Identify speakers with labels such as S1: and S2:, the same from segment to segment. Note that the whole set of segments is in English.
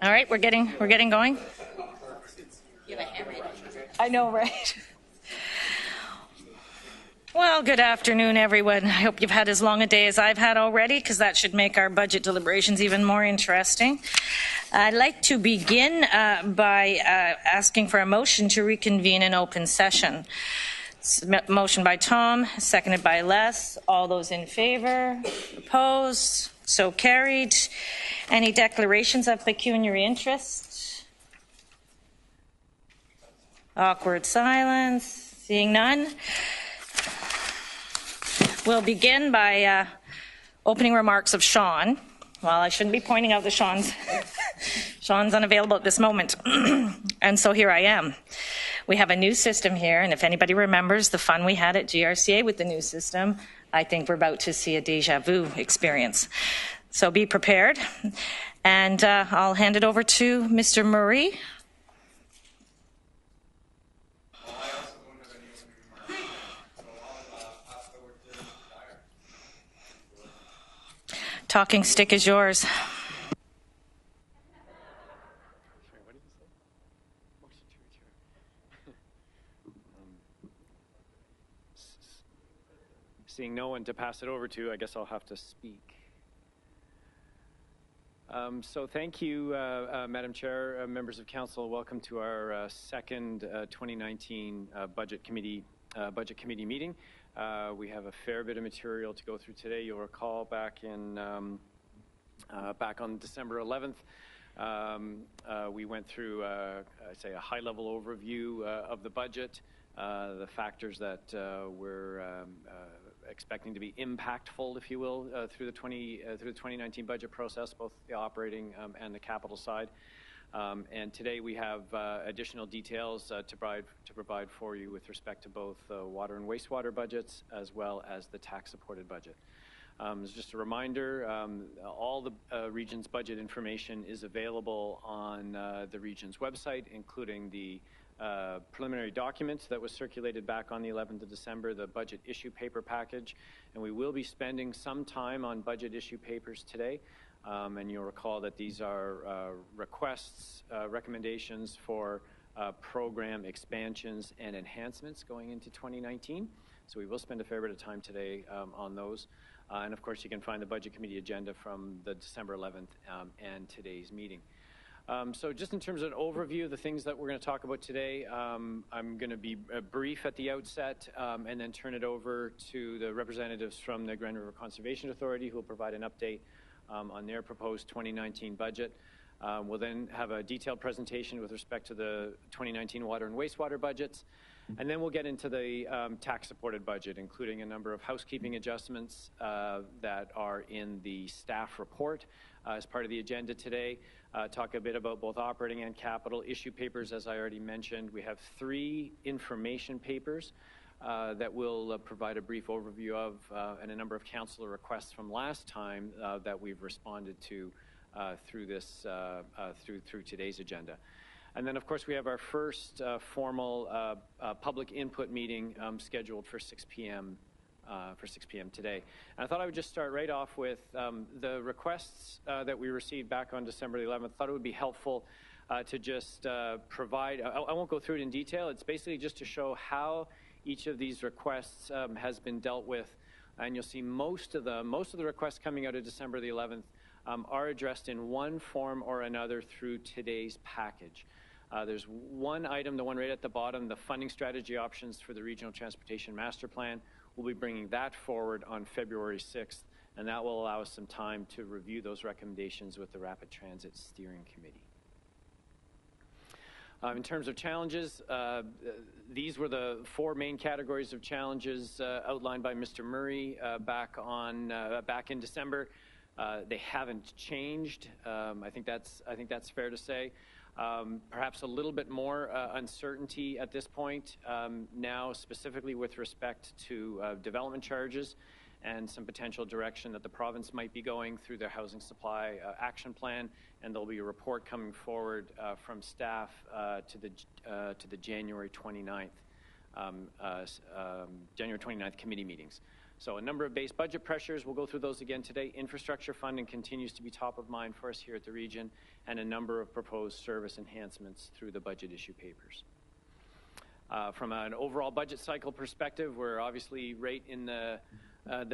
S1: All right, we're getting going. I know, right? Well, good afternoon, everyone. I hope you've had as long a day as I've had already, because that should make our budget deliberations even more interesting. I'd like to begin by asking for a motion to reconvene in open session. Motion by Tom, seconded by Les. All those in favor? Opposed? So carried. Any declarations of pecuniary interest? Awkward silence. Seeing none. We'll begin by opening remarks of Sean. Well, I shouldn't be pointing out that Sean's unavailable at this moment. And so here I am. We have a new system here, and if anybody remembers the fun we had at GRCA with the new system, I think we're about to see a deja vu experience. So be prepared. And I'll hand it over to Mr. Murray. Talking stick is yours.
S2: Seeing no one to pass it over to, I guess I'll have to speak. So thank you, Madam Chair, members of Council. Welcome to our second 2019 Budget Committee meeting. We have a fair bit of material to go through today. You'll recall back on December 11th, we went through, I'd say, a high-level overview of the budget, the factors that we're expecting to be impactful, if you will, through the 2019 budget process, both the operating and the capital side. And today we have additional details to provide for you with respect to both water and wastewater budgets as well as the tax-supported budget. As just a reminder, all the region's budget information is available on the region's website, including the preliminary document that was circulated back on the 11th of December, the budget issue paper package, and we will be spending some time on budget issue papers today. And you'll recall that these are requests, recommendations for program expansions and enhancements going into 2019. So we will spend a fair bit of time today on those. And of course, you can find the Budget Committee agenda from the December 11th and today's meeting. So just in terms of an overview of the things that we're going to talk about today, I'm going to be brief at the outset and then turn it over to the representatives from the Grand River Conservation Authority, who will provide an update on their proposed 2019 budget. We'll then have a detailed presentation with respect to the 2019 water and wastewater budgets. And then we'll get into the tax-supported budget, including a number of housekeeping adjustments that are in the staff report as part of the agenda today. Talk a bit about both operating and capital issue papers. As I already mentioned, we have 3 information papers that will provide a brief overview of and a number of councillor requests from last time that we've responded to through today's agenda. And then, of course, we have our first formal public input meeting scheduled for 6 p.m. Today. And I thought I would just start right off with the requests that we received back on December the 11th. I thought it would be helpful to just provide. I won't go through it in detail. It's basically just to show how each of these requests has been dealt with, and you'll see most of the requests coming out of December the 11th are addressed in one form or another through today's package. There's one item, the one right at the bottom, the funding strategy options for the Regional Transportation Master Plan. We'll be bringing that forward on February 6th, and that will allow us some time to review those recommendations with the Rapid Transit Steering Committee. In terms of challenges, these were the 4 main categories of challenges outlined by Mr. Murray back in December. They haven't changed. I think that's fair to say. Perhaps a little bit more uncertainty at this point now, specifically with respect to development charges and some potential direction that the province might be going through their housing supply action plan, and there'll be a report coming forward from staff to the January 29th committee meetings. So a number of base budget pressures, we'll go through those again today. Infrastructure funding continues to be top of mind for us here at the region, and a number of proposed service enhancements through the budget issue papers. From an overall budget cycle perspective, we're obviously right in the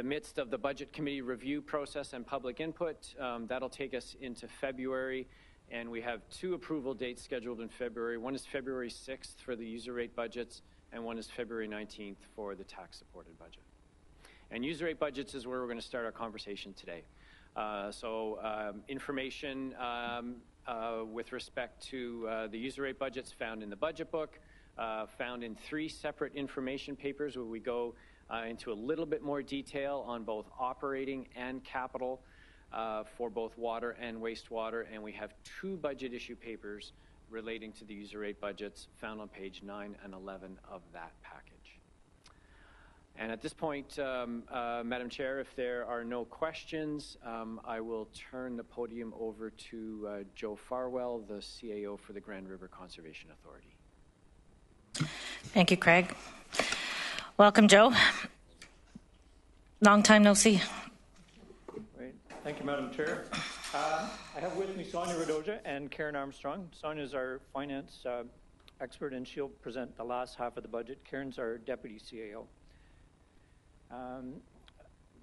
S2: midst of the budget committee review process and public input. That'll take us into February, and we have 2 approval dates scheduled in February. One is February 6th for the user rate budgets, and one is February 19th for the tax-supported budget. And user rate budgets is where we're going to start our conversation today. Information with respect to the user rate budgets found in the budget book, found in 3 separate information papers where we go into a little bit more detail on both operating and capital for both water and wastewater, and we have 2 budget issue papers relating to the user rate budgets found on page 9 and 11 of that package. And at this point, Madam Chair, if there are no questions, I will turn the podium over to Joe Farwell, the CAO for the Grand River Conservation Authority.
S1: Thank you, Craig. Welcome, Joe. Long time no see.
S3: Great. Thank you, Madam Chair. I have with me Sonia Radoja and Karen Armstrong. Sonia is our finance expert, and she'll present the last half of the budget. Karen's our deputy CAO.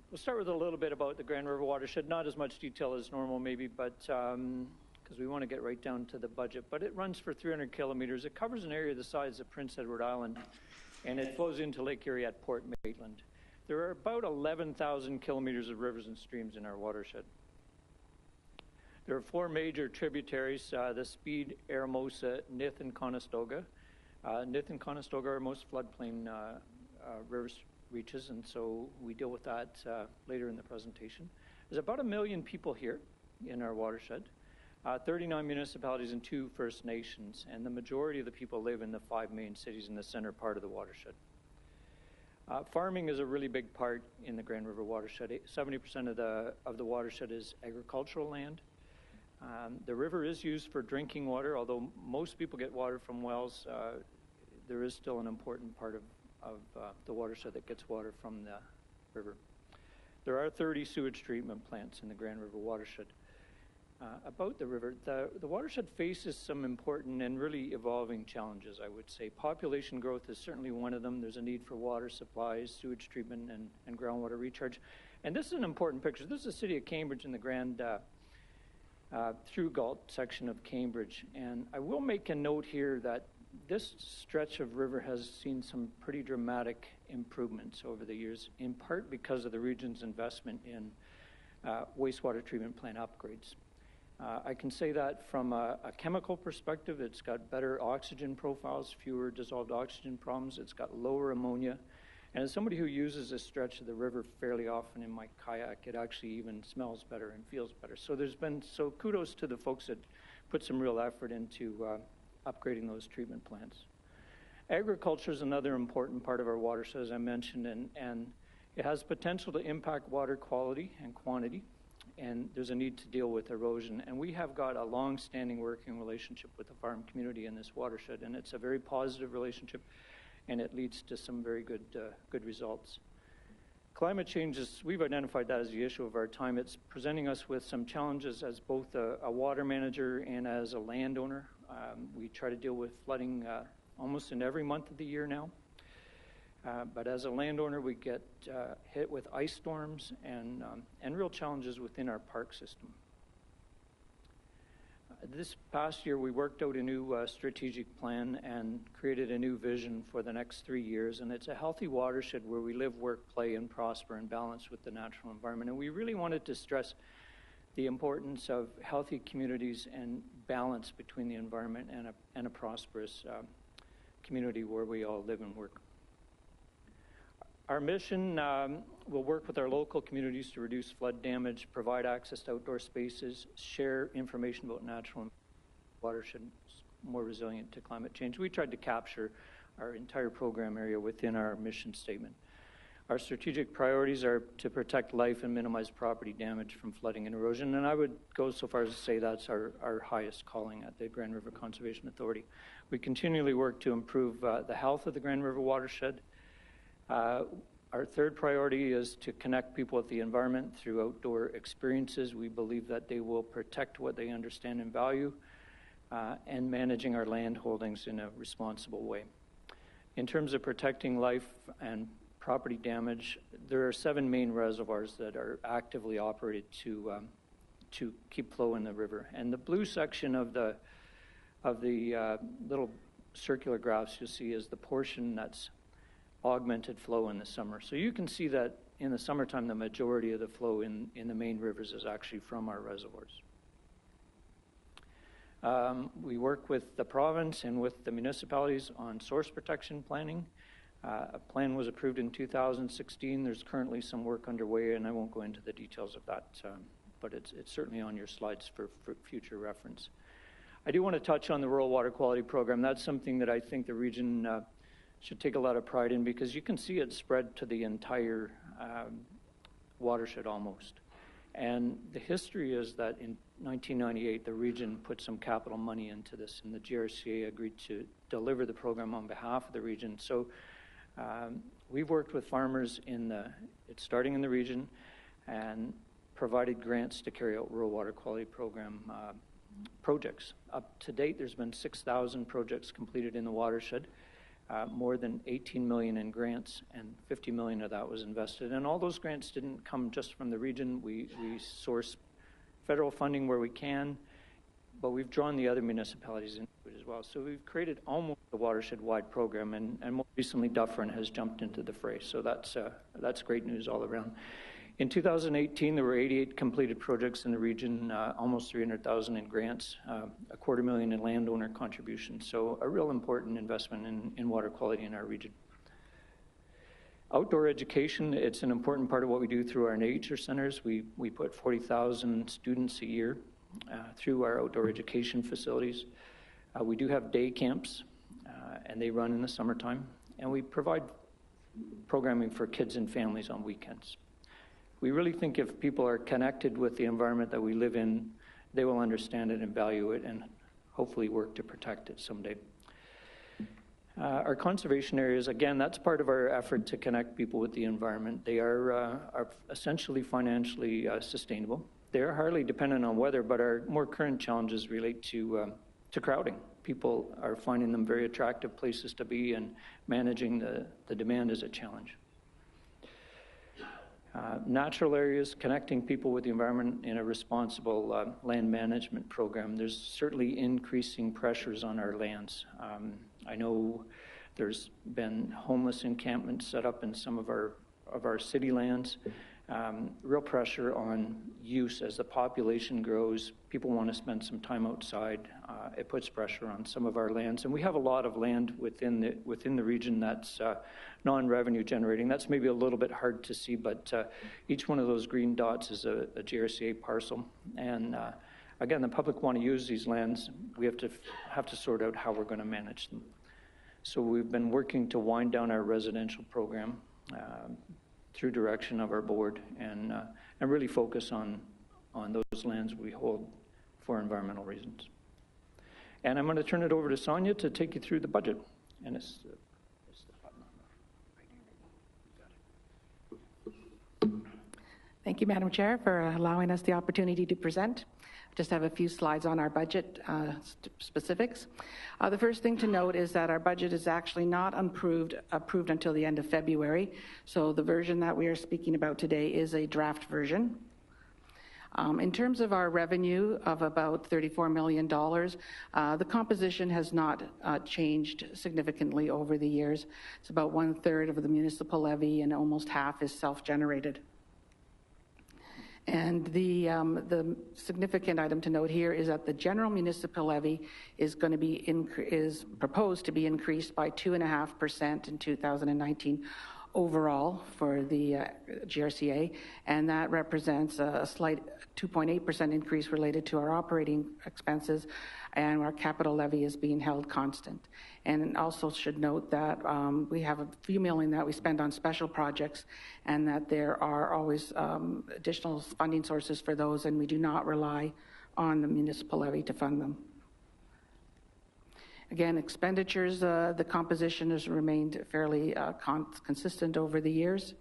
S3: We'll start with a little bit about the Grand River Watershed, not as much detail as normal maybe, but because we want to get right down to the budget. But it runs for 300 kilometers. It covers an area the size of Prince Edward Island, and it flows into Lake Erie at Port Maitland. There are about 11,000 kilometers of rivers and streams in our watershed. There are 4 major tributaries, the Speed, Eramosa, Nith, and Conestoga. Nith and Conestoga are most floodplain rivers reaches, and so we deal with that later in the presentation. There's about 1 million people here in our watershed, 39 municipalities and 2 First Nations, and the majority of the people live in the 5 main cities in the center part of the watershed. Farming is a really big part in the Grand River watershed. 70% of the watershed is agricultural land. The river is used for drinking water, although most people get water from wells. There is still an important part of the watershed that gets water from the river. There are 30 sewage treatment plants in the Grand River watershed. About the river, the watershed faces some important and really evolving challenges, I would say. Population growth is certainly one of them. There's a need for water supplies, sewage treatment, and groundwater recharge. And this is an important picture. This is the city of Cambridge in the Grand through Galt section of Cambridge. And I will make a note here that this stretch of river has seen some pretty dramatic improvements over the years, in part because of the region's investment in wastewater treatment plant upgrades. I can say that from a chemical perspective, it's got better oxygen profiles, fewer dissolved oxygen problems, it's got lower ammonia. And as somebody who uses this stretch of the river fairly often in my kayak, it actually even smells better and feels better. So kudos to the folks that put some real effort into upgrading those treatment plants. Agriculture is another important part of our watershed, as I mentioned, and it has potential to impact water quality and quantity, and there's a need to deal with erosion. And we have got a long-standing working relationship with the farm community in this watershed, and it's a very positive relationship, and it leads to some very good results. Climate change we've identified that as the issue of our time. It's presenting us with some challenges as both a water manager and as a landowner. We try to deal with flooding almost in every month of the year now. But as a landowner, we get hit with ice storms and real challenges within our park system. This past year, we worked out a new strategic plan and created a new vision for the next 3 years. And it's a healthy watershed where we live, work, play, and prosper in balance with the natural environment. And we really wanted to stress the importance of healthy communities and balance between the environment and a prosperous community where we all live and work. Our mission will work with our local communities to reduce flood damage, provide access to outdoor spaces, share information about natural watersheds, more resilient to climate change. We tried to capture our entire program area within our mission statement. Our strategic priorities are to protect life and minimize property damage from flooding and erosion, and I would go so far as to say that's our highest calling at the Grand River Conservation Authority. We continually work to improve the health of the Grand River watershed. Our third priority is to connect people with the environment through outdoor experiences. We believe that they will protect what they understand and value, and managing our land holdings in a responsible way. In terms of protecting life and property damage, there are 7 main reservoirs that are actively operated to keep flow in the river. And the blue section of the little circular graphs you'll see is the portion that's augmented flow in the summer. So you can see that in the summertime, the majority of the flow in the main rivers is actually from our reservoirs. We work with the province and with the municipalities on source protection planning. A plan was approved in 2016. There's currently some work underway, and I won't go into the details of that, but it's certainly on your slides for future reference. I do want to touch on the Rural Water Quality Program. That's something that I think the region should take a lot of pride in, because you can see it spread to the entire watershed almost. And the history is that in 1998, the region put some capital money into this, and the GRCA agreed to deliver the program on behalf of the region. So we've worked with farmers it's starting in the region, and provided grants to carry out rural water quality program projects. Up to date, there's been 6,000 projects completed in the watershed. More than 18 million in grants, and 50 million of that was invested. And all those grants didn't come just from the region. We source federal funding where we can, but we've drawn the other municipalities into it as well. So we've created almost a watershed-wide program, and more recently Dufferin has jumped into the fray. So that's great news all around. In 2018, there were 88 completed projects in the region, almost 300,000 in grants, $250,000 in landowner contributions. So a real important investment in water quality in our region. Outdoor education, it's an important part of what we do through our nature centers. We put 40,000 students a year through our outdoor education facilities. We do have day camps, and they run in the summertime. And we provide programming for kids and families on weekends. We really think if people are connected with the environment that we live in, they will understand it and value it, and hopefully work to protect it someday. Our conservation areas, again, that's part of our effort to connect people with the environment. They are essentially financially sustainable. They are hardly dependent on weather, but our more current challenges relate to crowding. People are finding them very attractive places to be, and managing the demand is a challenge. Natural areas, connecting people with the environment in a responsible land management program. There's certainly increasing pressures on our lands. I know there's been homeless encampments set up in some of our city lands. Real pressure on use as the population grows. People want to spend some time outside. It puts pressure on some of our lands, and we have a lot of land within the region that's non-revenue generating. That's maybe a little bit hard to see, but each one of those green dots is a GRCA parcel. And again, the public want to use these lands. We have to sort out how we're going to manage them. So we've been working to wind down our residential program through direction of our board, and really focus on those lands we hold for environmental reasons. And I'm going to turn it over to Sonia to take you through the budget. And it's the button on the right.
S4: Thank you, Madam Chair, for allowing us the opportunity to present. Just have a few slides on our budget specifics. The first thing to note is that our budget is actually not approved until the end of February. So the version that we are speaking about today is a draft version. In terms of our revenue of about $34 million, the composition has not changed significantly over the years. It's about 1/3 of the municipal levy, and almost half is self-generated. And the significant item to note here is that the general municipal levy is going to be is proposed to be increased by 2.5% in 2019 overall for the GRCA, and that represents a slight 2.8% increase related to our operating expenses, and our capital levy is being held constant. And also should note that we have a few million that we spend on special projects, and that there are always additional funding sources for those, and we do not rely on the municipal levy to fund them. Again, expenditures, the composition has remained fairly consistent over the years.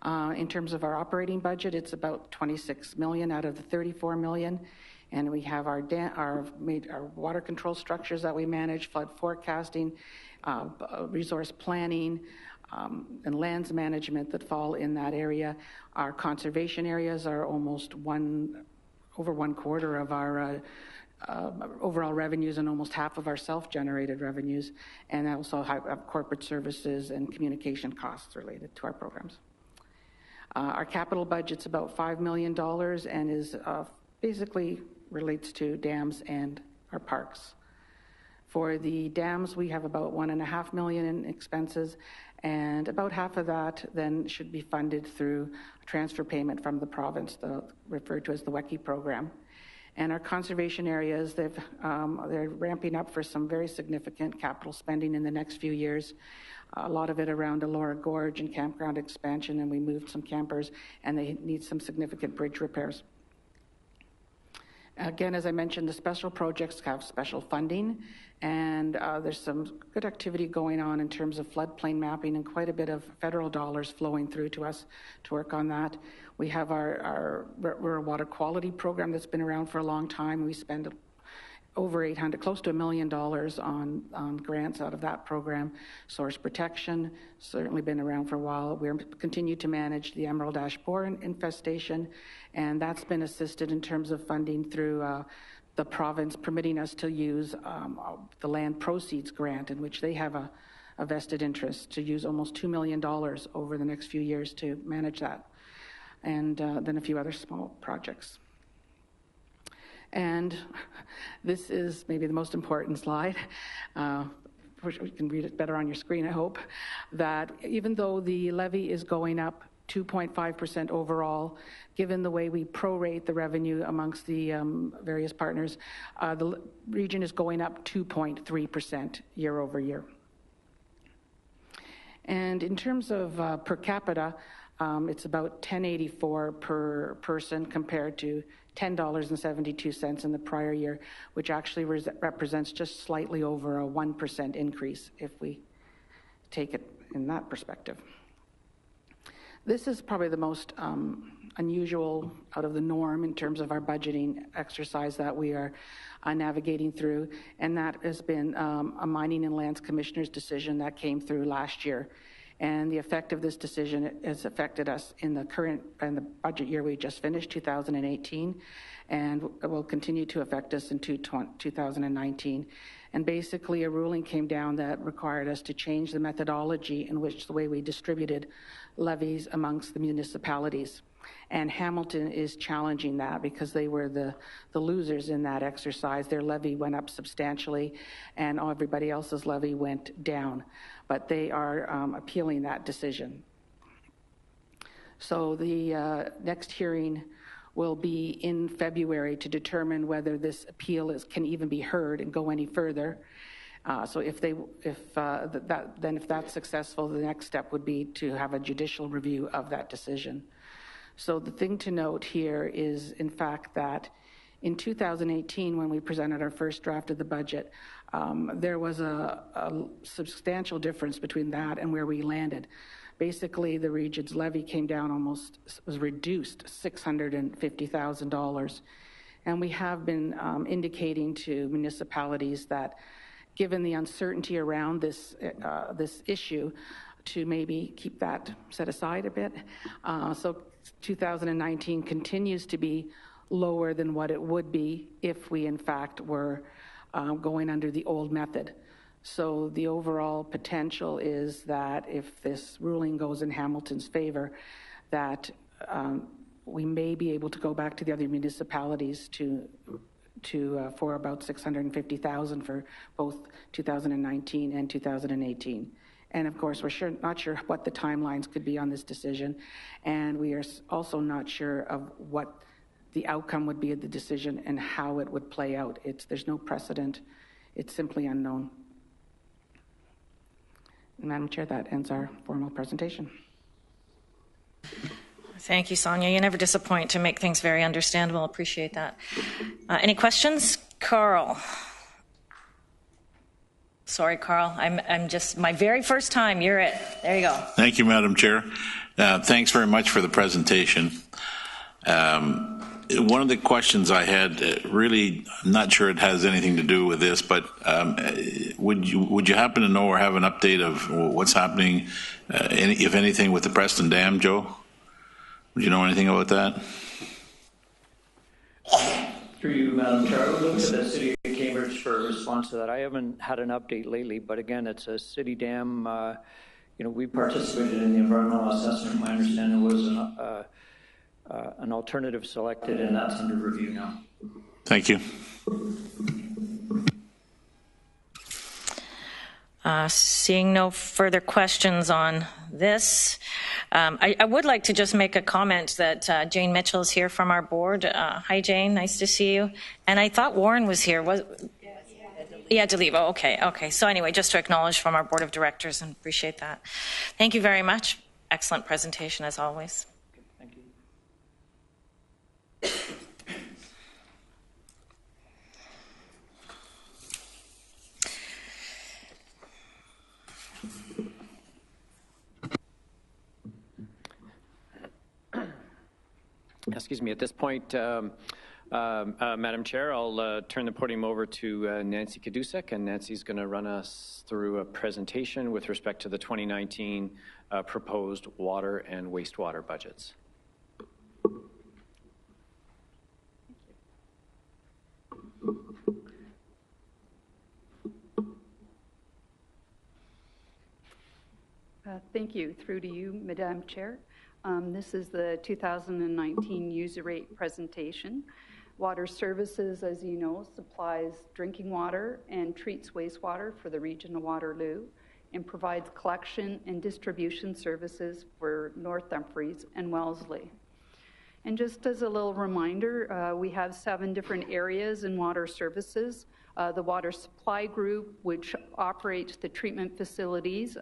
S4: In terms of our operating budget, it's about 26 million out of the 34 million. And we have our water control structures that we manage, flood forecasting, resource planning, and lands management that fall in that area. Our conservation areas are almost over one quarter of our overall revenues and almost half of our self-generated revenues. And also have corporate services and communication costs related to our programs. Our capital budget's about $5 million and is basically relates to dams and our parks. For the dams, we have about $1.5 million in expenses, and about half of that then should be funded through a transfer payment from the province, referred to as the WECI program. And our conservation areas, they're ramping up for some very significant capital spending in the next few years. A lot of it around Elora Gorge and campground expansion, and we moved some campers, and they need some significant bridge repairs. Again, as I mentioned, the special projects have special funding, and there's some good activity going on in terms of floodplain mapping and quite a bit of federal dollars flowing through to us to work on that. We have our rural water quality program that's been around for a long time. We spend over close to $1 million on grants out of that program. Source protection, certainly been around for a while. We're continue to manage the emerald ash borer infestation, and that's been assisted in terms of funding through the province permitting us to use the land proceeds grant, in which they have a vested interest to use almost $2 million over the next few years to manage that, and then a few other small projects. And this is maybe the most important slide. You can read it better on your screen, I hope. That even though the levy is going up 2.5% overall, given the way we prorate the revenue amongst the various partners, the region is going up 2.3% year over year. And in terms of per capita, it's about $10.84 per person compared to $10.72 in the prior year, which actually represents just slightly over a 1% increase if we take it in that perspective. This is probably the most unusual, out of the norm in terms of our budgeting exercise that we are navigating through, and that has been a Mining and Lands Commissioner's decision that came through last year. And the effect of this decision has affected us in the budget year we just finished, 2018, and it will continue to affect us in 2019. And basically, a ruling came down that required us to change the methodology in which the way we distributed levies amongst the municipalities. And Hamilton is challenging that because they were the losers in that exercise. Their levy went up substantially, and everybody else's levy went down. But they are appealing that decision. So the next hearing will be in February to determine whether this appeal can even be heard and go any further. So if that's successful, the next step would be to have a judicial review of that decision. So the thing to note here is, in fact, that in 2018, when we presented our first draft of the budget, there was a substantial difference between that and where we landed. Basically, the region's levy came down was reduced $650,000. And we have been indicating to municipalities that, given the uncertainty around this issue, to maybe keep that set aside a bit. So 2019 continues to be lower than what it would be if we, in fact, were going under the old method. So the overall potential is that if this ruling goes in Hamilton's favor, that we may be able to go back to the other municipalities for about $650,000 for both 2019 and 2018. And of course, we're not sure what the timelines could be on this decision, and we are also not sure of what the outcome would be of the decision and how it would play out. There's no precedent. It's simply unknown. Madam Chair, that ends our formal presentation.
S1: Thank you, Sonia. You never disappoint to make things very understandable. Appreciate that. Any questions? Carl. Sorry, Carl. I'm just my very first time. You're it. There you go.
S5: Thank you, Madam Chair. Thanks very much for the presentation. One of the questions I had, really, I'm not sure it has anything to do with this, but would you happen to know or have an update of what's happening, if anything, with the Preston Dam, Joe? Would you know anything about that?
S3: Through you, Madam Chair, I would look to the City of Cambridge for a response to that. I haven't had an update lately, but again, it's a city dam. We participated in the environmental assessment. My understanding was an alternative selected, and that's under review now.
S5: Thank you.
S1: Seeing no further questions on this, I would like to just make a comment that Jane Mitchell is here from our board. Hi, Jane. Nice to see you. And I thought Warren was here. Yeah, DeLevo. Okay. So anyway, just to acknowledge from our board of directors and appreciate that. Thank you very much. Excellent presentation as always.
S3: Thank you.
S2: Excuse me. At this point, Madam Chair, I'll turn the podium over to Nancy Kadusek, and Nancy's going to run us through a presentation with respect to the 2019 proposed water and wastewater budgets.
S6: Thank you. Through to you, Madam Chair. This is the 2019 user rate presentation. Water Services, as you know, supplies drinking water and treats wastewater for the region of Waterloo and provides collection and distribution services for North Dumfries and Wellesley. And just as a little reminder, we have 7 different areas in Water Services. The Water Supply Group, which operates the treatment facilities,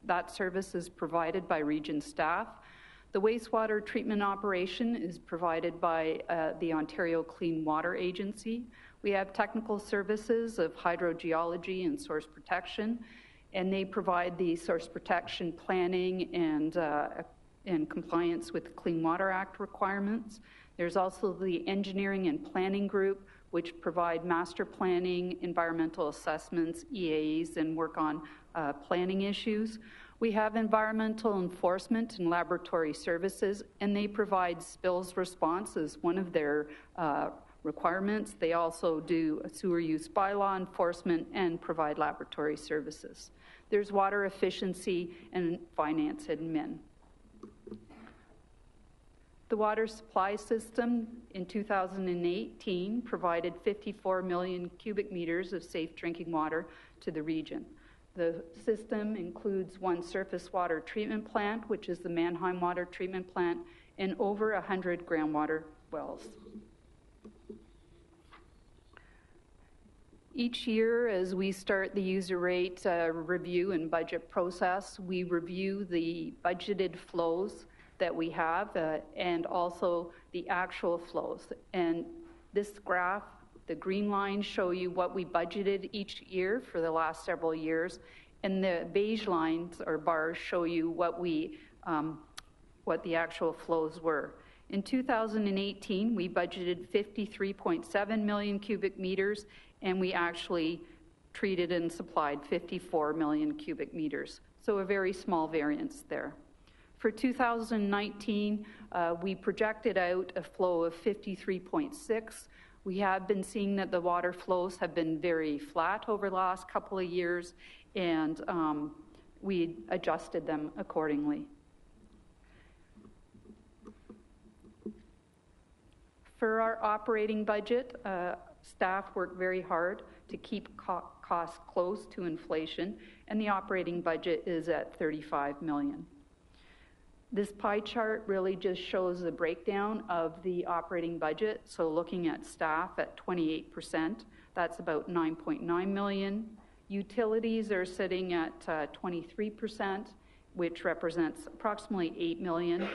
S6: that service is provided by region staff. The wastewater treatment operation is provided by the Ontario Clean Water Agency. We have technical services of hydrogeology and source protection, and they provide the source protection planning and compliance with the Clean Water Act requirements. There's also the engineering and planning group, which provide master planning, environmental assessments, EAs, and work on planning issues. We have environmental enforcement and laboratory services, and they provide spills response as one of their requirements. They also do a sewer use bylaw enforcement and provide laboratory services. There's water efficiency and finance admin. The water supply system in 2018 provided 54 million cubic meters of safe drinking water to the region. The system includes 1 surface water treatment plant, which is the Mannheim Water Treatment Plant, and over 100 groundwater wells. Each year, as we start the user rate review and budget process, we review the budgeted flows that we have and also the actual flows. And this graph, the green lines show you what we budgeted each year for the last several years, and the beige lines or bars show you what the actual flows were. In 2018, we budgeted 53.7 million cubic meters, and we actually treated and supplied 54 million cubic meters. So a very small variance there. For 2019, we projected out a flow of 53.6. We have been seeing that the water flows have been very flat over the last couple of years, and we adjusted them accordingly. For our operating budget, staff work very hard to keep costs close to inflation, and the operating budget is at 35 million. This pie chart really just shows the breakdown of the operating budget. So looking at staff at 28%, that's about 9.9 million. Utilities are sitting at 23%, which represents approximately 8 million.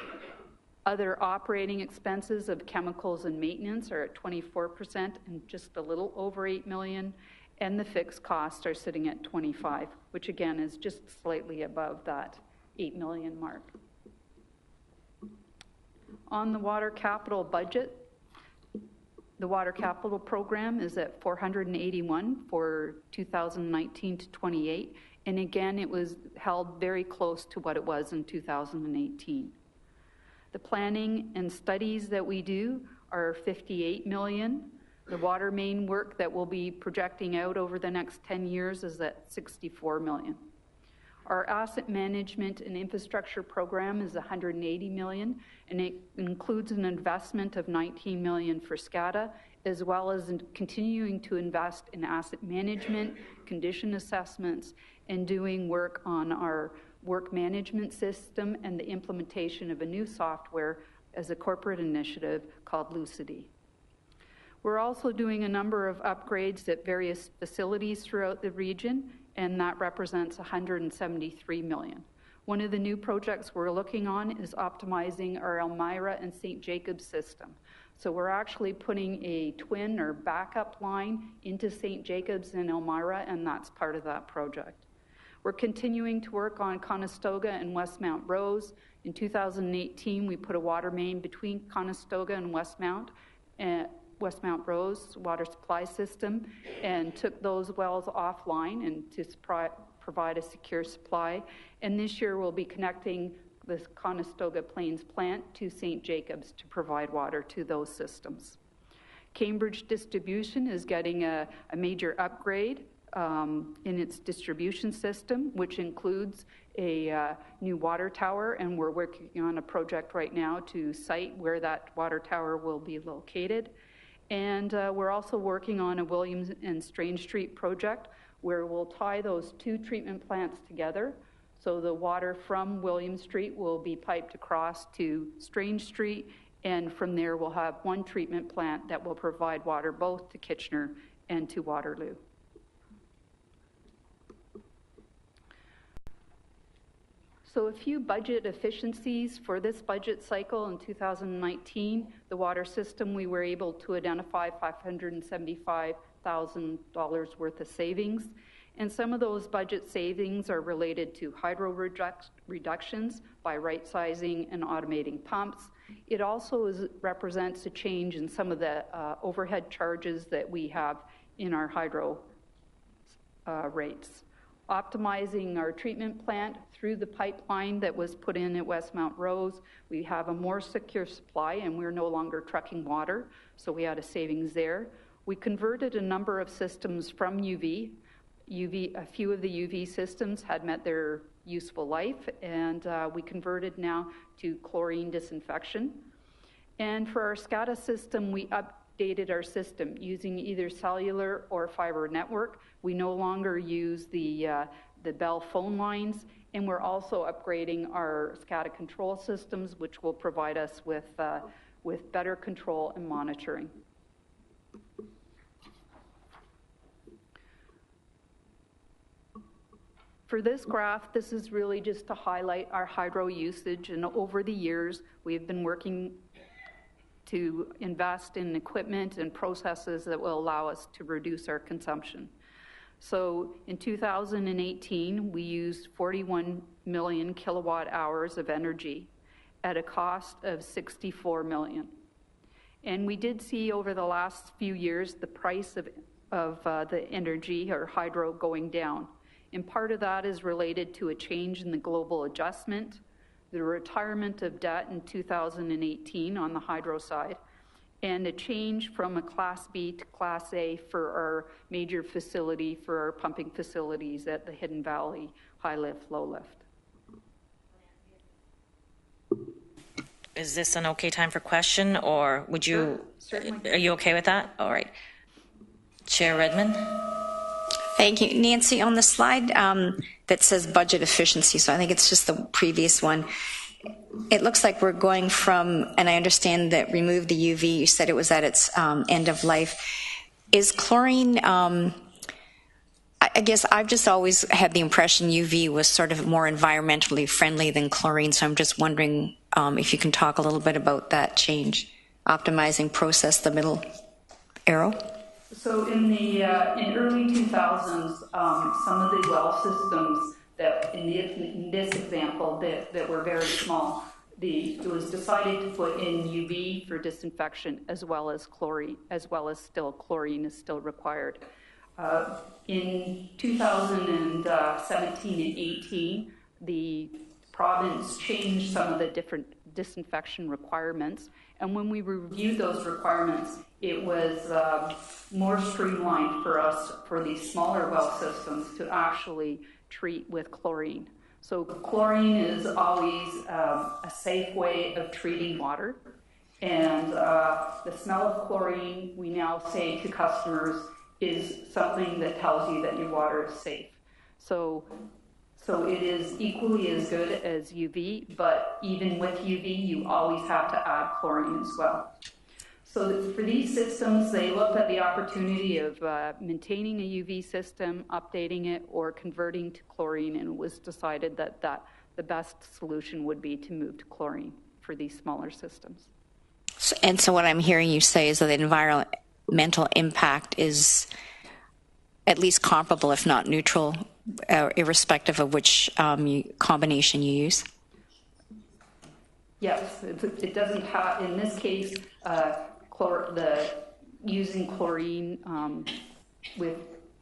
S6: Other operating expenses of chemicals and maintenance are at 24% and just a little over $8 million, and the fixed costs are sitting at 25, which again is just slightly above that $8 million mark. On the water capital budget, the water capital program is at 481 for 2019 to 28, and again it was held very close to what it was in 2018. The planning and studies that we do are 58 million. The water main work that we'll be projecting out over the next 10 years is at 64 million. Our asset management and infrastructure program is 180 million, and it includes an investment of 19 million for SCADA, as well as continuing to invest in asset management, condition assessments, and doing work on our work management system and the implementation of a new software as a corporate initiative called Lucidity. We're also doing a number of upgrades at various facilities throughout the region, and that represents 173 million. One of the new projects we're looking on is optimizing our Elmira and St. Jacobs system. So we're actually putting a twin or backup line into St. Jacobs and Elmira, and that's part of that project. We're continuing to work on Conestoga and Westmount Rose. In 2018, we put a water main between Conestoga and Westmount Rose water supply system, and took those wells offline and to provide a secure supply. And this year we'll be connecting the Conestoga Plains plant to St. Jacobs to provide water to those systems. Cambridge Distribution is getting a major upgrade in its distribution system, which includes a new water tower, and we're working on a project right now to site where that water tower will be located. And we're also working on a Williams and Strange Street project where we'll tie those two treatment plants together. So the water from Williams Street will be piped across to Strange Street, and from there we'll have one treatment plant that will provide water both to Kitchener and to Waterloo. So a few budget efficiencies for this budget cycle in 2019. The water system, we were able to identify $575,000 worth of savings. And some of those budget savings are related to hydro reductions by right-sizing and automating pumps. It also represents a change in some of the overhead charges that we have in our hydro rates. Optimizing our treatment plant through the pipeline that was put in at Westmount Rose. We have a more secure supply, and we're no longer trucking water, so we had a savings there. We converted a number of systems from UV. A few of the UV systems had met their useful life, and we converted now to chlorine disinfection. And for our SCADA system, we updated our system using either cellular or fiber network. We no longer use the Bell phone lines, and we're also upgrading our SCADA control systems, which will provide us with better control and monitoring. For this graph, this is really just to highlight our hydro usage, and over the years, we've been working to invest in equipment and processes that will allow us to reduce our consumption. So in 2018, we used 41 million kilowatt hours of energy at a cost of 64 million. And we did see over the last few years the price of the energy or hydro going down. And part of that is related to a change in the global adjustment, the retirement of debt in 2018 on the hydro side, and a change from a Class B to Class A for our major facility, for our pumping facilities at the Hidden Valley high lift, low lift.
S1: Is this an okay time for question, or would you,
S6: Sure, certainly.
S1: Are you okay with that? All right. Chair Redmond?
S7: Thank you. Nancy, on the slide that says budget efficiency, so I think it's just the previous one, it looks like we're going from, and I understand that remove the UV, you said it was at its end of life. Is chlorine, I guess I've just always had the impression UV was sort of more environmentally friendly than chlorine, so I'm just wondering if you can talk a little bit about that change, optimizing process, the middle arrow.
S6: So in the in early 2000s, some of the well systems that in this example that were very small, it was decided to put in UV for disinfection as well as chlorine, as well as still chlorine is still required. In 2017 and 18, the province changed some of the different disinfection requirements, and when we reviewed those requirements, it was more streamlined for us for these smaller well systems to actually treat with chlorine. So chlorine is always a safe way of treating water, and the smell of chlorine, we now say to customers, is something that tells you that your water is safe. So it is equally as good as UV, but even with UV, you always have to add chlorine as well. So for these systems, they looked at the opportunity of maintaining a UV system, updating it, or converting to chlorine, and it was decided that the best solution would be to move to chlorine for these smaller systems.
S7: So what I'm hearing you say is that the environmental impact is at least comparable, if not neutral, irrespective of which combination you use?
S6: Yes, it doesn't have, in this case, using chlorine with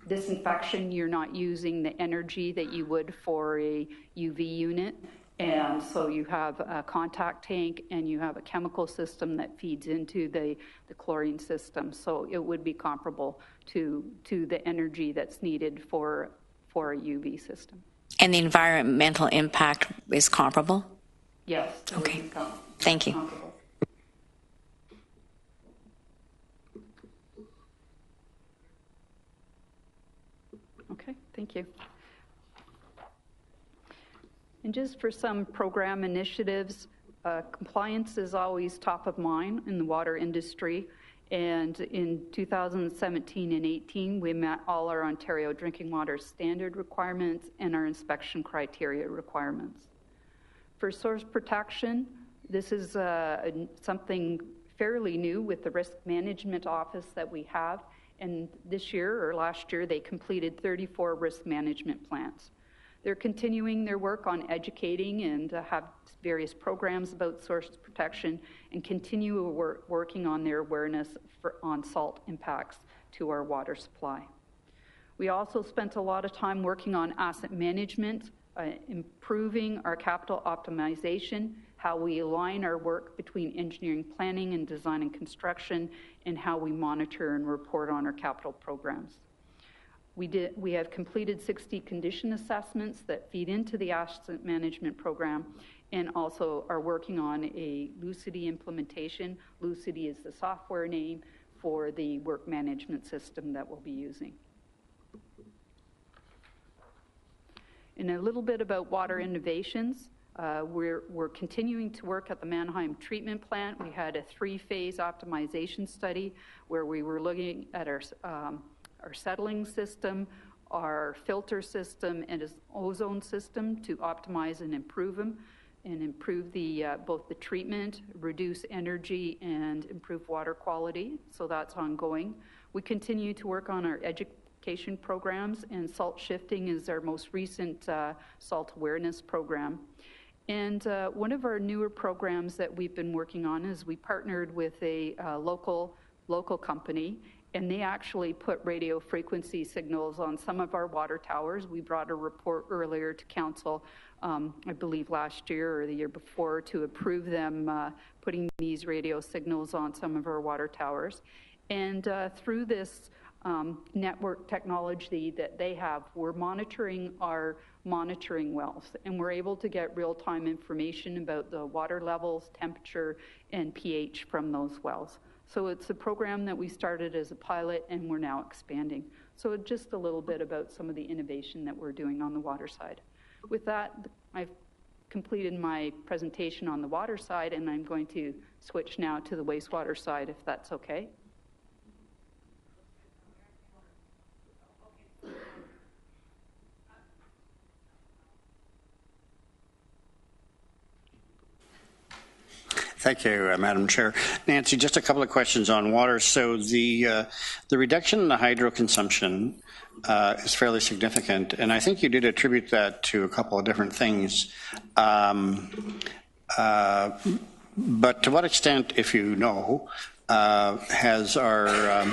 S6: disinfection, you're not using the energy that you would for a UV unit. And so you have a contact tank and you have a chemical system that feeds into the chlorine system. So it would be comparable to the energy that's needed for a UV system.
S7: And the environmental impact is comparable?
S6: Yes.
S7: Okay. Thank you.
S6: Comparable. Okay, thank you. And just for some program initiatives, compliance is always top of mind in the water industry. And in 2017 and 18, we met all our Ontario drinking water standard requirements and our inspection criteria requirements. For source protection, this is something fairly new with the risk management office that we have. And this year or last year, they completed 34 risk management plans. They're continuing their work on educating and have various programs about source protection and continue working on their awareness on salt impacts to our water supply. We also spent a lot of time working on asset management, improving our capital optimization, how we align our work between engineering, planning, and design and construction, and how we monitor and report on our capital programs. We have completed 60 condition assessments that feed into the asset management program and also are working on a Lucity implementation. Lucity is the software name for the work management system that we'll be using. And a little bit about water innovations. We're continuing to work at the Mannheim treatment plant. We had a 3-phase optimization study where we were looking at our settling system, our filter system, and its ozone system to optimize and improve them, and improve both the treatment, reduce energy, and improve water quality. So that's ongoing. We continue to work on our education programs, and salt shifting is our most recent salt awareness program. And one of our newer programs that we've been working on is we partnered with a local company, and they actually put radio frequency signals on some of our water towers. We brought a report earlier to council, I believe last year or the year before, to approve them putting these radio signals on some of our water towers. And through this network technology that they have, we're monitoring our monitoring wells, and we're able to get real-time information about the water levels, temperature, and pH from those wells. So it's a program that we started as a pilot, and we're now expanding. So just a little bit about some of the innovation that we're doing on the water side. With that, I've completed my presentation on the water side, and I'm going to switch now to the wastewater side, if that's okay.
S8: Thank you, Madam Chair. Nancy, just a couple of questions on water. So the reduction in the hydro consumption is fairly significant, and I think you did attribute that to a couple of different things. But to what extent, if you know, has our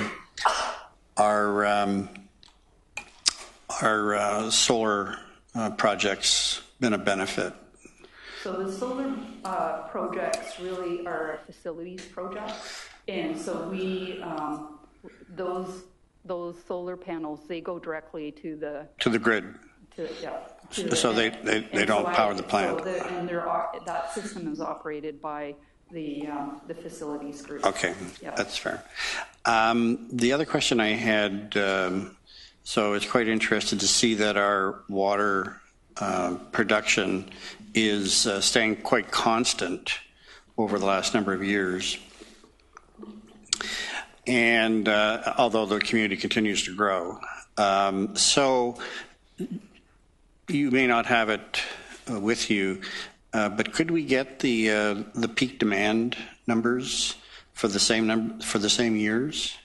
S8: solar projects been a benefit?
S6: So the solar projects really are a facilities project, and so we those solar panels, they go directly to the grid. So they don't power the plant. So that system is operated by the facilities group. Okay, that's fair. The other question I had, so it's quite interesting to see that our water production is staying quite constant over the last number of years. And although the community continues to grow. So you may not have it with you, but could we get the peak demand numbers for the same years?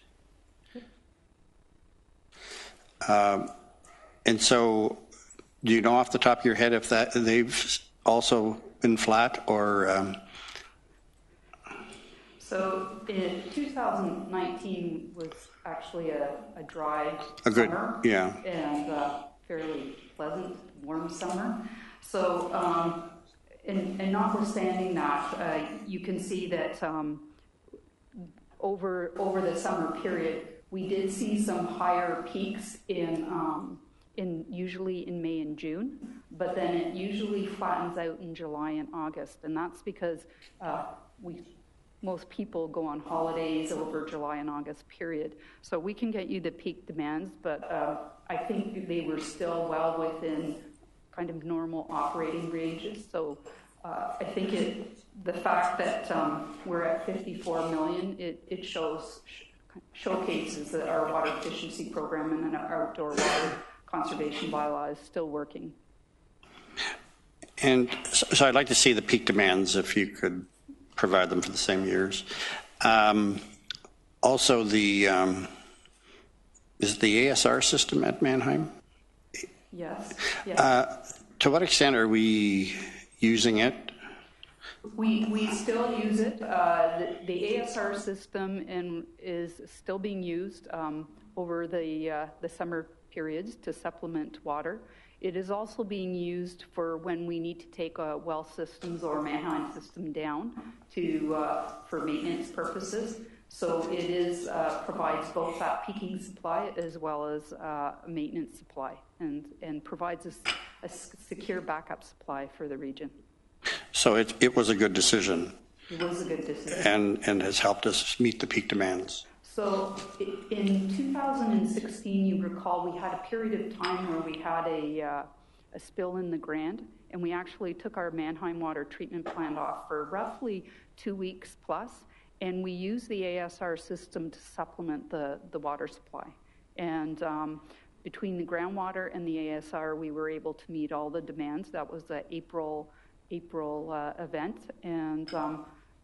S6: And so, do you know off the top of your head if they've also been flat or? So in 2019 was actually a dry summer, and fairly pleasant, warm summer. So, and notwithstanding that, you can see that over the summer period, we did see some higher peaks usually in May and June, but then it usually flattens out in July and August, and that's because most people go on holidays over July and August period. So we can get you the peak demands, but I think they were still well within kind of normal operating ranges. So I think the fact that we're at 54 million, it showcases that our water efficiency program and then our outdoor water conservation bylaw is still working.
S8: And so I'd like to see the peak demands if you could provide them for the same years. Also, is the ASR system at Mannheim?
S6: Yes.
S8: To what extent are we using it?
S6: We still use it. The ASR system is still being used over the summer periods to supplement water. It is also being used for when we need to take well systems or Mannheim system down for maintenance purposes. So it provides both that peaking supply as well as maintenance supply, and provides a secure backup supply for the region.
S8: So it was a good decision.
S6: It was a good decision.
S8: And has helped us meet the peak demands.
S6: So in 2016, you recall, we had a period of time where we had a spill in the Grand, and we actually took our Mannheim water treatment plant off for roughly 2 weeks plus, and we used the ASR system to supplement the water supply. And between the groundwater and the ASR, we were able to meet all the demands. That was the April event, and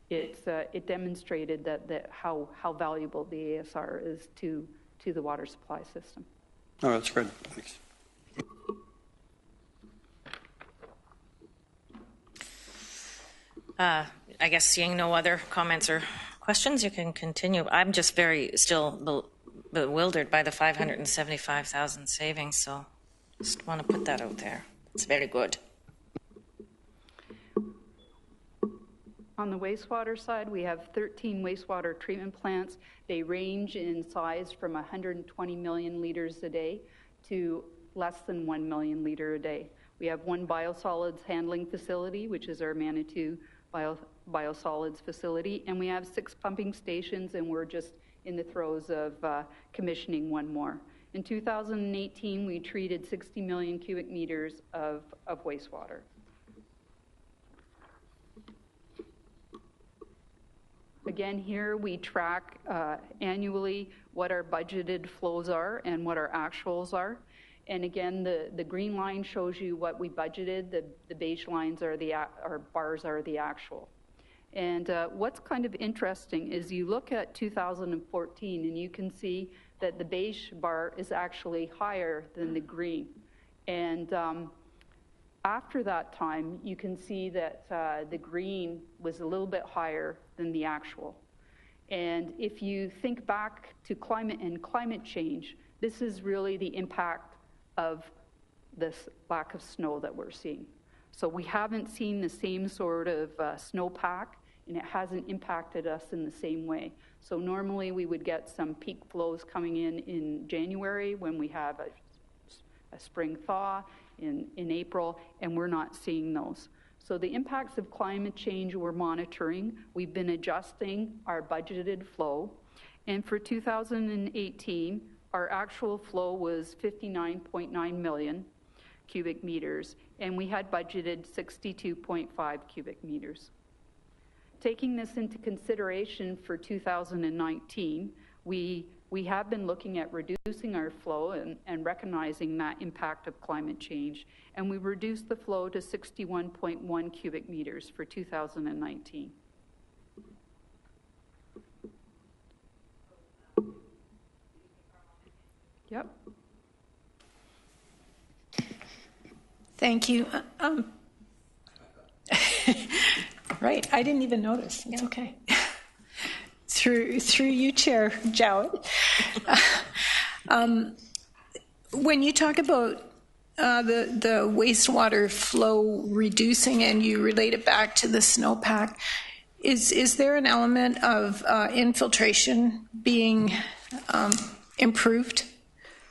S6: it demonstrated that how valuable the ASR is to the water supply system.
S8: Oh, that's good. Thanks.
S1: I guess seeing no other comments or questions, you can continue. I'm just still bewildered by the 575,000 savings, so just want to put that out there. It's very good.
S6: On the wastewater side, we have 13 wastewater treatment plants. They range in size from 120 million liters a day to less than 1 million liter a day. We have one biosolids handling facility, which is our Manitou biosolids facility, and we have 6 pumping stations, and we're just in the throes of commissioning one more. In 2018, we treated 60 million cubic meters of wastewater. Again, here we track annually what our budgeted flows are and what our actuals are. And again, the green line shows you what we budgeted. The beige lines are our bars are the actual. And what's kind of interesting is you look at 2014 and you can see that the beige bar is actually higher than the green. And after that time, you can see that the green was a little bit higher than the actual. And if you think back to climate and climate change, this is really the impact of this lack of snow that we're seeing. So we haven't seen the same sort of snowpack, and it hasn't impacted us in the same way. So normally we would get some peak flows coming in January when we have a spring thaw in April, and we're not seeing those. So the impacts of climate change we're monitoring. We've been adjusting our budgeted flow. And for 2018, our actual flow was 59.9 million cubic meters, and we had budgeted 62.5 cubic meters. Taking this into consideration for 2019, we have been looking at reducing our flow and recognizing that impact of climate change, and we reduced the flow to 61.1 cubic meters for 2019. Yep.
S9: Thank you. Right, I didn't even notice. It's okay. Through you, Chair Jowett. When you talk about the wastewater flow reducing and you relate it back to the snowpack, is there an element of infiltration being improved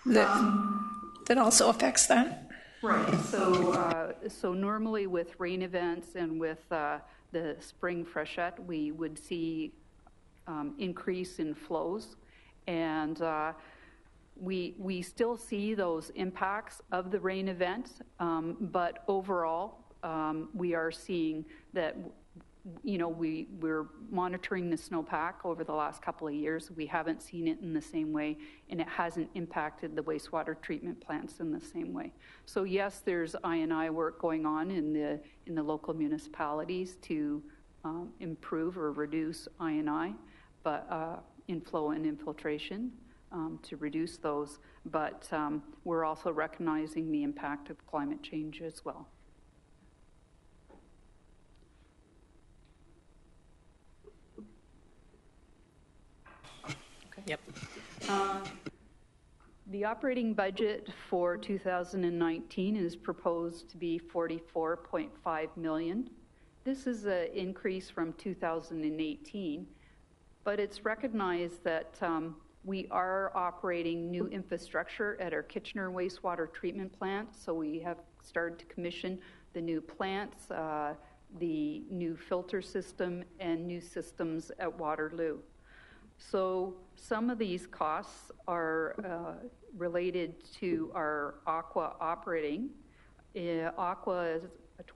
S9: that also affects that?
S6: Right. So normally with rain events and with the spring freshet, we would see increase in flows, and we still see those impacts of the rain events, but overall we are seeing that, you know, we're monitoring the snowpack over the last couple of years. We haven't seen it in the same way, and it hasn't impacted the wastewater treatment plants in the same way. So yes, there's I&I work going on in the local municipalities to improve or reduce I&I, but inflow and infiltration to reduce those. But we're also recognizing the impact of climate change as well.
S1: Yep.
S6: The operating budget for 2019 is proposed to be $44.5 million. This is an increase from 2018, but it's recognized that we are operating new infrastructure at our Kitchener Wastewater Treatment Plant, so we have started to commission the new plants, the new filter system, and new systems at Waterloo. So some of these costs are related to our Aqua operating. Aqua is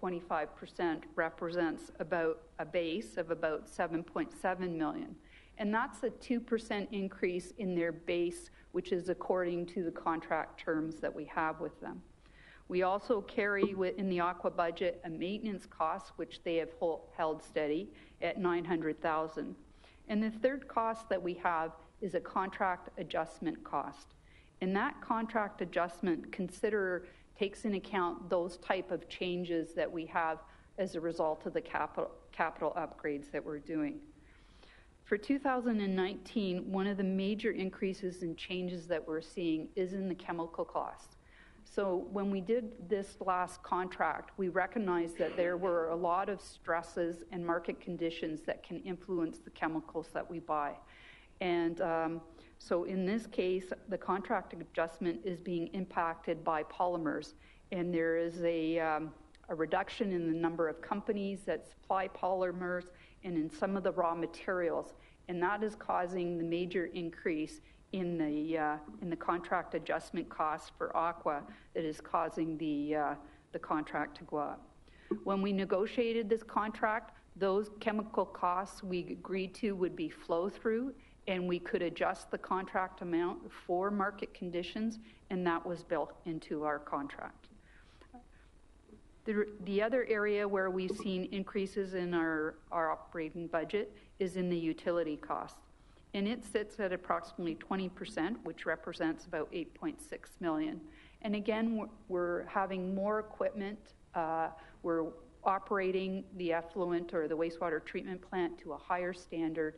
S6: 25% represents about a base of about 7.7 million. And that's a 2% increase in their base, which is according to the contract terms that we have with them. We also carry in the Aqua budget a maintenance cost, which they have held steady at $900,000. And the third cost that we have is a contract adjustment cost. And that contract adjustment takes into account those type of changes that we have as a result of the capital upgrades that we're doing. For 2019, one of the major increases and changes that we're seeing is in the chemical costs. So when we did this last contract, we recognized that there were a lot of stresses and market conditions that can influence the chemicals that we buy. And so in this case, the contract adjustment is being impacted by polymers. And there is a reduction in the number of companies that supply polymers and in some of the raw materials. And that is causing the major increase in the contract adjustment costs for Aqua that is causing the contract to go up. When we negotiated this contract, those chemical costs we agreed to would be flow through, and we could adjust the contract amount for market conditions, and that was built into our contract. The other area where we've seen increases in our operating budget is in the utility costs. And it sits at approximately 20%, which represents about $8.6 million. And again, we're having more equipment. We're operating the effluent or the wastewater treatment plant to a higher standard.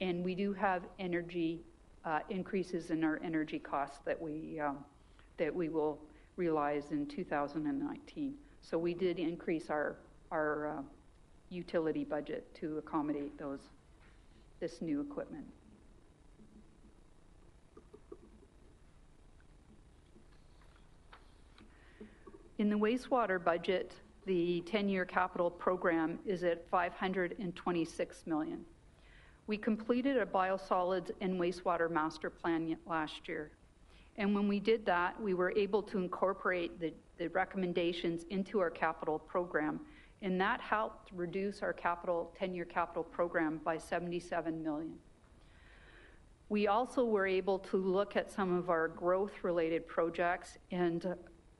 S6: And we do have energy increases in our energy costs that we will realize in 2019. So we did increase our utility budget to accommodate this new equipment. In the wastewater budget, the 10-year capital program is at $526 million. We completed a biosolids and wastewater master plan last year. And when we did that, we were able to incorporate the recommendations into our capital program, and that helped reduce our 10-year capital program by $77 million. We also were able to look at some of our growth-related projects and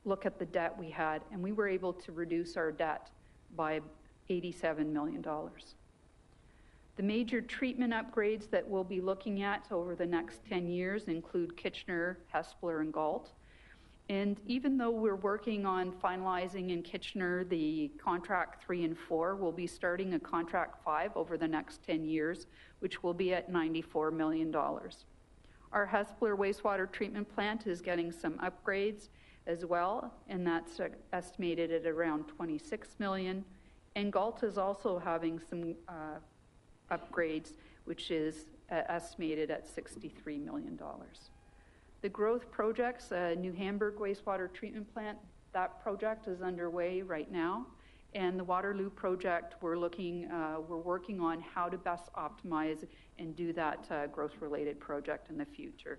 S6: look at the debt we had, and we were able to reduce our debt by $87 million. The major treatment upgrades that we'll be looking at over the next 10 years include Kitchener, Hespeler, and Galt. And even though we're working on finalizing in Kitchener the contract 3 and 4, we'll be starting a contract 5 over the next 10 years, which will be at $94 million. Our Hespeler wastewater treatment plant is getting some upgrades as well, and that's estimated at around $26 million. And Galt is also having some upgrades, which is estimated at $63 million. The growth projects, New Hamburg wastewater treatment plant, that project is underway right now. And the Waterloo project, we're working on how to best optimize and do that growth-related project in the future.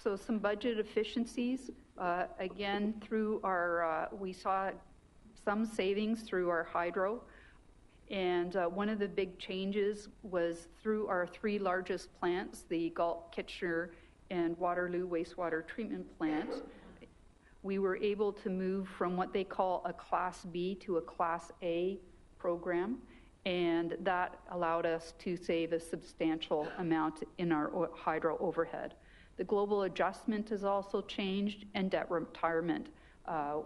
S6: So some budget efficiencies, again, through our, we saw some savings through our hydro. And one of the big changes was through our 3 largest plants, the Galt, Kitchener, and Waterloo wastewater treatment plant. We were able to move from what they call a Class B to a Class A program, and that allowed us to save a substantial amount in our hydro overhead. The global adjustment has also changed, and debt retirement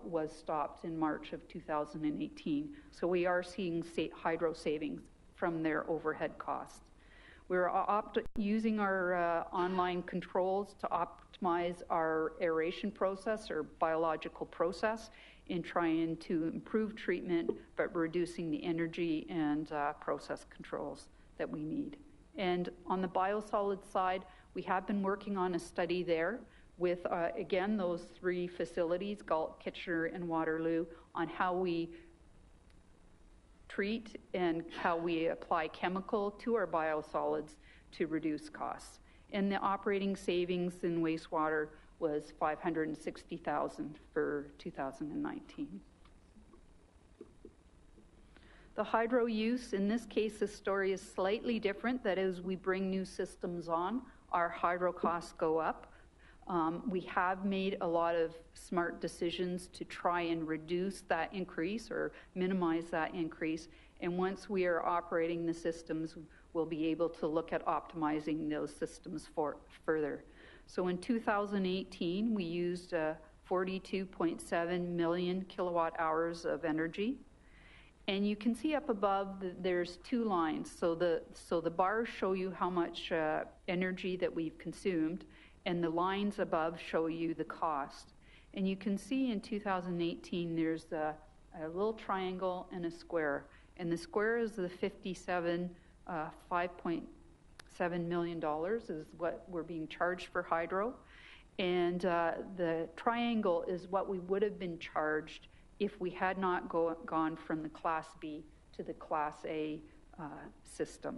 S6: was stopped in March of 2018. So we are seeing hydro savings from their overhead costs. We're using our online controls to optimize our aeration process or biological process in trying to improve treatment, but reducing the energy and process controls that we need. And on the biosolid side, we have been working on a study there with, again, those 3 facilities, Galt, Kitchener, and Waterloo, on how we treat and how we apply chemical to our biosolids to reduce costs. And the operating savings in wastewater was $560,000 for 2019. The hydro use, in this case, the story is slightly different. That is, we bring new systems on, our hydro costs go up. We have made a lot of smart decisions to try and reduce that increase or minimize that increase. And once we are operating the systems, we'll be able to look at optimizing those systems further. So in 2018, we used 42.7 million kilowatt hours of energy. And you can see up above, there's 2 lines. So the bars show you how much energy that we've consumed, and the lines above show you the cost. And you can see in 2018, there's a little triangle and a square. And the square is the $5.7 million is what we're being charged for hydro. And the triangle is what we would have been charged if we had not gone from the Class B to the Class A system.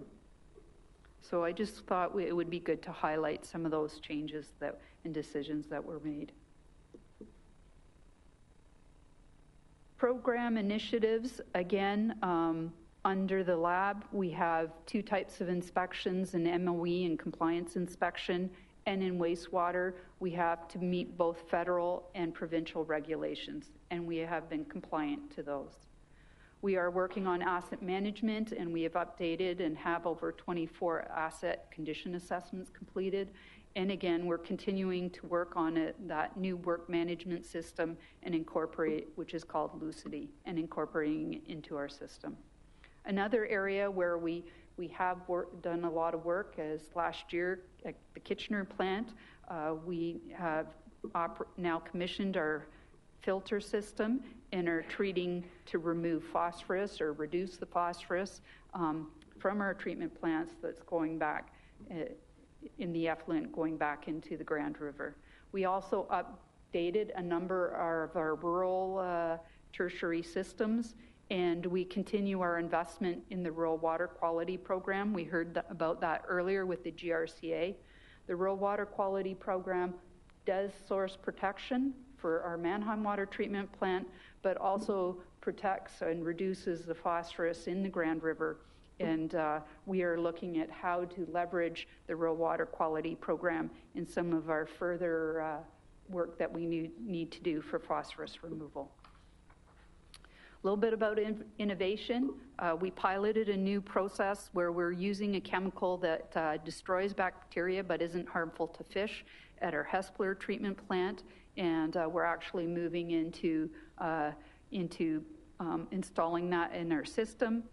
S6: So I just thought it would be good to highlight some of those changes and decisions that were made. Program initiatives, again, Under the lab, we have two types of inspections, an MOE and compliance inspection, and in wastewater, we have to meet both federal and provincial regulations, and we have been compliant to those. We are working on asset management, and we have updated and have over 24 asset condition assessments completed. And again, we're continuing to work on that new work management system and incorporate, which is called Lucity, and incorporating it into our system. Another area where we have done a lot of work is last year at the Kitchener plant. We have now commissioned our filter system and are treating to remove phosphorus or reduce the phosphorus from our treatment plants that's going back in the effluent going back into the Grand River. We also updated a number of our rural tertiary systems, and we continue our investment in the Rural Water Quality Program. We heard about that earlier with the GRCA. The Rural Water Quality Program does source protection for our Mannheim Water Treatment Plant, but also protects and reduces the phosphorus in the Grand River. And we are looking at how to leverage the Rural Water Quality Program in some of our further work that we need to do for phosphorus removal. A little bit about innovation. We piloted a new process where we're using a chemical that destroys bacteria but isn't harmful to fish at our Hespeler treatment plant, and we're actually moving into installing that in our system.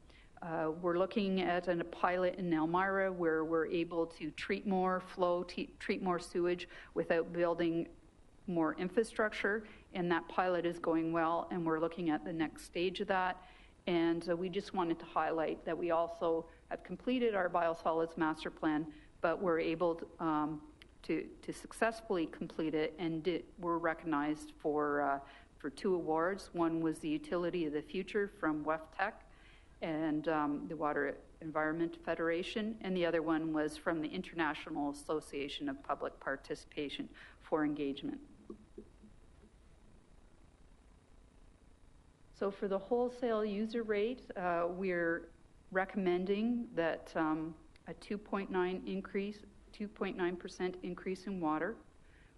S6: We're looking at a pilot in Elmira where we're able to treat more flow, treat more sewage without building more infrastructure, and that pilot is going well, and we're looking at the next stage of that. And we just wanted to highlight that we also have completed our biosolids master plan, but we're able to successfully complete it, and we're recognized for 2 awards. One was the Utility of the Future from WEFTEC and the Water Environment Federation, and the other one was from the International Association of Public Participation for Engagement. So for the wholesale user rate, we're recommending that a 2.9% increase in water,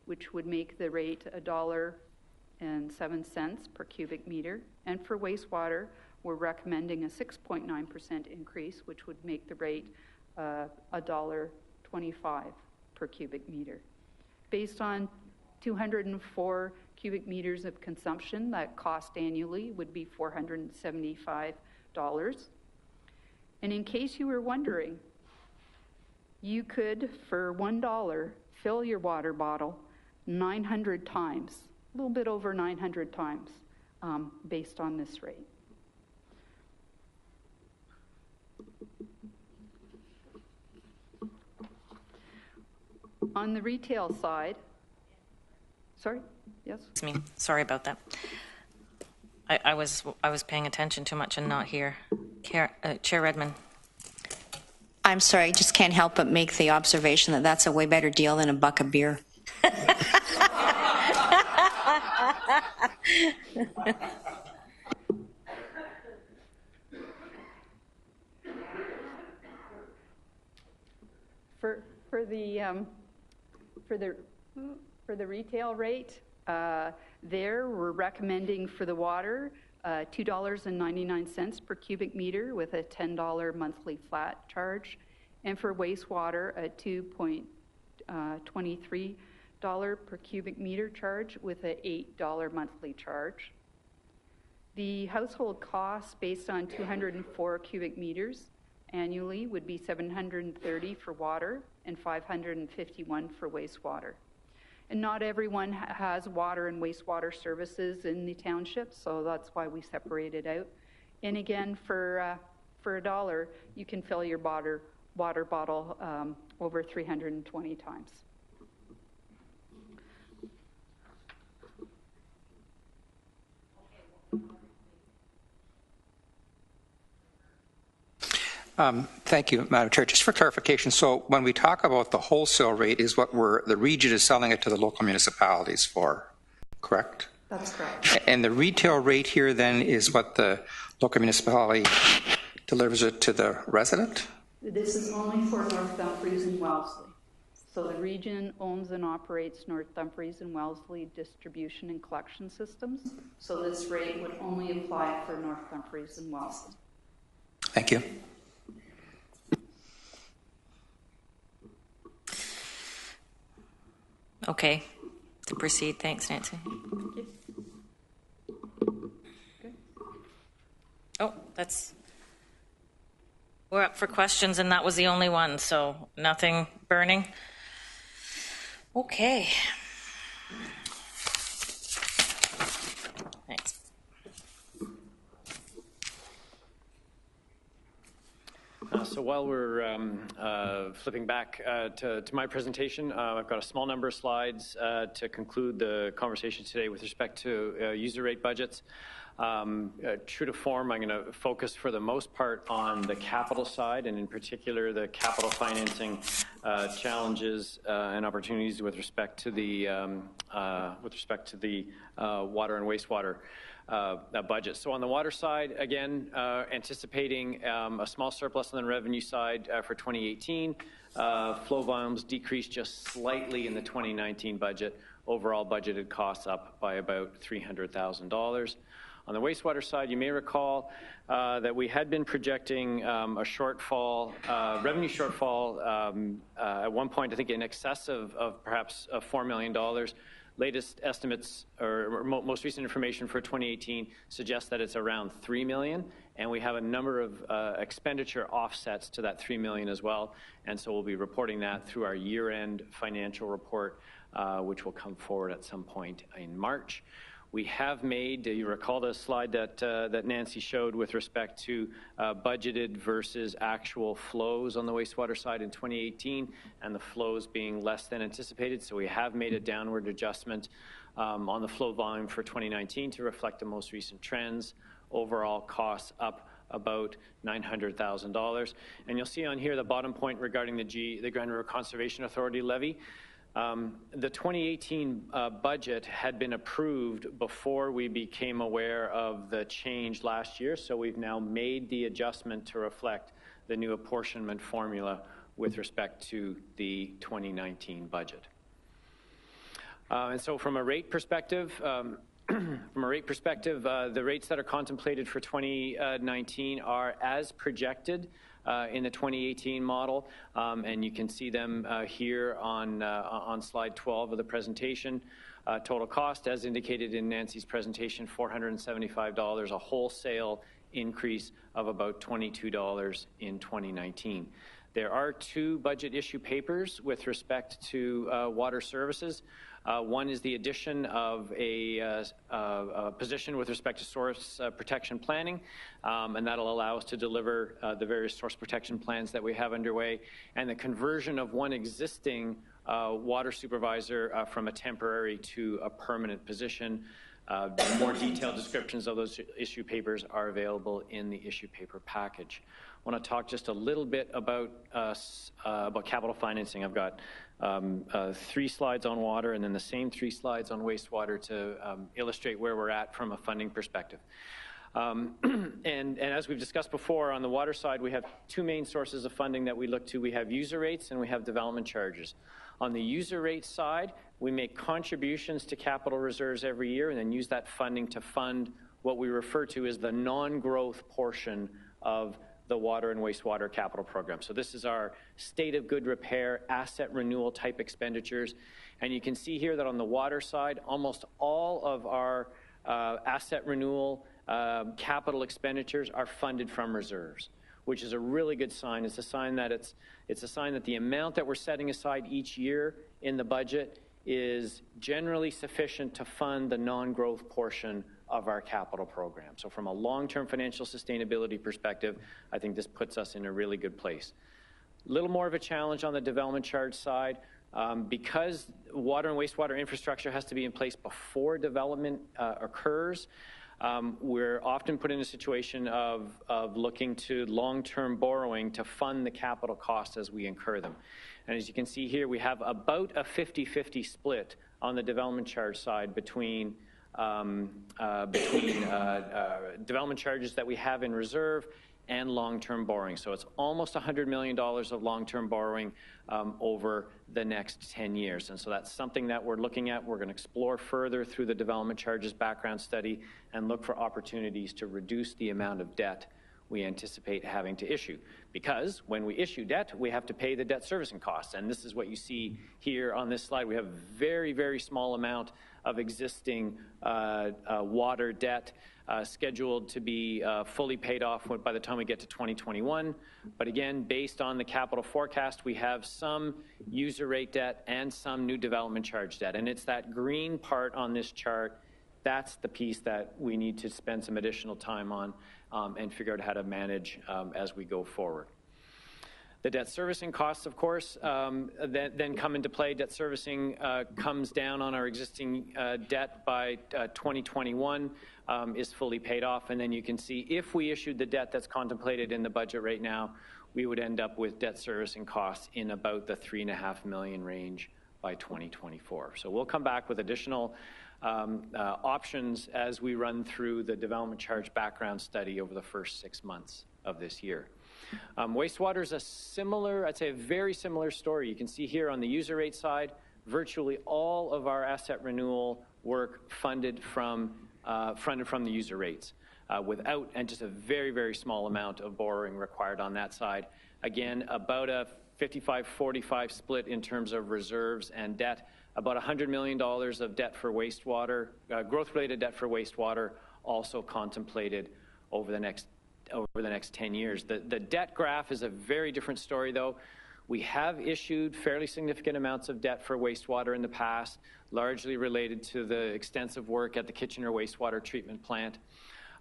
S6: which would make the rate $1.07 per cubic meter. And for wastewater, we're recommending a 6.9% increase, which would make the rate $1.25 per cubic meter. Based on 204 cubic meters of consumption, that cost annually would be $475. And in case you were wondering, you could, for $1, fill your water bottle 900 times, a little bit over 900 times, based on this rate. On the retail side, sorry, yes?
S1: It's me. Sorry about that. I was paying attention too much and not here. Chair Redmond.
S7: I'm sorry, I just can't help but make the observation that that's a way better deal than a buck of beer.
S6: For the retail rate, there we're recommending for the water $2.99 per cubic meter with a $10 monthly flat charge, and for wastewater a $2.23 per cubic meter charge with an $8 monthly charge. The household costs based on 204 cubic meters annually would be $730 for water and $551 for wastewater. And not everyone has water and wastewater services in the township, so that's why we separate it out. And again, for $1, you can fill your water bottle over 320 times.
S10: Thank you, Madam Chair. Just for clarification, so when we talk about the wholesale rate is what the region is selling it to the local municipalities for, correct?
S6: That's correct.
S10: And the retail rate here then is what the local municipality delivers it to the resident?
S6: This is only for North Dumfries and Wellesley. So the region owns and operates North Dumfries and Wellesley distribution and collection systems. So this rate would only apply for North Dumfries and Wellesley.
S10: Thank you.
S1: Okay, to proceed. Thanks, Nancy.
S6: Thank you. Good.
S1: Oh, we're up for questions, and that was the only one, so nothing burning. Okay. Thanks.
S2: So while we're flipping back to my presentation, I've got a small number of slides to conclude the conversation today with respect to user rate budgets. True to form, I'm going to focus for the most part on the capital side, and in particular the capital financing challenges and opportunities with respect to the water and wastewater budget. So on the water side, again, anticipating a small surplus on the revenue side for 2018. Flow volumes decreased just slightly in the 2019 budget. Overall budgeted costs up by about $300,000. On the wastewater side, you may recall that we had been projecting a shortfall, revenue shortfall at one point, I think in excess of perhaps $4 million. Latest estimates or most recent information for 2018 suggests that it's around $3 million, and we have a number of expenditure offsets to that $3 million as well, and so we'll be reporting that through our year-end financial report, which will come forward at some point in March. We have made, you recall the slide that Nancy showed with respect to budgeted versus actual flows on the wastewater side in 2018, and the flows being less than anticipated. So we have made a downward adjustment on the flow volume for 2019 to reflect the most recent trends. Overall costs up about $900,000. And you'll see on here the bottom point regarding the Grand River Conservation Authority levy. The 2018 budget had been approved before we became aware of the change last year, so we've now made the adjustment to reflect the new apportionment formula with respect to the 2019 budget. And so from a rate perspective, the rates that are contemplated for 2019 are as projected in the 2018 model, and you can see them here on slide 12 of the presentation. Total cost, as indicated in Nancy's presentation, $475, a wholesale increase of about $22 in 2019. There are two budget issue papers with respect to water services. One is the addition of a position with respect to source protection planning, and that'll allow us to deliver the various source protection plans that we have underway, and the conversion of one existing water supervisor from a temporary to a permanent position. More detailed descriptions of those issue papers are available in the issue paper package. I want to talk just a little bit about capital financing. I've got 3 slides on water and then the same 3 slides on wastewater to illustrate where we're at from a funding perspective. And as we've discussed before, on the water side, we have 2 main sources of funding that we look to. We have user rates and we have development charges. On the user rate side, we make contributions to capital reserves every year and then use that funding to fund what we refer to as the non-growth portion of the water and wastewater capital program. So this is our state of good repair, asset renewal type expenditures. And you can see here that on the water side, almost all of our asset renewal capital expenditures are funded from reserves, which is a really good sign. It's a sign that it's a sign that the amount that we're setting aside each year in the budget is generally sufficient to fund the non-growth portion of our capital program. So from a long-term financial sustainability perspective, I think this puts us in a really good place. A little more of a challenge on the development charge side. Because water and wastewater infrastructure has to be in place before development occurs, we're often put in a situation of looking to long-term borrowing to fund the capital costs as we incur them. And as you can see here, we have about a 50-50 split on the development charge side between development charges that we have in reserve and long-term borrowing. So it's almost $100 million of long-term borrowing over the next 10 years. And so that's something that we're looking at. We're going to explore further through the development charges background study and look for opportunities to reduce the amount of debt we anticipate having to issue. Because when we issue debt, we have to pay the debt servicing costs. And this is what you see here on this slide. We have a very, very small amount of existing water debt scheduled to be fully paid off by the time we get to 2021. But again, based on the capital forecast, we have some user rate debt and some new development charge debt. And it's that green part on this chart, that's the piece that we need to spend some additional time on and figure out how to manage as we go forward. The debt servicing costs, of course, then come into play. Debt servicing comes down on our existing debt by 2021, is fully paid off. And then you can see if we issued the debt that's contemplated in the budget right now, we would end up with debt servicing costs in about the $3.5 million range by 2024. So we'll come back with additional options as we run through the development charge background study over the first 6 months of this year. Wastewater is a similar, I'd say a very similar story. You can see here on the user rate side, virtually all of our asset renewal work funded from the user rates without, and just a very, very small amount of borrowing required on that side. Again, about a 55-45 split in terms of reserves and debt, about $100 million of debt for wastewater, growth-related debt for wastewater, also contemplated over the next 10 years. The debt graph is a very different story, though. We have issued fairly significant amounts of debt for wastewater in the past, largely related to the extensive work at the Kitchener Wastewater Treatment Plant.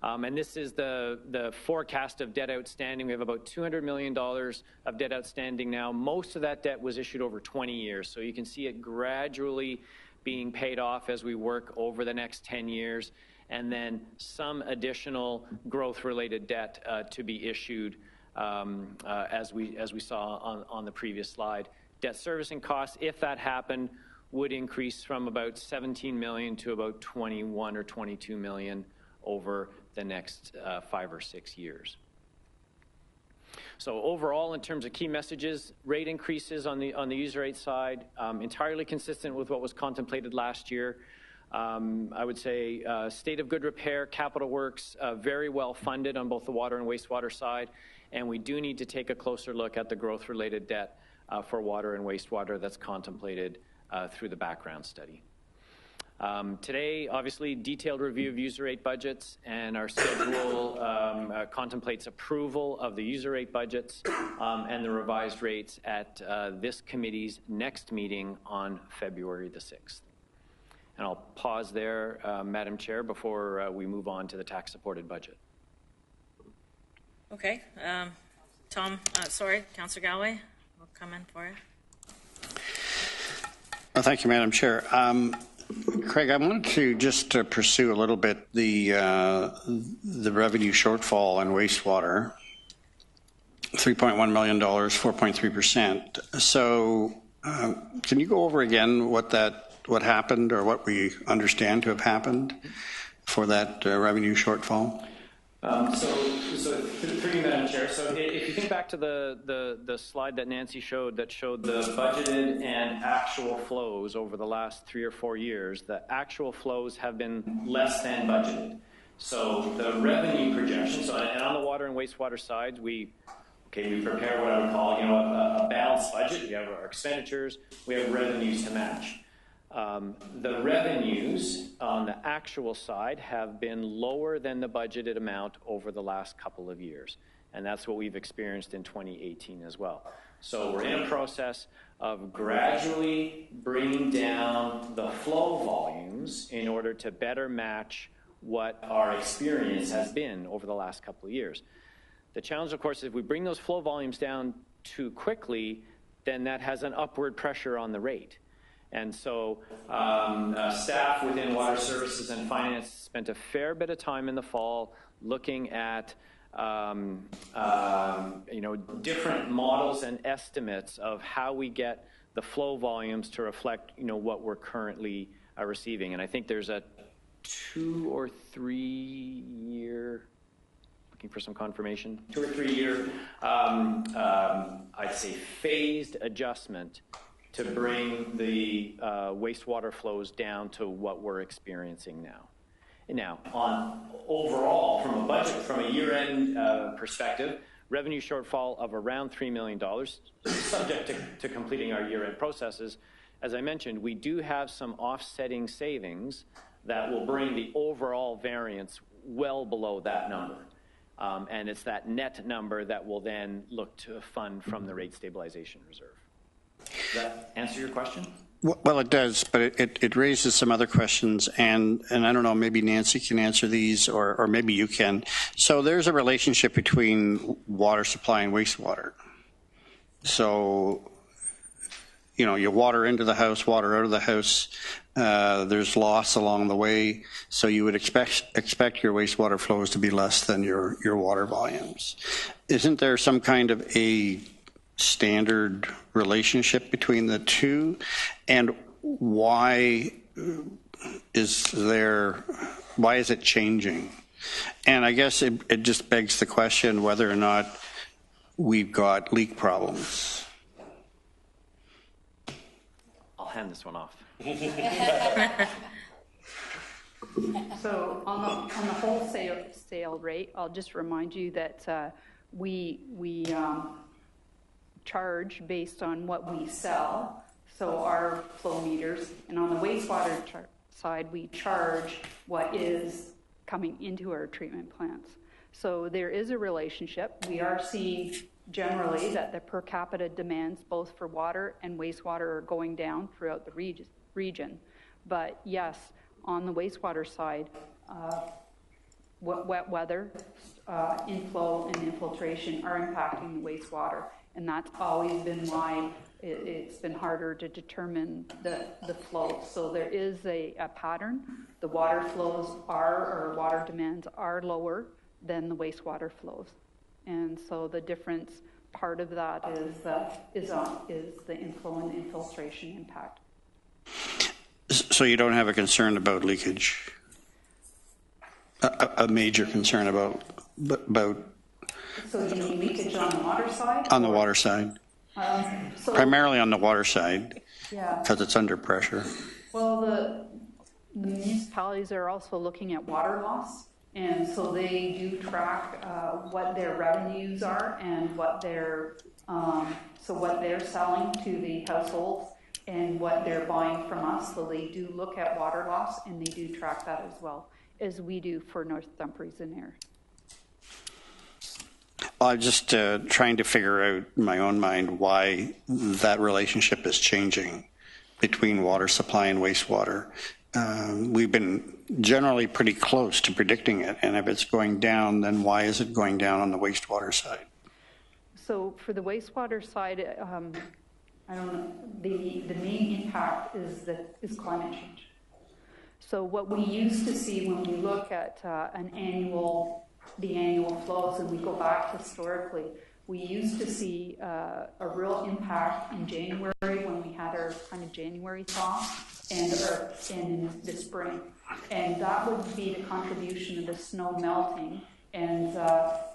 S2: And this is the forecast of debt outstanding. We have about $200 million of debt outstanding now. Most of that debt was issued over 20 years, so you can see it gradually being paid off as we work over the next 10 years, and then some additional growth-related debt to be issued as we saw on the previous slide. Debt servicing costs, if that happened, would increase from about $17 million to about $21 or $22 million over the next 5 or 6 years. So overall, in terms of key messages, rate increases on the user rate side, entirely consistent with what was contemplated last year. I would say state of good repair, capital works, very well funded on both the water and wastewater side, and we do need to take a closer look at the growth-related debt for water and wastewater that's contemplated through the background study. Today, obviously, detailed review of user rate budgets, and our schedule contemplates approval of the user rate budgets and the revised rates at this committee's next meeting on February the 6th. And I'll pause there, Madam Chair, before we move on to the tax-supported budget.
S1: Okay. Councillor Galway, we'll come in for you.
S8: Well, thank you, Madam Chair. Craig, I wanted to just pursue a little bit the revenue shortfall in wastewater, $3.1 million, 4.3%. So can you go over again what happened or what we understand to have happened for that revenue shortfall?
S2: So through you, Madam Chair. So if you think back to the slide that Nancy showed that showed the budgeted and actual flows over the last 3 or 4 years, the actual flows have been less than budgeted. So the revenue projection, and on the water and wastewater side, we prepare what I would call a balanced budget. We have our expenditures, we have revenues to match. The revenues on the actual side have been lower than the budgeted amount over the last couple of years, and that's what we've experienced in 2018 as well. So we're in a process of gradually bringing down the flow volumes in order to better match what our experience has been over the last couple of years. The challenge, of course, is if we bring those flow volumes down too quickly, then that has an upward pressure on the rate. And so staff within Water Services and Finance spent a fair bit of time in the fall looking at different models and estimates of how we get the flow volumes to reflect what we're currently receiving. And I think there's a 2 or 3 year, looking for some confirmation. 2 or 3 year, I'd say phased adjustment to bring the wastewater flows down to what we're experiencing now. Now, on overall, from a budget, from a year-end perspective, revenue shortfall of around $3 million, subject to completing our year-end processes. As I mentioned, we do have some offsetting savings that will bring the overall variance well below that number. And it's that net number that will then look to fund from the rate stabilization reserve. Does that answer your question?
S8: Well, it does, but it raises some other questions, and I don't know, maybe Nancy can answer these, or maybe you can. So there's a relationship between water supply and wastewater. So, you know, you water into the house, water out of the house, there's loss along the way, so you would expect your wastewater flows to be less than your water volumes. Isn't there some kind of a standard relationship between the two, and why is it changing? And I guess it just begs the question whether or not we've got leak problems.
S2: I'll hand this one off.
S6: So on the wholesale rate, I'll just remind you that we charge based on what we sell, so our flow meters, and on the wastewater side, we charge what is coming into our treatment plants. So there is a relationship. We are seeing generally that the per capita demands both for water and wastewater are going down throughout the region. But yes, on the wastewater side, wet weather, inflow and infiltration are impacting the wastewater. And that's always been why it's been harder to determine the flow. So there is a pattern. The water flows or water demands are lower than the wastewater flows. And so the difference, part of that is the inflow and infiltration impact.
S8: So you don't have a concern about leakage? A major concern about
S6: So you mean leakage on the water side?
S8: On the water side. Primarily on the water side, because it's under pressure.
S6: Well, the municipalities are also looking at water loss, and so they do track what their revenues are and what they're selling to the households and what they're buying from us. So they do look at water loss, and they do track that as well, as we do for North Dumfries and Ayr.
S8: Well, I'm just trying to figure out in my own mind why that relationship is changing between water supply and wastewater. We've been generally pretty close to predicting it, and if it's going down, then why is it going down on the wastewater side?
S6: So for the wastewater side, I don't know, the main impact is climate change. So what we used to see when we look at the annual flows, and we go back historically, we used to see a real impact in January when we had our kind of January thaw and in the spring. And that would be the contribution of the snow melting and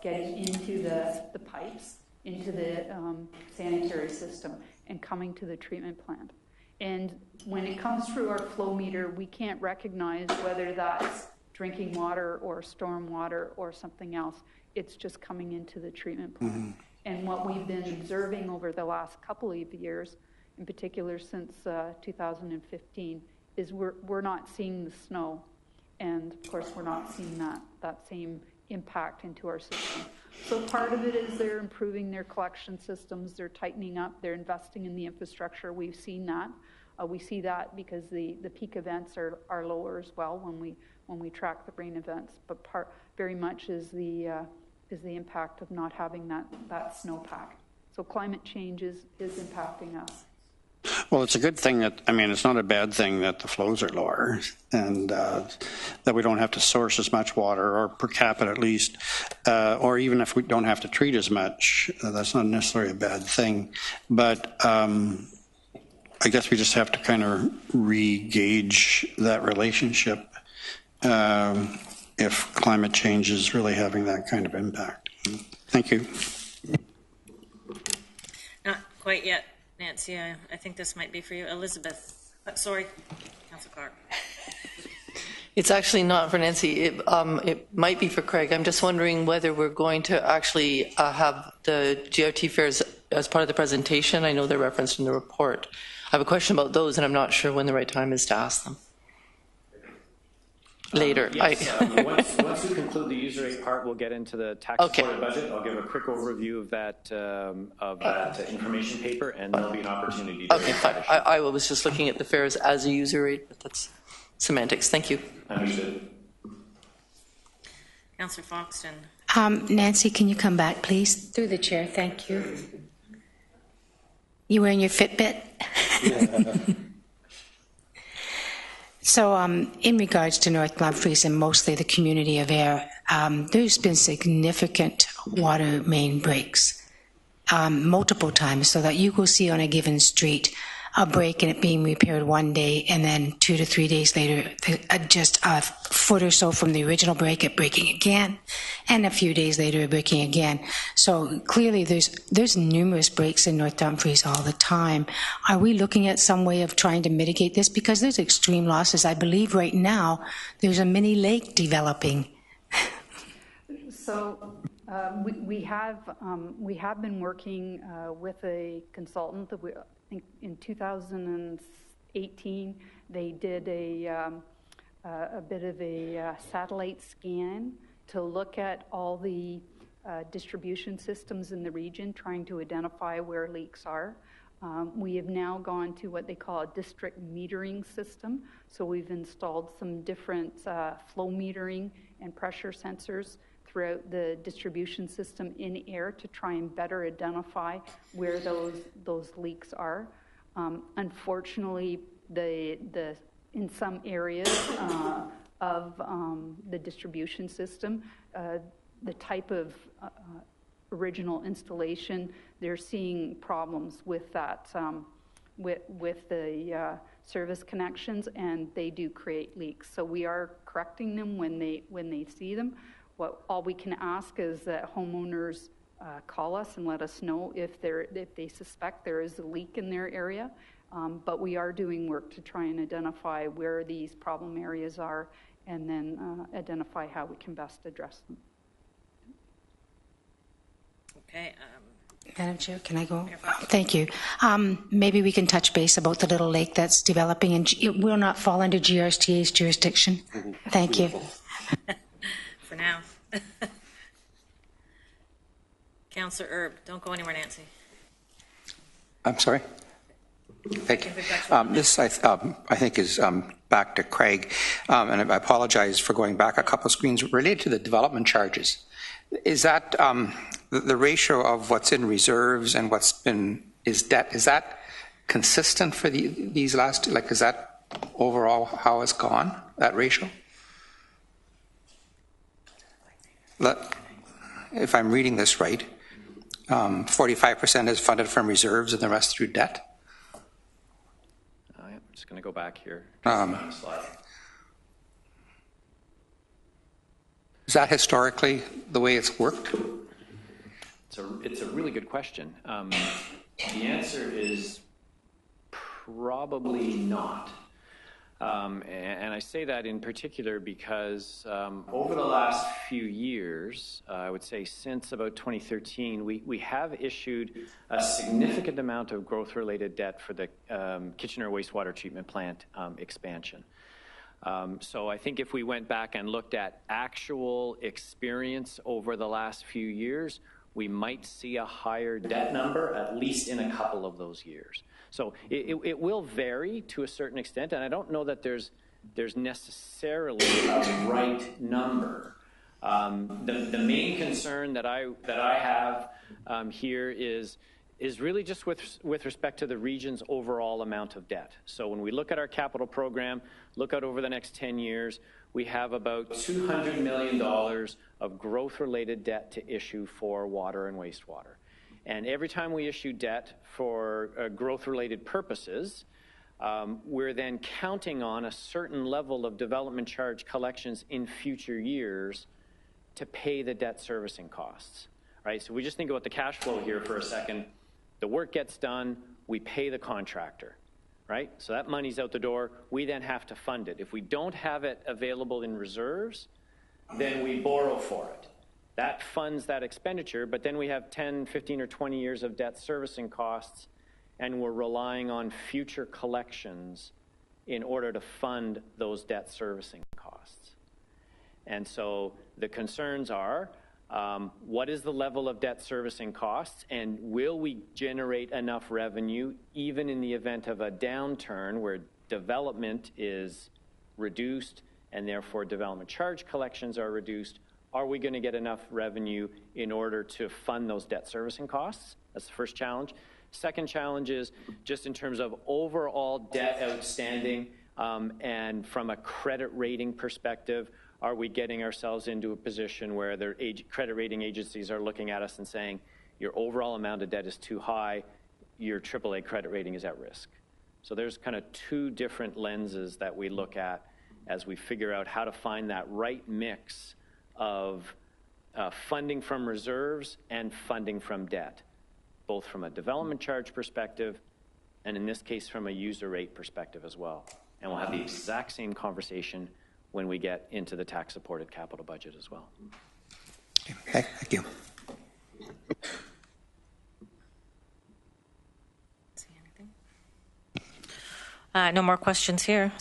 S6: getting into the pipes, into the sanitary system and coming to the treatment plant. And when it comes through our flow meter, we can't recognize whether that's drinking water or storm water or something else. It's just coming into the treatment plant. Mm-hmm. And what we've been observing over the last couple of years, in particular since 2015, is we're not seeing the snow. And of course, we're not seeing that same impact into our system. So part of it is they're improving their collection systems, they're tightening up, they're investing in the infrastructure. We've seen that. We see that because the peak events are lower as well when we track the rain events. But very much is the impact of not having that snowpack. So climate change is impacting us.
S8: Well, it's a good thing it's not a bad thing that the flows are lower and that we don't have to source as much water, or per capita at least, or even if we don't have to treat as much, that's not necessarily a bad thing. But I guess we just have to kind of re-gauge that relationship. if climate change is really having that kind of impact. Thank you.
S1: Not quite yet, Nancy. I think this might be for you. Elizabeth. Sorry, Councillor Clark.
S11: It's actually not for Nancy. It might be for Craig. I'm just wondering whether we're going to actually have the GRT fares as part of the presentation. I know they're referenced in the report. I have a question about those, and I'm not sure when the right time is to ask them. Later.
S2: Yes, once we conclude the user rate part, we'll get into the tax-supported budget. I'll give a quick overview of that information paper, and there'll be an opportunity to...
S11: Okay, fine. I was just looking at the fares as a user rate, but that's semantics. Thank you.
S2: Understood.
S1: Councillor Foxton.
S12: Nancy, can you come back, please? Through the chair, thank you. You wearing your Fitbit? Yeah. So in regards to North Dumfries and mostly the community of Ayr, there's been significant water main breaks multiple times, so that you will see on a given street a break and it being repaired one day, and then 2 to 3 days later, just a foot or so from the original break, it breaking again, and a few days later, it breaking again. So clearly, there's numerous breaks in North Dumfries all the time. Are we looking at some way of trying to mitigate this? Because there's extreme losses. I believe right now there's a mini lake developing.
S6: So we have been working with a consultant that I think in 2018 they did a bit of a satellite scan to look at all the distribution systems in the region, trying to identify where leaks are. We have now gone to what they call a district metering system. So we've installed some different flow metering and pressure sensors throughout the distribution system in Ayr to try and better identify where those leaks are. Unfortunately, in some areas of the distribution system, the type of original installation, they're seeing problems with that, with the service connections, and they do create leaks. So we are correcting them when they see them. All we can ask is that homeowners call us and let us know if they suspect there is a leak in their area. But we are doing work to try and identify where these problem areas are, and then identify how we can best address them.
S1: Okay.
S12: Madam Chair, can I go? Thank you. Maybe we can touch base about the little lake that's developing, and it will not fall under GRTA's jurisdiction. Thank you.
S1: For now. Councillor Erb, don't go anywhere, Nancy.
S10: I'm sorry. Thank you. This, I think, is back to Craig, and I apologize for going back a couple of screens. Related to the development charges, is that the ratio of what's in reserves and what's been debt? Is that consistent for these last two? Like, is that overall how it's gone? That ratio? If I'm reading this right, 45% is funded from reserves and the rest through debt.
S2: I'm just going to go back here.
S10: Is that historically the way it's worked?
S2: It's a really good question. The answer is probably not. And I say that in particular because over the last few years, I would say since about 2013, we have issued a significant amount of growth-related debt for the Kitchener Wastewater Treatment Plant expansion. So I think if we went back and looked at actual experience over the last few years, we might see a higher debt number, at least in a couple of those years. So it will vary to a certain extent, and I don't know that there's necessarily a right number. The main concern that I have here is really just with respect to the region's overall amount of debt. So when we look at our capital program, look out over the next 10 years, we have about $200 million of growth-related debt to issue for water and wastewater. And every time we issue debt for growth-related purposes, we're then counting on a certain level of development charge collections in future years to pay the debt servicing costs, right? So we just think about the cash flow here for a second. The work gets done, we pay the contractor, right? So that money's out the door. We then have to fund it. If we don't have it available in reserves, then we borrow for it. That funds that expenditure, but then we have 10, 15, or 20 years of debt servicing costs, and we're relying on future collections in order to fund those debt servicing costs. And so the concerns are, what is the level of debt servicing costs, and will we generate enough revenue even in the event of a downturn where development is reduced and therefore development charge collections are reduced? Are we going to get enough revenue in order to fund those debt servicing costs? That's the first challenge. Second challenge is just in terms of overall debt outstanding, and from a credit rating perspective, are we getting ourselves into a position where their credit rating agencies are looking at us and saying, your overall amount of debt is too high, your AAA credit rating is at risk? So there's kind of two different lenses that we look at as we figure out how to find that right mix of funding from reserves and funding from debt, both from a development charge perspective and in this case from a user rate perspective as well. And we'll have the exact same conversation when we get into the tax-supported capital budget as well.
S10: Okay, thank you.
S1: See anything? No more questions here.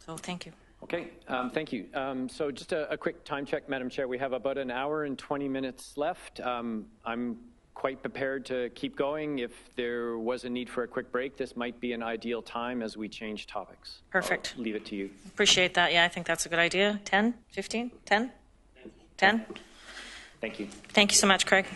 S1: So thank you.
S2: Okay, thank you. So just a quick time check, Madam Chair. We have about an hour and 20 minutes left. I'm quite prepared to keep going. If there was a need for a quick break, this might be an ideal time as we change topics.
S1: Perfect.
S2: I'll leave it to you.
S1: Appreciate that. Yeah, I think that's a good idea. 10, 15, 10? 10?
S2: Thank you.
S1: Thank you so much, Craig.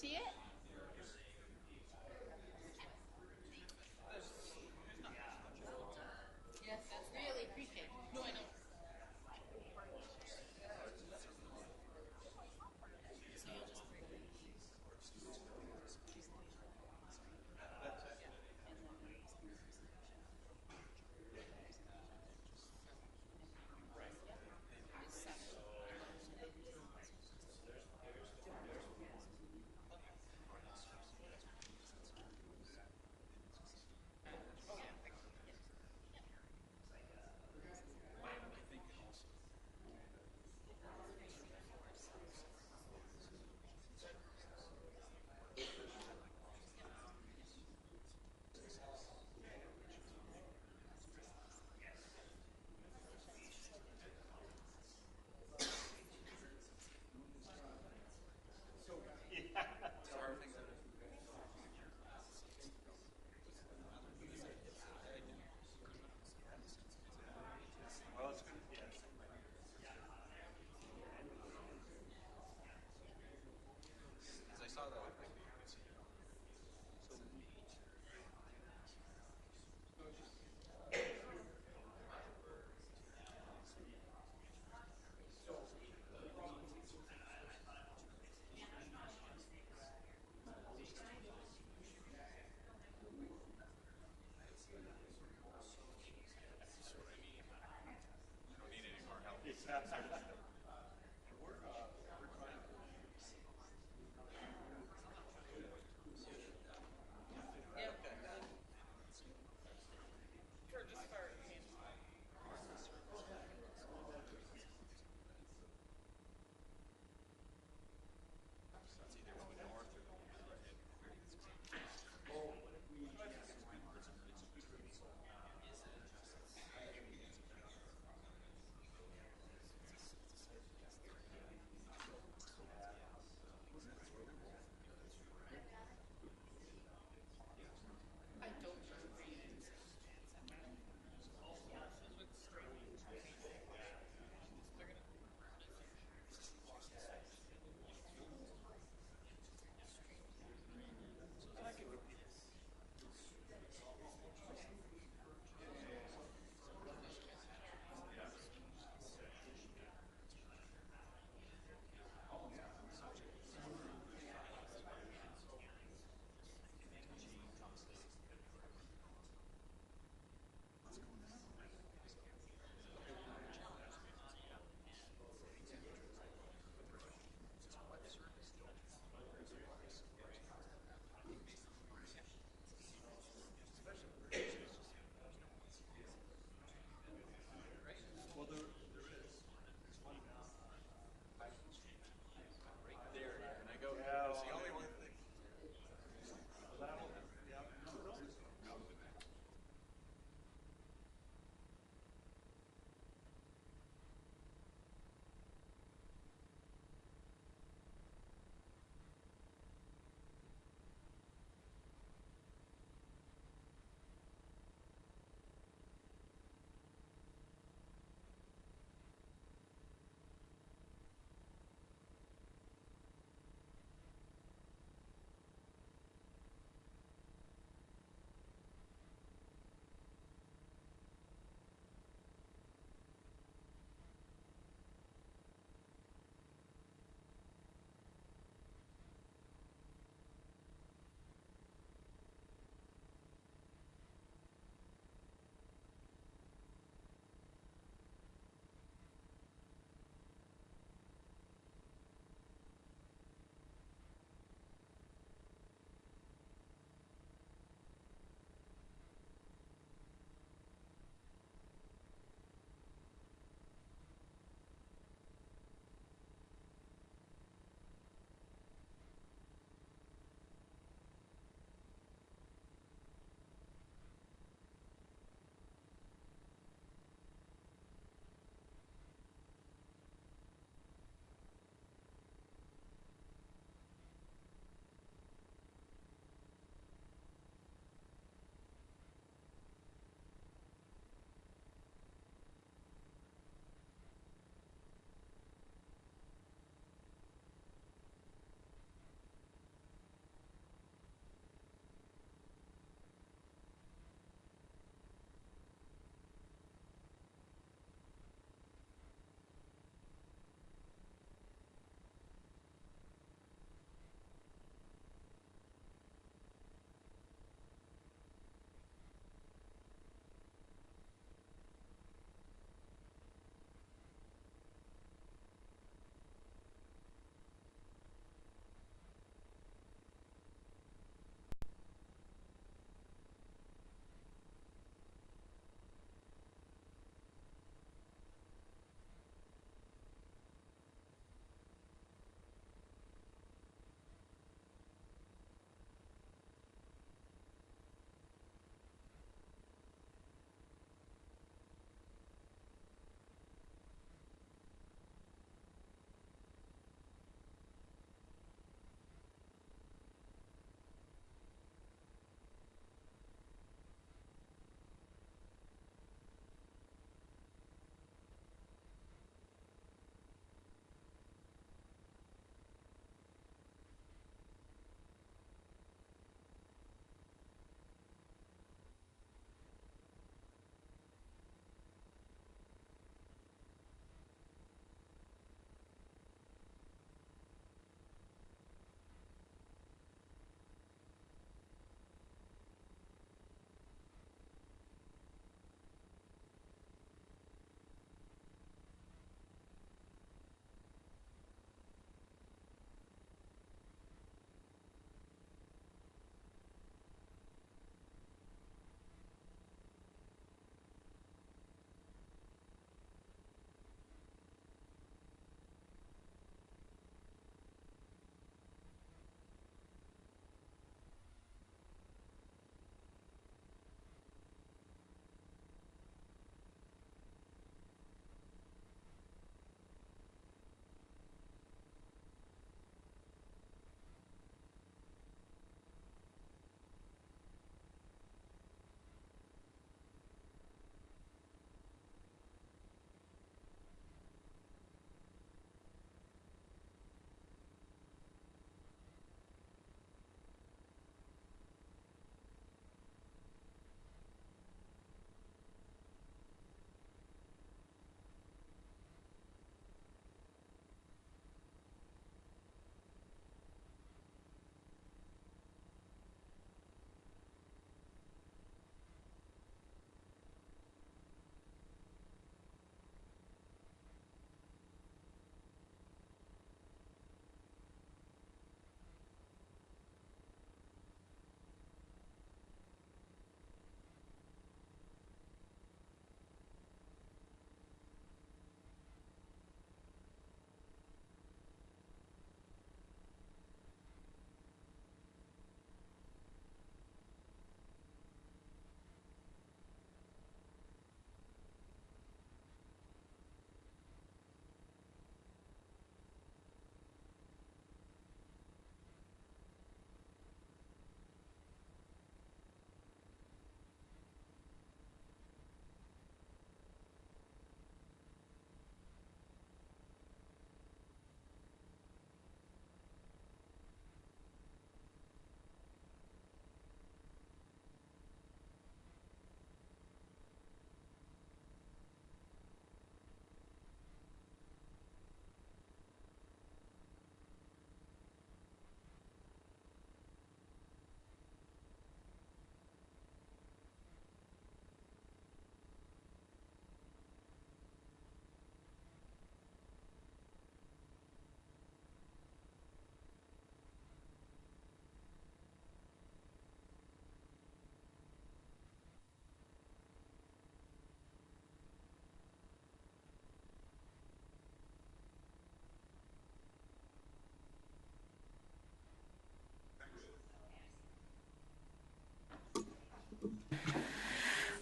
S9: see it? Yes, that's really appreciated. No, I know.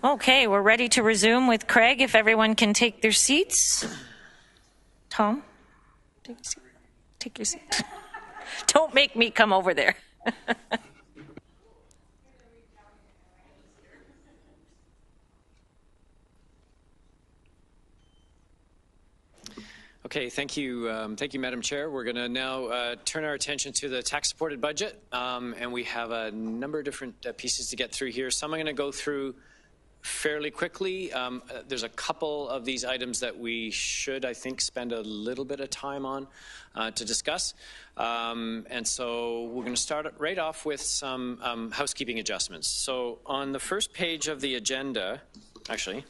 S1: Okay, we're ready to resume with Craig. If everyone can take their seats. Tom, take your seat. Take your seat. Don't make me come over there.
S2: Okay, thank you, Madam Chair. We're going to now turn our attention to the tax-supported budget, and we have a number of different pieces to get through here. Some I'm going to go through fairly quickly. There's a couple of these items that we should, I think, spend a little bit of time on to discuss. And so we're going to start right off with some housekeeping adjustments. So on the first page of the agenda, actually,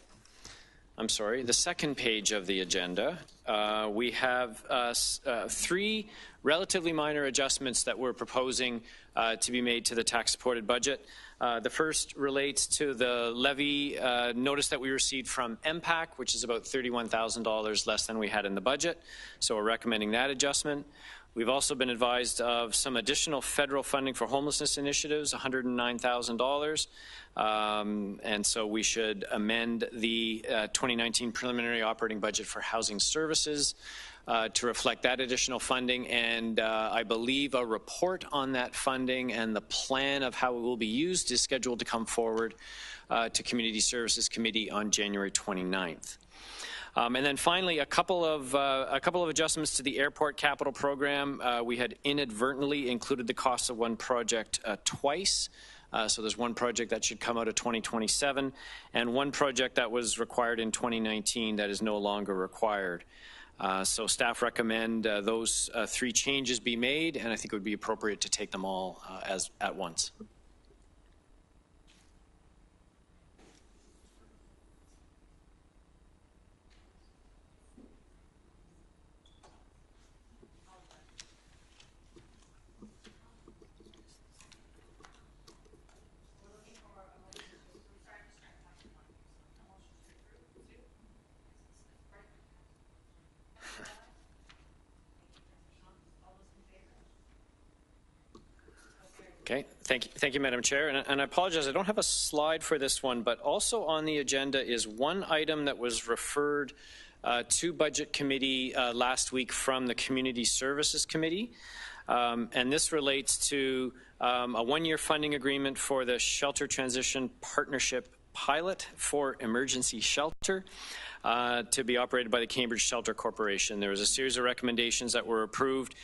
S2: I'm sorry, the second page of the agenda, we have three relatively minor adjustments that we're proposing to be made to the tax-supported budget. The first relates to the levy notice that we received from MPAC, which is about $31,000 less than we had in the budget. So we're recommending that adjustment. We've also been advised of some additional federal funding for homelessness initiatives, $109,000. And so we should amend the 2019 preliminary operating budget for housing services to reflect that additional funding, and I believe a report on that funding and the plan of how it will be used is scheduled to come forward to Community Services Committee on January 29th. And then finally, a couple of adjustments to the airport capital program. We had inadvertently included the cost of one project twice. So there's one project that should come out of 2027 and one project that was required in 2019 that is no longer required. So staff recommend those three changes be made, and I think it would be appropriate to take them all at once. Okay, thank you, Madam Chair. And I apologize, I don't have a slide for this one, but also on the agenda is one item that was referred to Budget Committee last week from the Community Services Committee. And this relates to a one-year funding agreement for the Shelter Transition Partnership Pilot for Emergency Shelter to be operated by the Cambridge Shelter Corporation. There was a series of recommendations that were approved,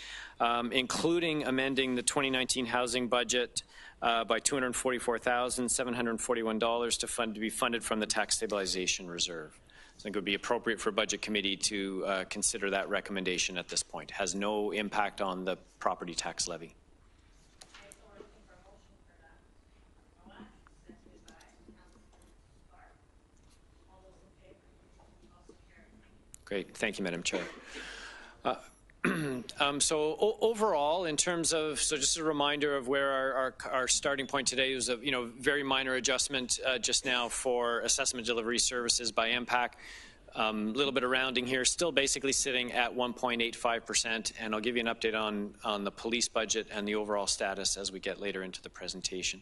S2: including amending the 2019 housing budget by $244,741 to be funded from the Tax Stabilization Reserve. So I think it would be appropriate for Budget Committee to consider that recommendation at this point. It has no impact on the property tax levy. Great, thank you, Madam Chair. So overall, in terms of, so just a reminder of where our starting point today was a very minor adjustment just now for assessment delivery services by MPAC. A little bit of rounding here, still basically sitting at 1.85%, and I'll give you an update on the police budget and the overall status as we get later into the presentation.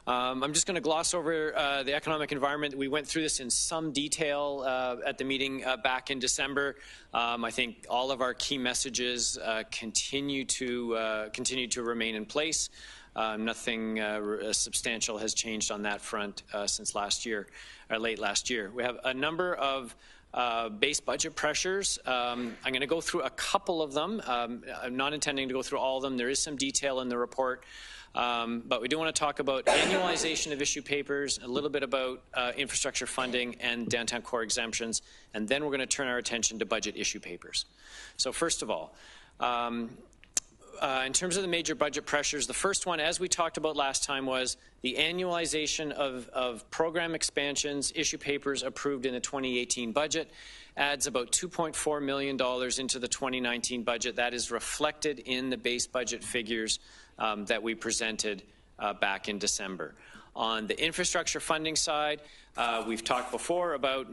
S2: I'm just going to gloss over the economic environment. We went through this in some detail at the meeting back in December. I think all of our key messages continue to remain in place. Nothing substantial has changed on that front since last year, or late last year. We have a number of base budget pressures. I'm going to go through a couple of them. I'm not intending to go through all of them. There is some detail in the report. But we do want to talk about annualization of issue papers, a little bit about infrastructure funding and downtown core exemptions, and then we're going to turn our attention to budget issue papers. So first of all, in terms of the major budget pressures, the first one, as we talked about last time, was the annualization of program expansions, issue papers approved in the 2018 budget, adds about $2.4 million into the 2019 budget. That is reflected in the base budget figures that we presented back in December. On the infrastructure funding side, we've talked before about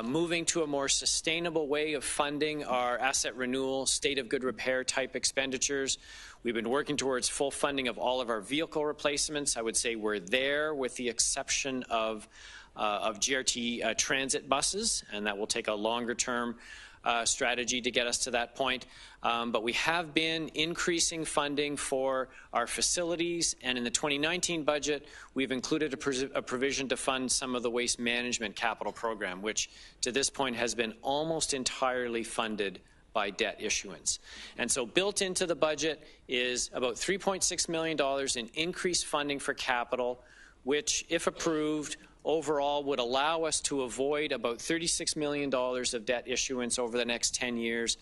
S2: moving to a more sustainable way of funding our asset renewal, state of good repair type expenditures. We've been working towards full funding of all of our vehicle replacements. I would say we're there with the exception of GRT transit buses, and that will take a longer term strategy to get us to that point. But we have been increasing funding for our facilities, and in the 2019 budget, we've included a provision to fund some of the waste management capital program, which to this point has been almost entirely funded by debt issuance. And so built into the budget is about $3.6 million in increased funding for capital, which, if approved, overall would allow us to avoid about $36 million of debt issuance over the next 10 years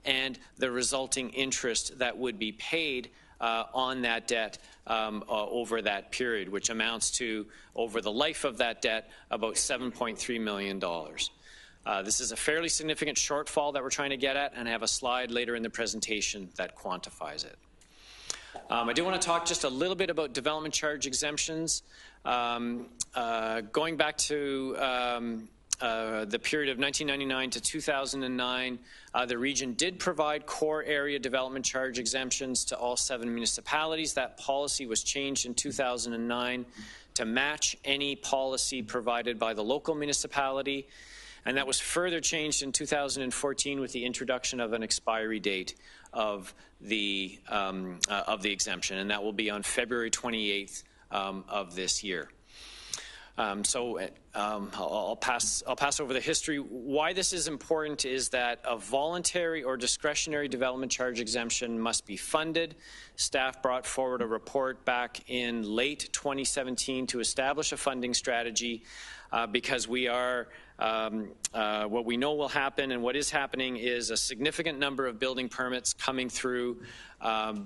S2: and the resulting interest that would be paid on that debt over that period, which amounts to, over the life of that debt, about $7.3 million. This is a fairly significant shortfall that we're trying to get at, and I have a slide later in the presentation that quantifies it. I do want to talk just a little bit about development charge exemptions. Going back to the period of 1999 to 2009, the region did provide core area development charge exemptions to all 7 municipalities. That policy was changed in 2009 to match any policy provided by the local municipality. And that was further changed in 2014 with the introduction of an expiry date of the exemption, and that will be on February 28th of this year. I'll pass over the history. Why this is important is that a voluntary or discretionary development charge exemption must be funded. Staff brought forward a report back in late 2017 to establish a funding strategy because we are what we know will happen, and what is happening is a significant number of building permits coming through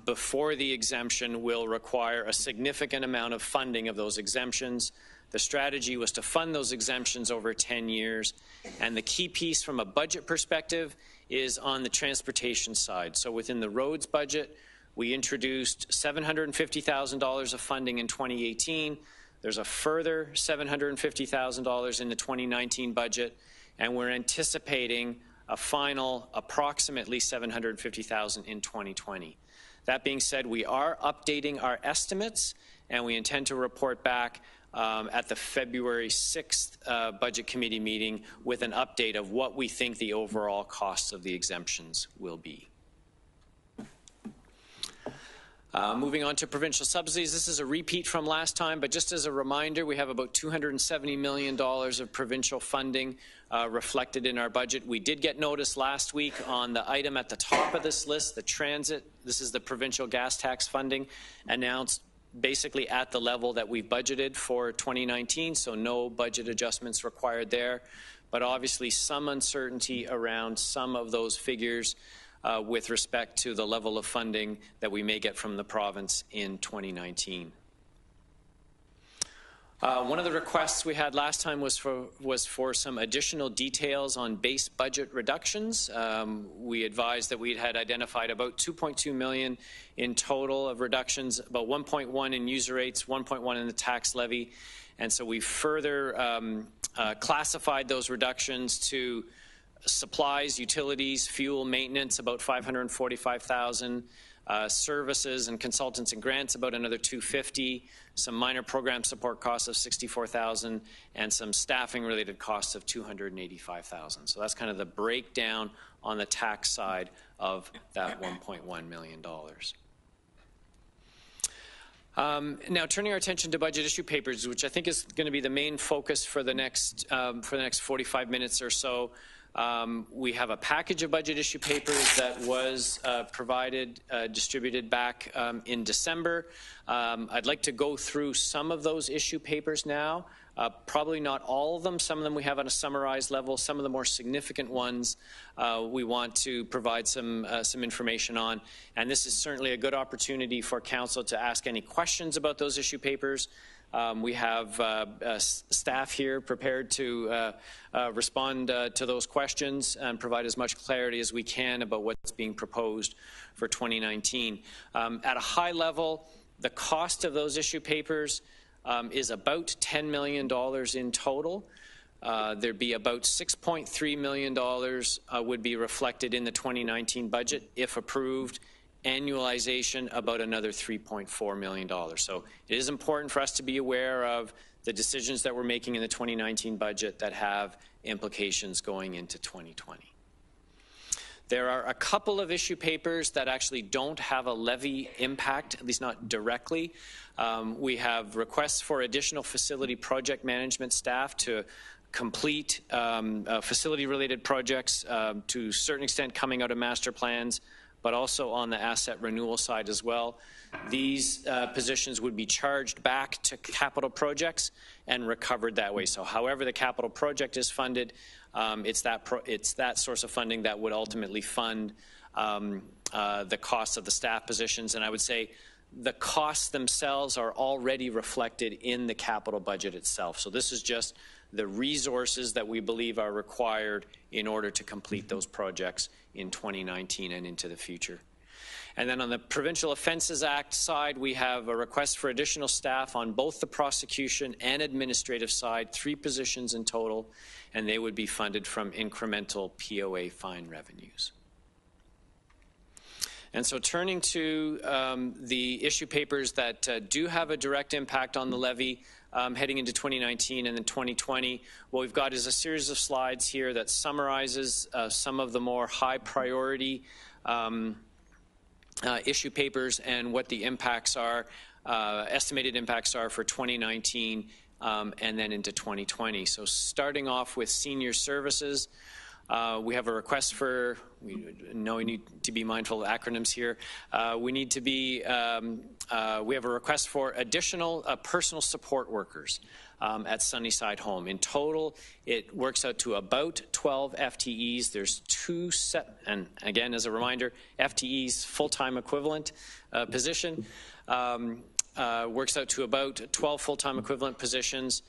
S2: before the exemption will require a significant amount of funding of those exemptions. The strategy was to fund those exemptions over 10 years, and the key piece from a budget perspective is on the transportation side. So within the roads budget, we introduced $750,000 of funding in 2018. There's a further $750,000 in the 2019 budget, and we're anticipating a final approximately $750,000 in 2020. That being said, we are updating our estimates, and we intend to report back at the February 6th Budget Committee meeting with an update of what we think the overall costs of the exemptions will be. Moving on to provincial subsidies, this is a repeat from last time, but just as a reminder, we have about $270 million of provincial funding reflected in our budget. We did get notice last week on the item at the top of this list, the transit. This is the provincial gas tax funding announced basically at the level that we've budgeted for 2019, so no budget adjustments required there, but obviously some uncertainty around some of those figures with respect to the level of funding that we may get from the province in 2019. One of the requests we had last time was for some additional details on base budget reductions. We advised that we had identified about $2.2 million in total of reductions, about 1.1 in user rates, 1.1 in the tax levy, and so we further classified those reductions to supplies, utilities, fuel, maintenance, about $545,000. Services and consultants and grants, about another $250,000, some minor program support costs of $64,000, and some staffing related costs of $285,000. So that's kind of the breakdown on the tax side of that $1.1 million. Now, turning our attention to budget issue papers, which I think is going to be the main focus for the next 45 minutes or so. We have a package of budget issue papers that was distributed back in December. I'd like to go through some of those issue papers now. Probably not all of them. Some of them we have on a summarized level. Some of the more significant ones we want to provide some information on. And this is certainly a good opportunity for Council to ask any questions about those issue papers. We have staff here prepared to respond to those questions and provide as much clarity as we can about what's being proposed for 2019. At a high level, the cost of those issue papers is about $10 million in total. there'd be about $6.3 million would be reflected in the 2019 budget if approved. Annualization about another $3.4 million. So it is important for us to be aware of the decisions that we're making in the 2019 budget that have implications going into 2020. There are a couple of issue papers that actually don't have a levy impact, at least not directly. We have requests for additional facility project management staff to complete facility-related projects to a certain extent coming out of master plans, but also on the asset renewal side as well. These positions would be charged back to capital projects and recovered that way. So however the capital project is funded, it's that source of funding that would ultimately fund the costs of the staff positions. And I would say the costs themselves are already reflected in the capital budget itself. So this is just the resources that we believe are required in order to complete those projects in 2019 and into the future. And then on the Provincial Offences Act side, we have a request for additional staff on both the prosecution and administrative side, 3 positions in total, and they would be funded from incremental POA fine revenues. And so turning to the issue papers that do have a direct impact on the levy heading into 2019 and then 2020, what we've got is a series of slides here that summarizes some of the more high priority issue papers and what the impacts are, estimated impacts are for 2019 and then into 2020. So starting off with senior services, we have a request for, we know we need to be mindful of acronyms here. We have a request for additional personal support workers at Sunnyside Home. In total, it works out to about 12 FTEs. There's 2 set, and again, as a reminder, FTEs, full-time equivalent position, works out to about 12 full-time equivalent positions.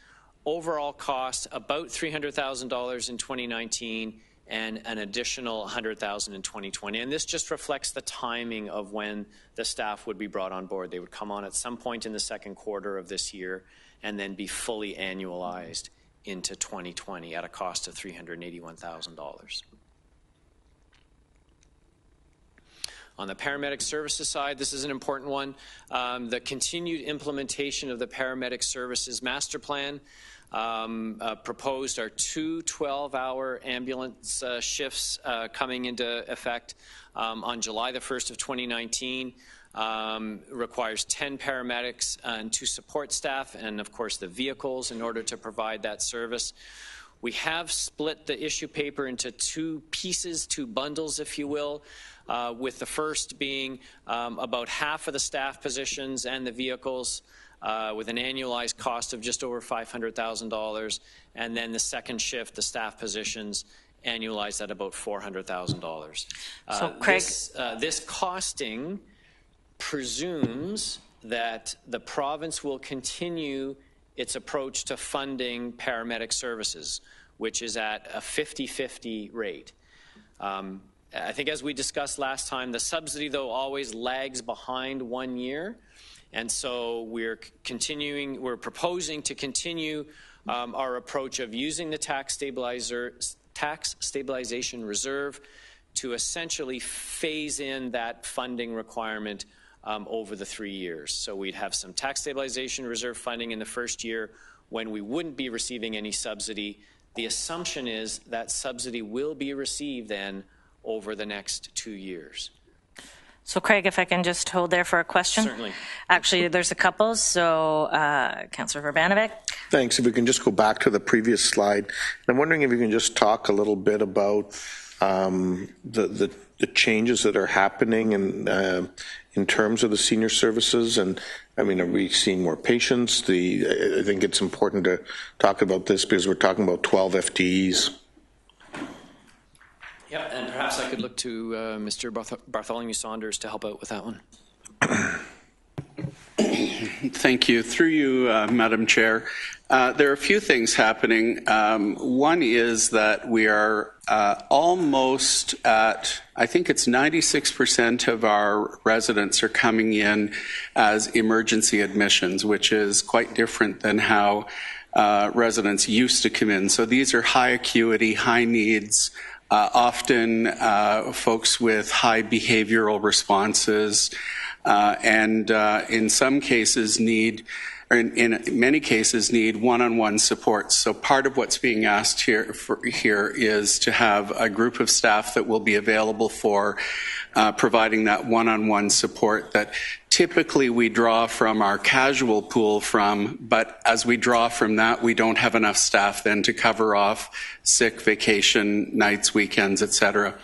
S2: Overall cost, about $300,000 in 2019 and an additional $100,000 in 2020. And this just reflects the timing of when the staff would be brought on board. They would come on at some point in the second quarter of this year and then be fully annualized into 2020 at a cost of $381,000. On the paramedic services side, this is an important one. The continued implementation of the paramedic services master plan. Proposed are 2 12-hour ambulance shifts coming into effect on July the 1st of 2019. Requires 10 paramedics and 2 support staff and, of course, the vehicles in order to provide that service. We have split the issue paper into 2 pieces, 2 bundles, if you will, with the first being about half of the staff positions and the vehicles, with an annualized cost of just over $500,000, and then the second shift, the staff positions, annualized at about $400,000.
S1: So, Craig,
S2: this costing presumes that the province will continue its approach to funding paramedic services, which is at a 50-50 rate. I think as we discussed last time, the subsidy, though, always lags behind 1 year. And so we're proposing to continue our approach of using the tax stabilization reserve to essentially phase in that funding requirement over the 3 years. So we'd have some tax stabilization reserve funding in the first year when we wouldn't be receiving any subsidy. The assumption is that subsidy will be received then over the next 2 years.
S1: So, Craig, if I can just hold there for a question.
S2: Certainly.
S1: Actually, there's a couple. So, Councillor Verbanovic.
S13: Thanks. If we can just go back to the previous slide. I'm wondering if you can just talk a little bit about the changes that are happening in terms of the senior services. And, I mean, are we seeing more patients? I think it's important to talk about this because we're talking about 12 FTEs.
S2: Yeah, and perhaps I could look to Mr. Bartholomew Saunders to help out with that one.
S14: Thank you. Through you, Madam Chair. There are a few things happening. One is that we are almost at, I think it's 96% of our residents are coming in as emergency admissions, which is quite different than how residents used to come in. So these are high acuity, high needs, often folks with high behavioral responses, and in some cases need, or in many cases need one-on-one support. So part of what's being asked here is to have a group of staff that will be available for providing that one-on-one support that typically we draw from our casual pool from, but as we draw from that, we don't have enough staff then to cover off sick, vacation, nights, weekends, etc.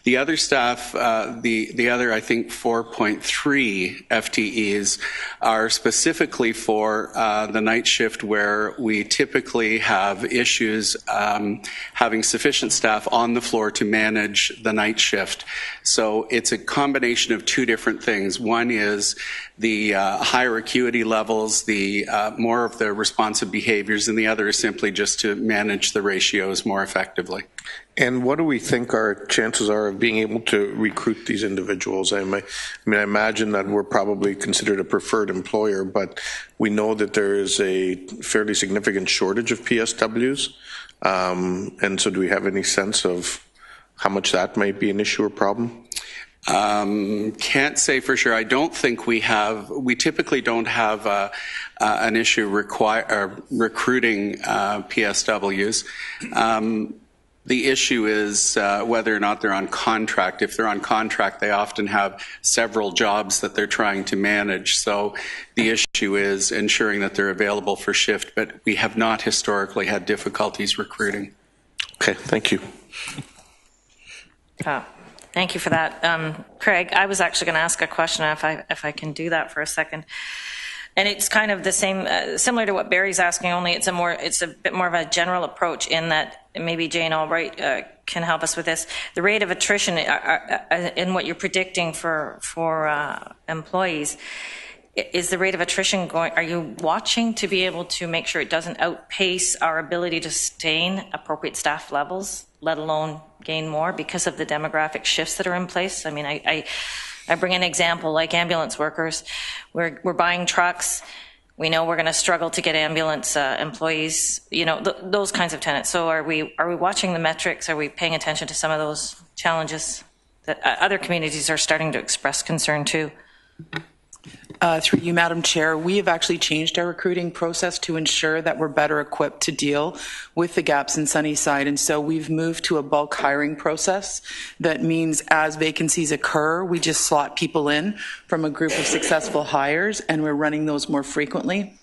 S14: The other staff, the other, I think, 4.3 FTEs are specifically for the night shift where we typically have issues having sufficient staff on the floor to manage the night shift. So it's a combination of two different things. One is the higher acuity levels, the more of the responsive behaviors, and the other is simply just to manage the ratios more effectively.
S13: And what do we think our chances are of being able to recruit these individuals? I mean, I imagine that we're probably considered a preferred employer, but we know that there is a fairly significant shortage of PSWs. And so do we have any sense of how much that might be an issue or problem?
S14: Can't say for sure. I don't think we typically don't have an issue recruiting PSWs. The issue is whether or not they're on contract. If they're on contract, they often have several jobs that they're trying to manage. So the issue is ensuring that they're available for shift, but we have not historically had difficulties recruiting.
S13: Okay, thank you.
S1: Thank you for that. Craig, I was actually going to ask a question if I can do that for a second. And it's kind of the same, similar to what Barry's asking, only it's a bit more of a general approach in that maybe Jane Albright can help us with this. The rate of attrition in what you're predicting for employees, is the rate of attrition going, are you watching to be able to make sure it doesn't outpace our ability to sustain appropriate staff levels, let alone gain more because of the demographic shifts that are in place? I mean, I bring an example like ambulance workers. We're buying trucks. We know we're going to struggle to get ambulance employees, those kinds of tenants. So are we watching the metrics? Are we paying attention to some of those challenges that other communities are starting to express concern to?
S15: Through you, Madam Chair, we have actually changed our recruiting process to ensure that we're better equipped to deal with the gaps in Sunnyside. And so we've moved to a bulk hiring process. That means as vacancies occur, we just slot people in from a group of successful hires, and we're running those more frequently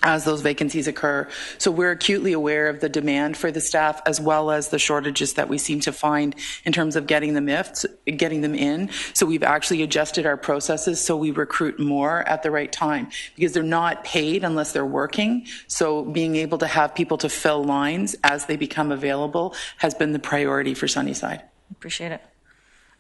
S15: as those vacancies occur. So we're acutely aware of the demand for the staff as well as the shortages that we seem to find in terms of getting them in. So we've actually adjusted our processes so we recruit more at the right time because they're not paid unless they're working. So being able to have people to fill lines as they become available has been the priority for Sunnyside.
S1: Appreciate it.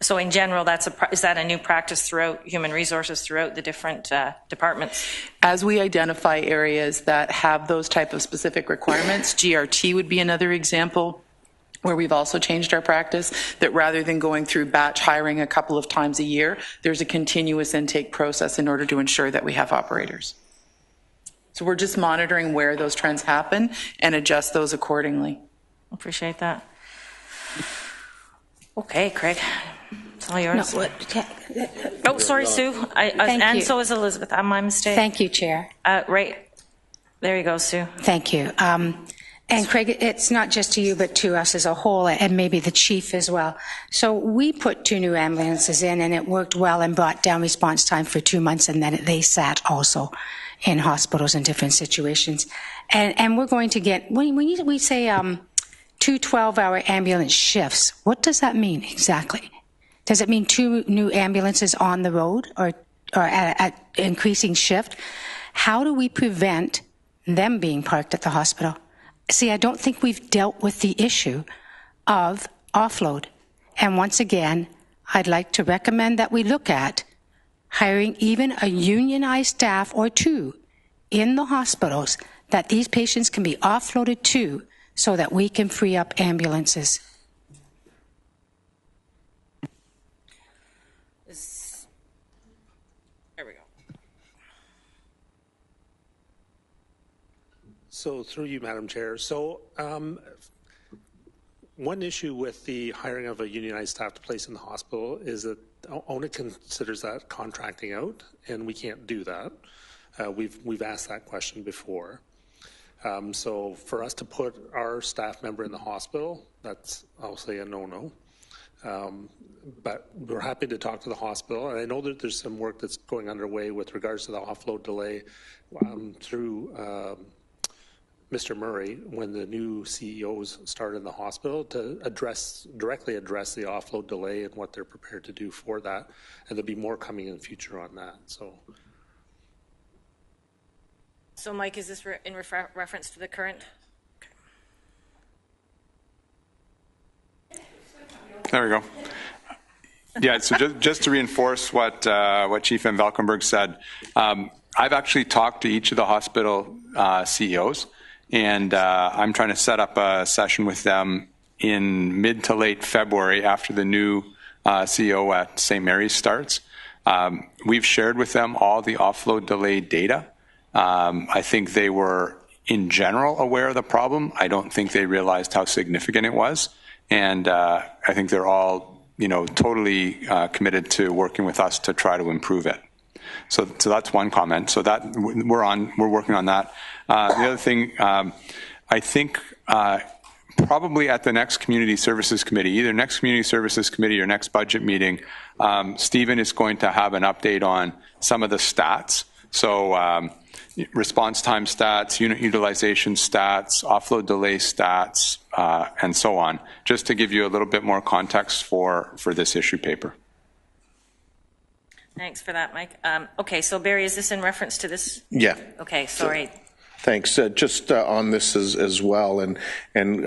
S1: So in general, is that a new practice throughout human resources, throughout the different departments?
S15: As we identify areas that have those type of specific requirements, GRT would be another example where we've also changed our practice, that rather than going through batch hiring a couple of times a year, there's a continuous intake process in order to ensure that we have operators. So we're just monitoring where those trends happen and adjust those accordingly.
S1: Appreciate that. Okay, Craig. It's all yours. Oh, sorry, Sue. And you. So is Elizabeth. My mistake.
S12: Thank you, Chair.
S1: Right. There you go, Sue.
S12: Thank you. And Craig, it's not just to you, but to us as a whole, and maybe the chief as well. So we put 2 new ambulances in, and it worked well and brought down response time for 2 months, and then they sat also in hospitals in different situations. And we're going to get, when we say 2 12-hour ambulance shifts, what does that mean exactly? Does it mean 2 new ambulances on the road or at increasing shift? How do we prevent them being parked at the hospital? See, I don't think we've dealt with the issue of offload. And once again, I'd like to recommend that we look at hiring even a unionized staff or 2 in the hospitals that these patients can be offloaded to so that we can free up ambulances.
S1: There we go.
S16: So through you, Madam Chair. So one issue with the hiring of a unionized staff to place in the hospital is that ONA considers that contracting out, and we can't do that. We've asked that question before. So for us to put our staff member in the hospital, that's obviously a no-no. But we're happy to talk to the hospital, and I know that there's some work that's going underway with regards to the offload delay through Mr. Murray when the new CEOs start in the hospital to directly address the offload delay and what they're prepared to do for that, and there'll be more coming in the future on that.
S1: So Mike, is this in reference to the current?
S17: There we go. Yeah, so just to reinforce what Chief Van Valkenburg said, I've actually talked to each of the hospital CEOs, and I'm trying to set up a session with them in mid to late February after the new CEO at St. Mary's starts. We've shared with them all the offload delay data. I think they were, in general, aware of the problem. I don't think they realized how significant it was. And I think they're all, totally committed to working with us to try to improve it. So that's one comment. So that we're working on that. The other thing, I think probably at the next Community Services Committee, either next Community Services Committee or next budget meeting, Stephen is going to have an update on some of the stats. So response time stats, unit utilization stats, offload delay stats, and so on, just to give you a little bit more context for this issue paper.
S1: Thanks for that, Mike. Okay, so Barry, is this in reference to this?
S13: Yeah.
S1: Okay, sorry.
S13: Thanks. Just on this as well, and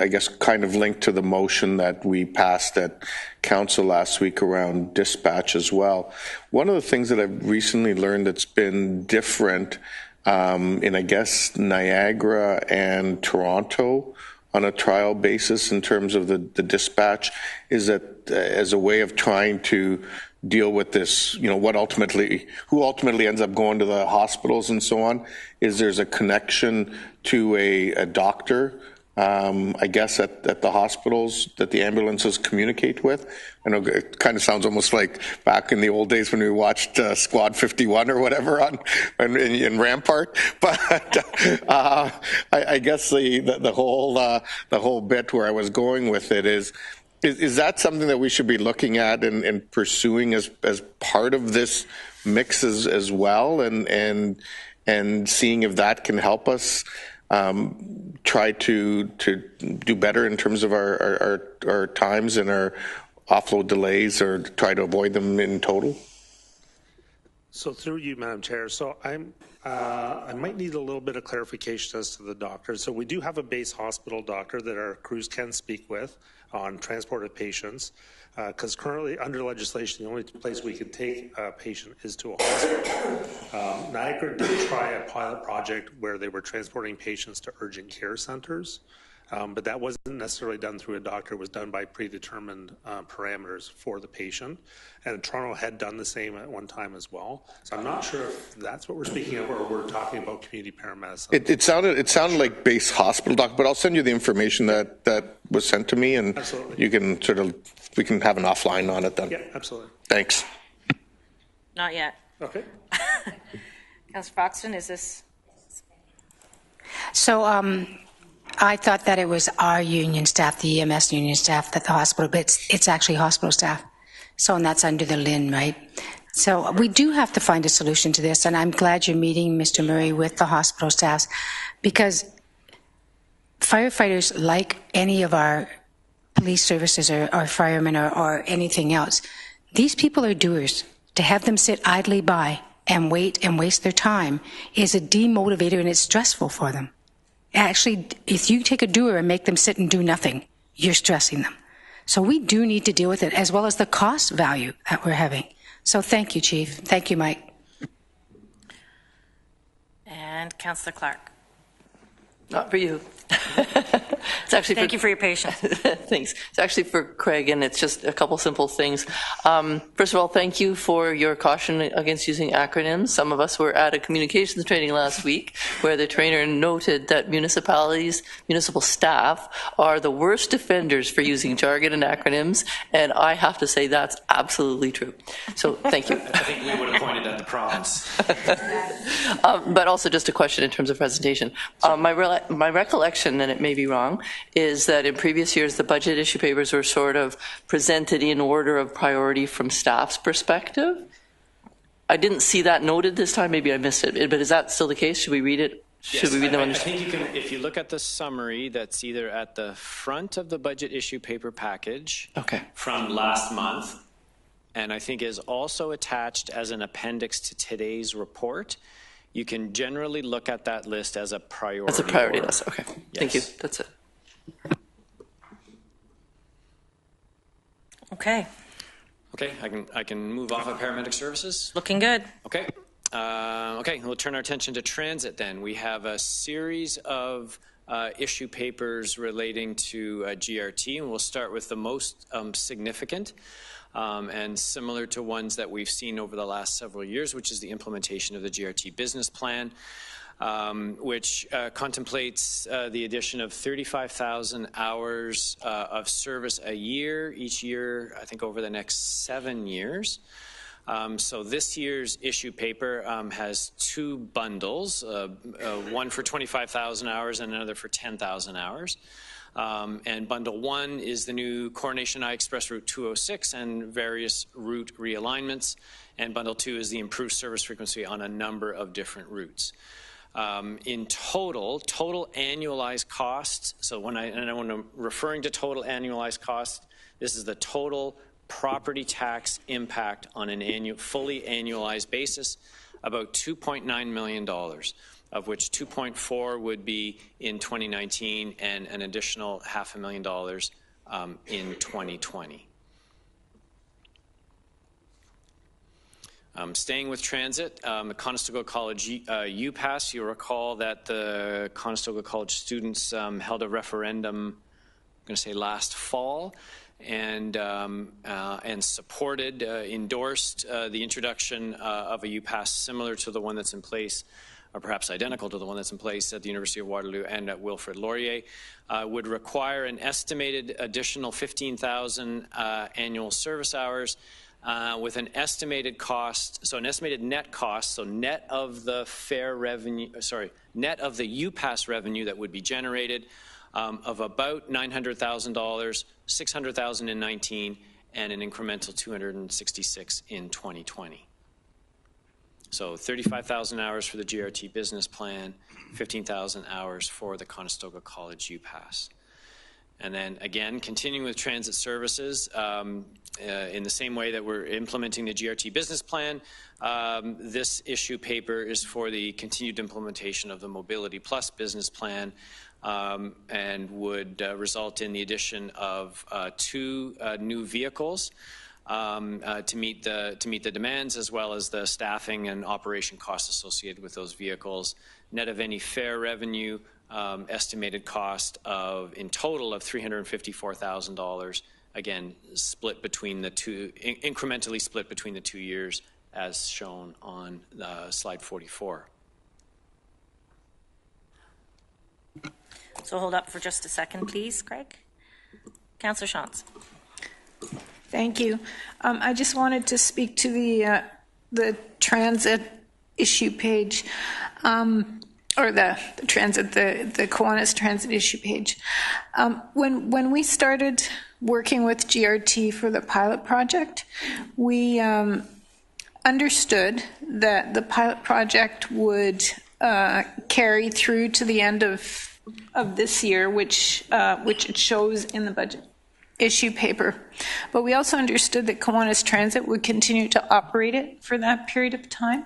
S13: I guess kind of linked to the motion that we passed at Council last week around dispatch as well. One of the things that I've recently learned that's been different in, I guess, Niagara and Toronto on a trial basis in terms of the dispatch is that as a way of trying to deal with this, who ultimately ends up going to the hospitals and so on, is there's a connection to a doctor, I guess, at the hospitals that the ambulances communicate with. I know it kind of sounds almost like back in the old days when we watched Squad 51 or whatever in Rampart. But I guess the whole bit where I was going with it is that something that we should be looking at and pursuing as part of this mix as well, and seeing if that can help us try to do better in terms of our times and our offload delays, or try to avoid them in total?
S16: So through you, Madam Chair, so I might need a little bit of clarification as to the doctor. So we do have a base hospital doctor that our crews can speak with on transported patients, because currently under legislation, the only place we can take a patient is to a hospital. Niagara did try a pilot project where they were transporting patients to urgent care centers, but that wasn't necessarily done through a doctor. It was done by predetermined parameters for the patient. And Toronto had done the same at one time as well. So I'm not sure if that's what we're speaking of, or we're talking about community paramedicine.
S13: It sounded like base hospital doctor, but I'll send you the information that was sent to me, and
S16: absolutely.
S13: You can we can have an offline on it then.
S16: Yeah, absolutely.
S13: Thanks.
S1: Not yet.
S16: Okay.
S1: Councillor Foxton, is this?
S12: So I thought that it was our union staff, the EMS union staff, that the hospital, but it's actually hospital staff. So, and that's under the LIN, right? So we do have to find a solution to this, and I'm glad you're meeting, Mr. Murray, with the hospital staffs, because firefighters, like any of our police services or firemen or anything else, these people are doers. To have them sit idly by and wait and waste their time is a demotivator, and it's stressful for them. Actually, if you take a doer and make them sit and do nothing, you're stressing them. So we do need to deal with it, as well as the cost value that we're having. So thank you, Chief. Thank you, Mike.
S1: And Councillor Clark.
S11: Not for you. actually
S1: Thank you for your patience.
S11: Thanks. It's actually for Craig, and it's just a couple simple things. First of all, thank you for your caution against using acronyms. Some of us were at a communications training last week where the trainer noted that municipal staff are the worst offenders for using jargon and acronyms, and I have to say that's absolutely true. So thank you.
S2: I think we would have pointed at the province.
S11: But also just a question in terms of presentation. My recollection, and it may be wrong, is that in previous years the budget issue papers were sort of presented in order of priority from staff's perspective. I didn't see that noted this time. Maybe I missed it. But is that still the case? Should we read it? Should we read them?
S2: I think you can, if you look at the summary that's either at the front of the budget issue paper package from last month, and I think is also attached as an appendix to today's report, you can generally look at that list as a priority.
S11: As a priority list, okay.
S2: Yes.
S11: Thank you, that's it.
S1: Okay.
S2: Okay, I can move off of paramedic services.
S1: Looking good.
S2: Okay. Okay, we'll turn our attention to transit then. We have a series of issue papers relating to GRT, and we'll start with the most significant and similar to ones that we've seen over the last several years, which is the implementation of the GRT business plan, which contemplates the addition of 35,000 hours of service a year, each year, I think over the next 7 years. So this year's issue paper has two bundles, one for 25,000 hours and another for 10,000 hours. And bundle one is the new Coronation I Express Route 206 and various route realignments. And bundle two is the improved service frequency on a number of different routes. In total annualized costs, so when I'm referring to total annualized costs, this is the total property tax impact on an fully annualized basis, about $2.9 million, of which 2.4 would be in 2019 and an additional $500,000 in 2020. Staying with transit, the Conestoga College UPass, you'll recall that the Conestoga College students held a referendum, I'm going to say last fall, and supported, endorsed the introduction of a UPass similar to the one that's in place, or perhaps identical to the one that's in place at the University of Waterloo and at Wilfrid Laurier, would require an estimated additional 15,000 annual service hours with an estimated cost, so an estimated net cost, so net of the fare revenue, net of the UPass revenue that would be generated, of about $900,000, 600,000 in 19, and an incremental 266 in 2020. So 35,000 hours for the GRT business plan, 15,000 hours for the Conestoga College UPass. And then again, continuing with transit services, in the same way that we're implementing the GRT business plan, this issue paper is for the continued implementation of the Mobility Plus business plan, and would result in the addition of 2 new vehicles to meet the demands, as well as the staffing and operation costs associated with those vehicles. Net of any fare revenue, estimated cost of in total of $354,000. Again, split between the two, incrementally split between the 2 years, as shown on slide 44.
S1: So hold up for just a second, please, Craig. Councillor Shantz.
S9: Thank you. I just wanted to speak to the transit issue page, or the Kiwanis transit issue page. When we started working with GRT for the pilot project, we understood that the pilot project would carry through to the end of this year, which it shows in the budget issue paper. But we also understood that Kiwanis Transit would continue to operate it for that period of time.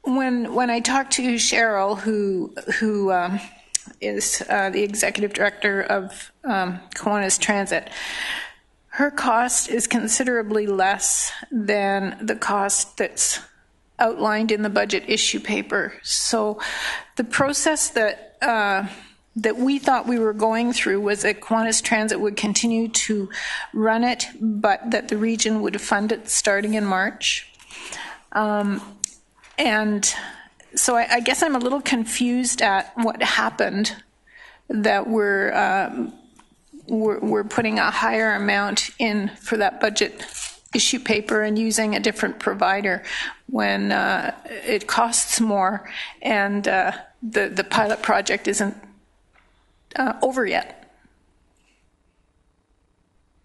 S9: When I talked to Cheryl, who is the executive director of Kiwanis Transit, her cost is considerably less than the cost that's outlined in the budget issue paper. So the process that that we thought we were going through was that Kiwanis Transit would continue to run it, but that the region would fund it starting in March. And so I guess I'm a little confused at what happened, that we're putting a higher amount in for that budget issue paper and using a different provider when it costs more and the pilot project isn't over yet.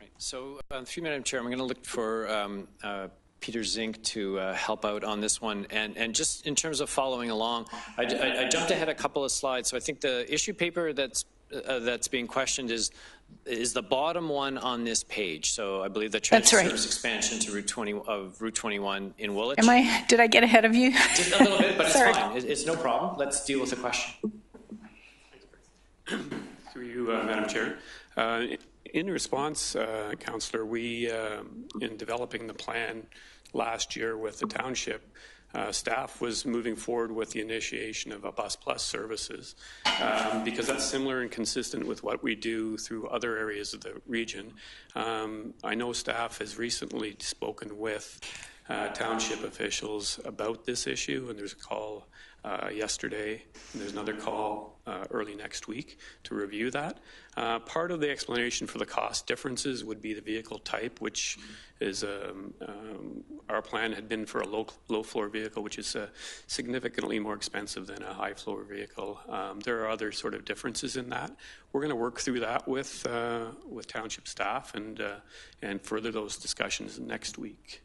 S2: Right. So, through Madam Chair, I'm going to look for Peter Zink to help out on this one. And just in terms of following along, I jumped ahead a couple of slides. So I think the issue paper that's being questioned is the bottom one on this page. So I believe the transit service expansion to Route 21 in Woolwich.
S9: Did I get ahead of you?
S2: Just a little bit, but it's fine. It's no problem. Let's deal with the question.
S18: Through you, Madam Chair. In response, Councillor, we, in developing the plan last year with the township, staff was moving forward with the initiation of a Bus Plus services because that's similar and consistent with what we do through other areas of the region. I know staff has recently spoken with township officials about this issue, and there's a call yesterday, and there's another call early next week to review that. Part of the explanation for the cost differences would be the vehicle type, which is our plan had been for a low floor vehicle, which is significantly more expensive than a high floor vehicle. There are other sort of differences in that. We're going to work through that with township staff and further those discussions next week.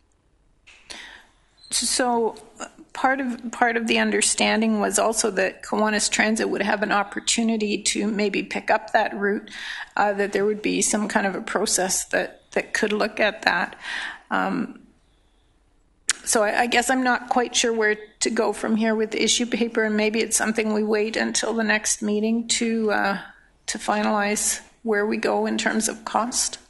S9: So part of the understanding was also that Kiwanis Transit would have an opportunity to maybe pick up that route, that there would be some kind of a process that could look at that. So I guess I'm not quite sure where to go from here with the issue paper, and maybe it's something we wait until the next meeting to finalize where we go in terms of cost.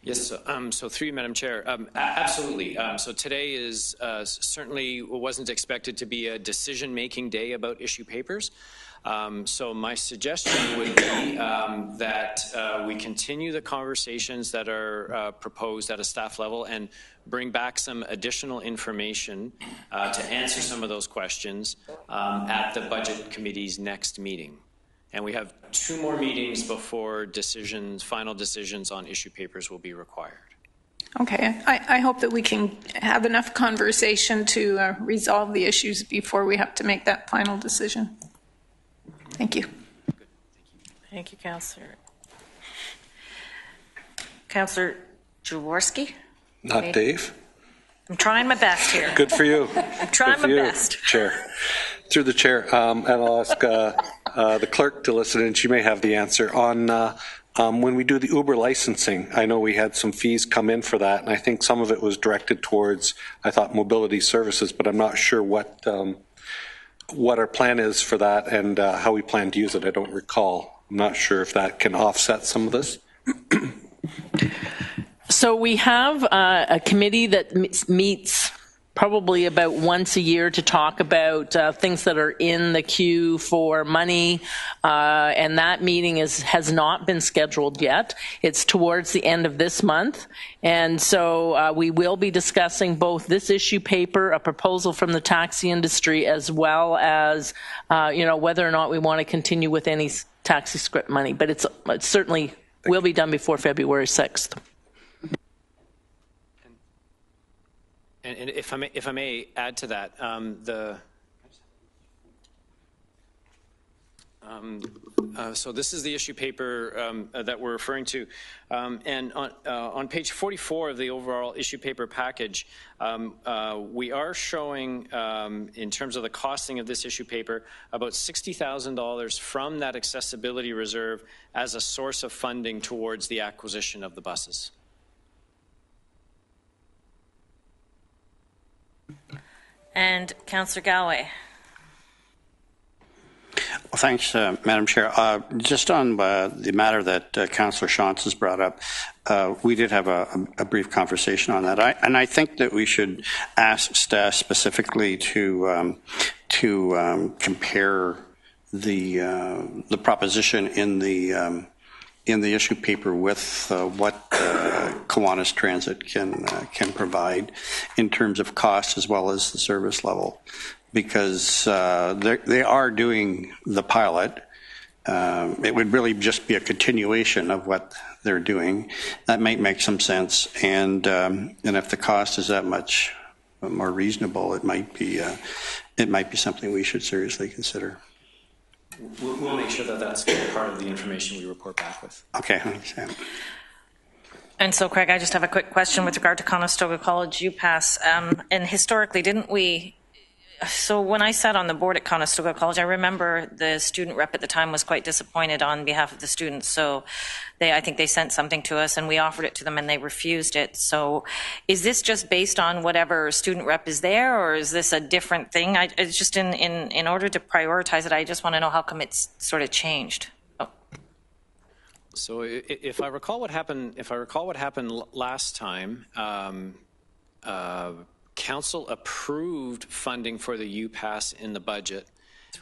S2: Yes, so through you, Madam Chair, absolutely. So today is certainly wasn't expected to be a decision-making day about issue papers. So my suggestion would be that we continue the conversations that are proposed at a staff level and bring back some additional information to answer some of those questions at the Budget Committee's next meeting. And we have 2 more meetings before final decisions on issue papers will be required.
S9: Okay, I hope that we can have enough conversation to resolve the issues before we have to make that final decision. Thank you.
S1: Thank you, Councillor. Councillor Jaworski?
S19: Not Dave.
S1: I'm trying my best here.
S19: Good for you.
S1: I'm trying my best.
S19: Chair. Through the chair, and I'll ask the clerk to listen, and she may have the answer. On when we do the Uber licensing, I know we had some fees come in for that, and I think some of it was directed towards, I thought, mobility services, but I'm not sure what our plan is for that and how we plan to use it. I don't recall. I'm not sure if that can offset some of this.
S20: So we have a committee that meets probably about once a year to talk about things that are in the queue for money, and that meeting has not been scheduled yet. It's towards the end of this month, and so we will be discussing both this issue paper, a proposal from the taxi industry, as well as whether or not we want to continue with any taxi script money. But it certainly will be done before February 6th.
S2: And if I may add to that, so this is the issue paper that we're referring to, and on page 44 of the overall issue paper package, we are showing, in terms of the costing of this issue paper, about $60,000 from that accessibility reserve as a source of funding towards the acquisition of the buses.
S1: And Councillor Galway.
S8: Well, thanks, Madam Chair. Just on the matter that Councillor Shantz has brought up, we did have a brief conversation on that. And I think that we should ask staff specifically to compare the proposition in the issue paper with what Kiwanis Transit can provide in terms of cost as well as the service level, because they are doing the pilot. It would really just be a continuation of what they're doing. That might make some sense, and if the cost is that much more reasonable, it might be something we should seriously consider.
S21: We'll make sure that that's part of the information we report back with.
S8: Okay, I understand.
S1: And so, Craig, I just have a quick question with regard to Conestoga College UPass. And historically, didn't we? So when I sat on the board at Conestoga College, I remember the student rep at the time was quite disappointed on behalf of the students. So I think they sent something to us and we offered it to them and they refused it. So is this just based on whatever student rep is there, or is this a different thing? It's just in order to prioritize it, I just want to know how come it's sort of changed. Oh.
S2: So if I recall what happened, last time, Council approved funding for the UPass in the budget,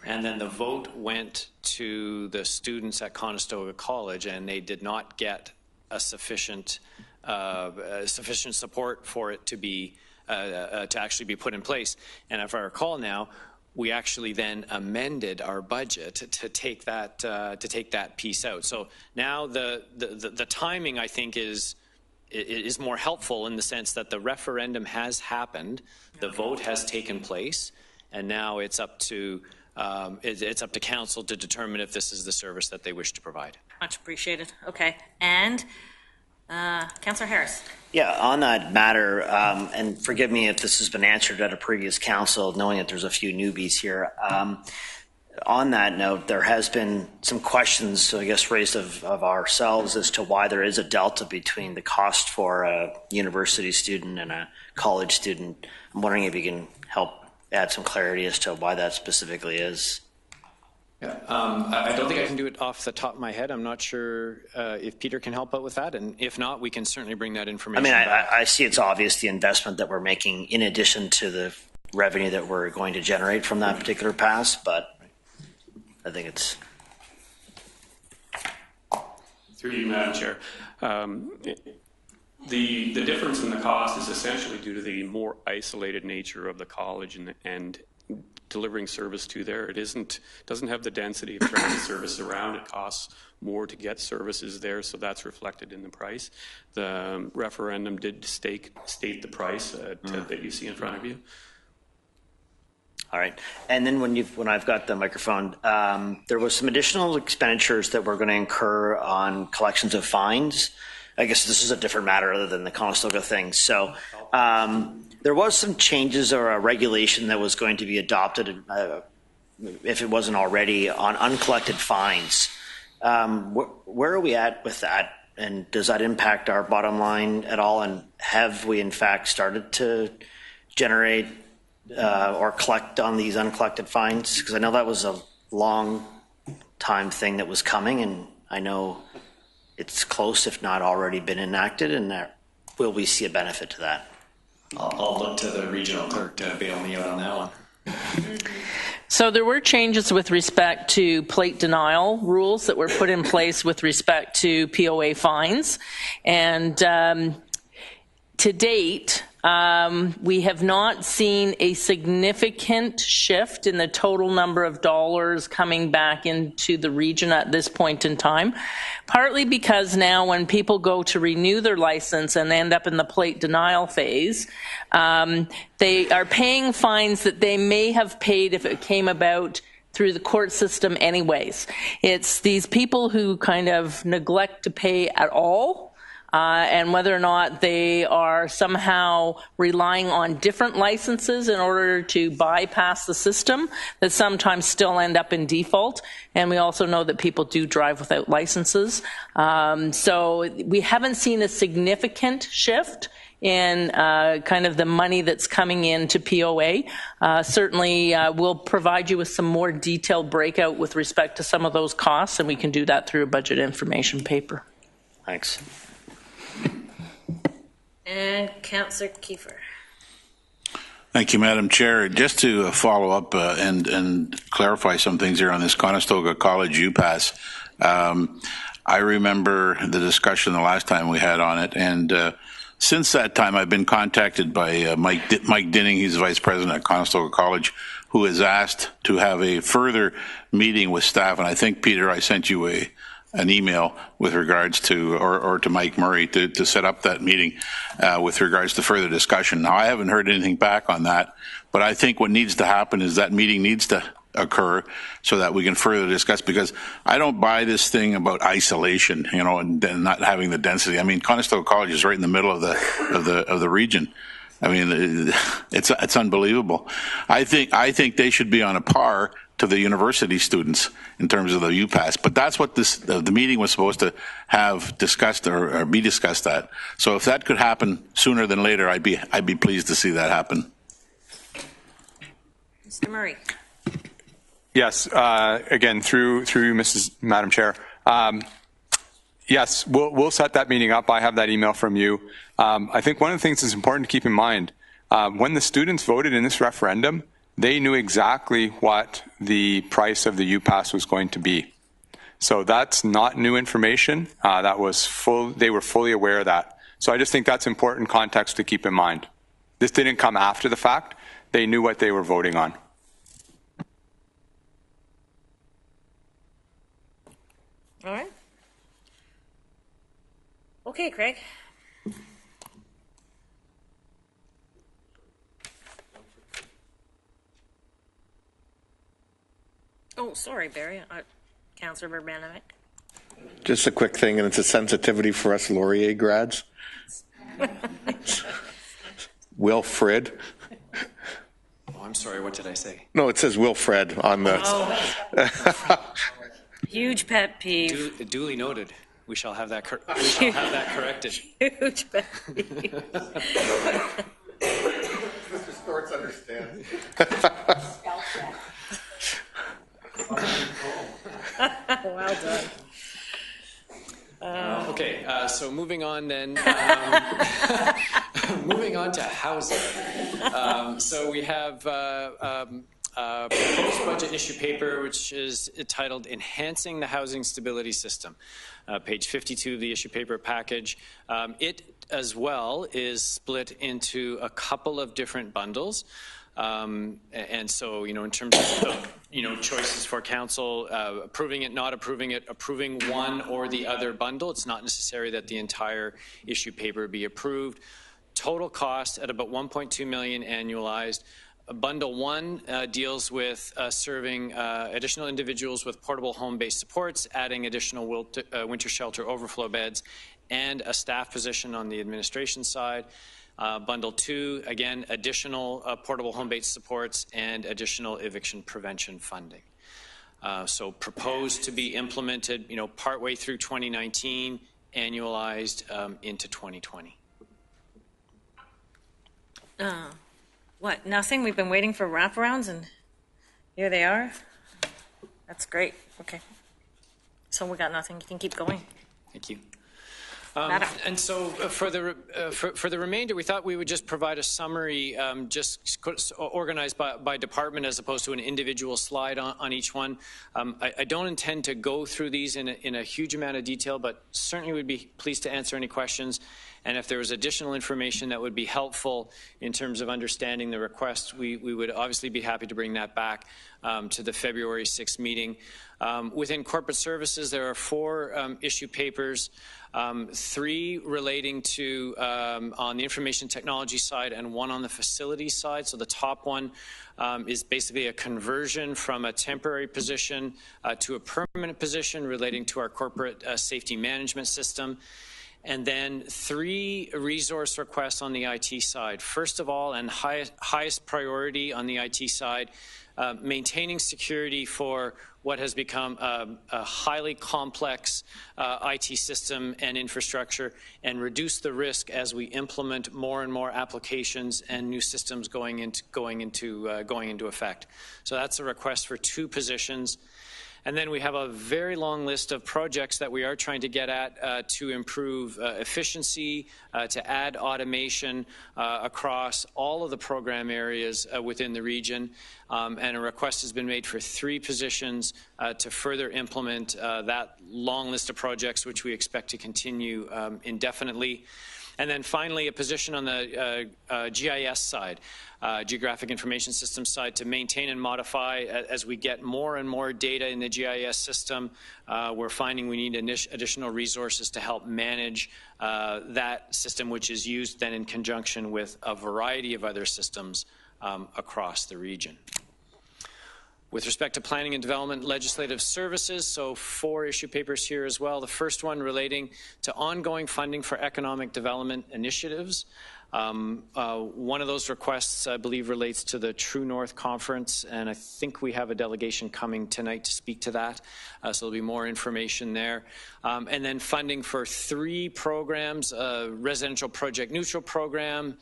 S2: and then the vote went to the students at Conestoga College, and they did not get a sufficient support for it to be to actually be put in place. And if I recall now, we actually then amended our budget to take that piece out. So now the timing, I think, is more helpful in the sense that the referendum has happened, the vote has taken place, and now it's up to council to determine if this is the service that they wish to provide.
S1: Much appreciated. Okay, and Councillor Harris.
S22: Yeah, on that matter, and forgive me if this has been answered at a previous council, knowing that there's a few newbies here. On that note, there has been some questions, I guess, raised of ourselves as to why there is a delta between the cost for a university student and a college student. I'm wondering if you can help add some clarity as to why that specifically is.
S2: Yeah, I don't think I can do it off the top of my head. I'm not sure if Peter can help out with that, and if not, we can certainly bring that information back.
S22: I see it's obvious the investment that we're making in addition to the revenue that we're going to generate from that particular pass, but I think it's...
S18: Through you, Madam Chair. The difference in the cost is essentially due to the more isolated nature of the college and delivering service to there. It doesn't have the density of transit service around. It costs more to get services there, so that's reflected in the price. The referendum did state the price that you see in front of you.
S22: All right. And then when I've got the microphone, there was some additional expenditures that we're going to incur on collections of fines. I guess this is a different matter other than the Conestoga thing. So there was some changes or a regulation that was going to be adopted, if it wasn't already, on uncollected fines. Where are we at with that? And does that impact our bottom line at all? And have we in fact started to generate or collect on these uncollected fines? Because I know that was a long time thing that was coming, and I know it's close, if not already been enacted, and will we see a benefit to that?
S21: I'll look to the regional clerk to bail me out on that one.
S20: So there were changes with respect to plate denial rules that were put in place with respect to POA fines, and to date, we have not seen a significant shift in the total number of dollars coming back into the region at this point in time, partly because now when people go to renew their license and end up in the plate denial phase, they are paying fines that they may have paid if it came about through the court system anyways. It's these people who kind of neglect to pay at all, and whether or not they are somehow relying on different licenses in order to bypass the system that sometimes still end up in default. And we also know that people do drive without licenses. So we haven't seen a significant shift in kind of the money that's coming into POA. Certainly we'll provide you with some more detailed breakout with respect to some of those costs, and we can do that through a budget information paper.
S22: Thanks.
S1: And Councillor Kiefer.
S4: Thank you, Madam Chair. Just to follow up and clarify some things here on this Conestoga College UPass. I remember the discussion the last time we had on it, and since that time I've been contacted by Mike Dinning, he's the Vice President at Conestoga College, who has asked to have a further meeting with staff, and I think, Peter, I sent you an email with regards to, or to Mike Murray to set up that meeting with regards to further discussion. Now, I haven't heard anything back on that, but I think what needs to happen is that meeting needs to occur so that we can further discuss, because I don't buy this thing about isolation, and not having the density. I mean, Conestoga College is right in the middle of the region. I mean, it's unbelievable. I think they should be on a par to the university students in terms of the UPass, but that's what the meeting was supposed to have discussed or be discussed at. So if that could happen sooner than later, I'd be pleased to see that happen.
S1: Mr. Murray.
S17: Yes, again, through Madam Chair. Yes, we'll set that meeting up. I have that email from you. I think one of the things that's important to keep in mind, when the students voted in this referendum, they knew exactly what the price of the UPass was going to be. So that's not new information. They were fully aware of that. So I just think that's important context to keep in mind. This didn't come after the fact. They knew what they were voting on.
S1: All right. Okay, Craig. Oh, sorry, Barry. Councillor Urbanovic.
S13: Just a quick thing, and it's a sensitivity for us Laurier grads. Wilfred.
S21: Oh, I'm sorry, what did I say?
S13: No, it says Wilfred on the...
S1: Oh. Huge pet peeve.
S21: Duly noted. We shall have that corrected.
S1: Huge pet peeve.
S13: Mr. Storts understands.
S1: Well done.
S2: Okay, so moving on then. Moving on to housing. So we have proposed budget issue paper, which is titled Enhancing the Housing Stability System. Page 52 of the issue paper package. It as well is split into a couple of different bundles. And so, in terms of, choices for council, approving it, not approving it, approving one or the other bundle, it's not necessary that the entire issue paper be approved. Total cost at about $1.2 million annualized. Bundle 1 deals with serving additional individuals with portable home-based supports, adding additional winter shelter overflow beds, and a staff position on the administration side. Bundle 2, again, additional portable home-based supports and additional eviction prevention funding. So proposed to be implemented, partway through 2019, annualized into 2020.
S1: What, nothing? We've been waiting for wraparounds and here they are? That's great. Okay. So we got nothing. You can keep going.
S2: Thank you. And so for the remainder, we thought we would just provide a summary, just organized by department as opposed to an individual slide on each one. I don't intend to go through these in a huge amount of detail, but certainly would be pleased to answer any questions. And if there was additional information that would be helpful in terms of understanding the request, we would obviously be happy to bring that back to the February 6th meeting. Within corporate services, there are 4 issue papers, 3 relating to on the information technology side and 1 on the facility side. So the top one is basically a conversion from a temporary position to a permanent position relating to our corporate safety management system. And then 3 resource requests on the IT side. First of all, and highest priority on the IT side, maintaining security for what has become a highly complex IT system and infrastructure, and reduce the risk as we implement more and more applications and new systems going into effect. So that's a request for 2 positions. And then we have a very long list of projects that we are trying to get at to improve efficiency, to add automation across all of the program areas within the region. And a request has been made for 3 positions to further implement that long list of projects, which we expect to continue indefinitely. And then finally, a position on the GIS side, Geographic Information System side, to maintain and modify as we get more and more data in the GIS system. We're finding we need additional resources to help manage that system, which is used then in conjunction with a variety of other systems across the region. With respect to planning and development legislative services, so 4 issue papers here as well. The first one relating to ongoing funding for economic development initiatives. One of those requests, I believe, relates to the True North Conference, and I think we have a delegation coming tonight to speak to that, so there'll be more information there. And then funding for 3 programs, residential project neutral program,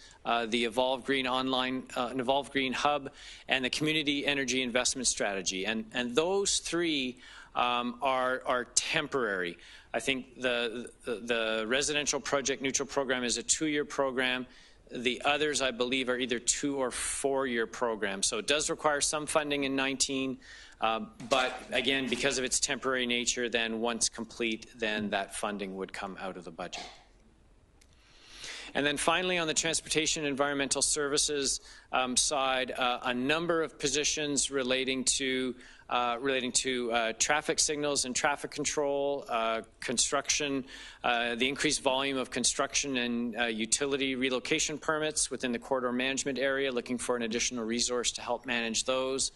S2: the Evolve Green Online, Evolve Green Hub, and the Community Energy Investment Strategy. And those 3 are temporary. I think the residential project neutral program is a 2-year program. The others, I believe, are either 2- or 4-year programs. So it does require some funding in 19, but again, because of its temporary nature, then once complete, then that funding would come out of the budget. And then finally, on the transportation and environmental services side, a number of positions relating to traffic signals and traffic control, construction, the increased volume of construction and utility relocation permits within the corridor management area, looking for an additional resource to help manage those.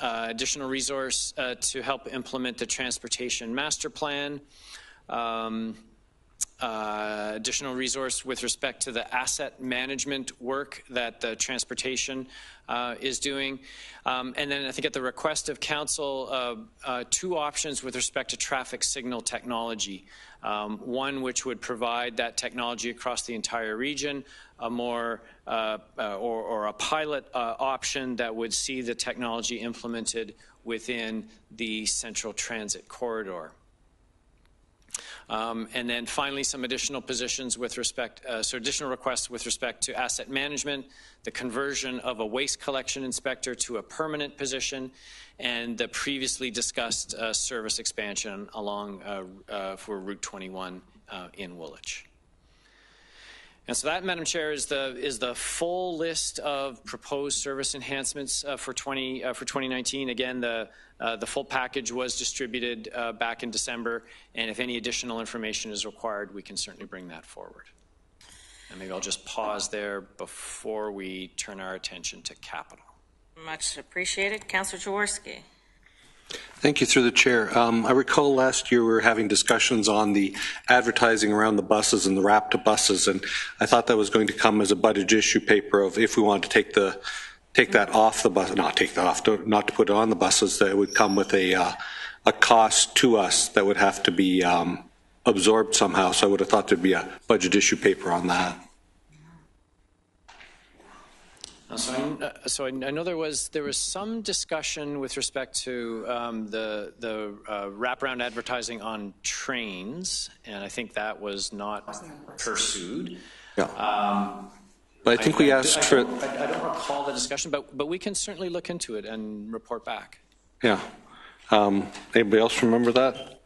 S2: Additional resource to help implement the transportation master plan. Additional resource with respect to the asset management work that the transportation is doing. And then I think at the request of council, 2 options with respect to traffic signal technology. One which would provide that technology across the entire region, a more or a pilot option that would see the technology implemented within the central transit corridor. And then finally, some additional positions with respect, additional requests with respect to asset management, the conversion of a waste collection inspector to a permanent position, and the previously discussed service expansion along for Route 21 in Woolwich. And so that, Madam Chair, is the full list of proposed service enhancements for 2019. Again, the full package was distributed back in December, and if any additional information is required, we can certainly bring that forward. And maybe I'll just pause there before we turn our attention to capital.
S1: Much appreciated. Councillor Jaworski.
S19: Thank you, through the chair. I recall last year we were having discussions on the advertising around the buses and the wrap to buses, and I thought that was going to come as a budget issue paper of if we wanted to take that off the bus, not take that off, not to put it on the buses, that it would come with a cost to us that would have to be absorbed somehow. So I would have thought there'd be a budget issue paper on that.
S2: So I know there was some discussion with respect to the wraparound advertising on trains, and I think that was not pursued.
S19: Yeah. But I think we asked for.
S2: I don't recall the discussion, but we can certainly look into it and report back.
S19: Yeah. Anybody else remember that?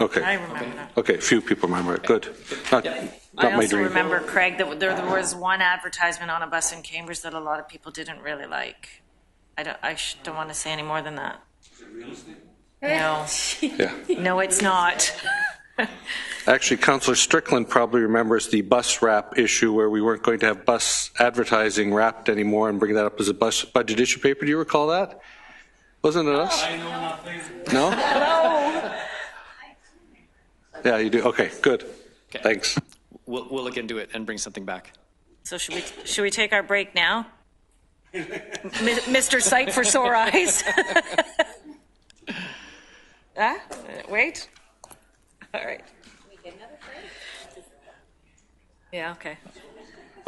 S19: Okay.
S1: I remember that.
S19: Okay, a few people remember it. Good. Not
S1: I
S19: my
S1: also
S19: dream.
S1: remember, Craig, that there was one advertisement on a bus in Cambridge that a lot of people didn't really like. I don't want to say any more than that. Is it real estate? No.
S19: Yeah.
S1: No, it's not.
S19: Actually, Councillor Strickland probably remembers the bus wrap issue where we weren't going to have bus advertising wrapped anymore and bring that up as a budget issue paper. Do you recall that? Wasn't it us?
S3: I know nothing.
S19: No?
S1: No.
S19: Yeah, you do. Okay, good.
S2: Okay.
S19: Thanks.
S2: We'll look into it and bring something back.
S1: So should we take our break now? Mr. Sight for sore eyes. Wait. All right. Yeah, okay.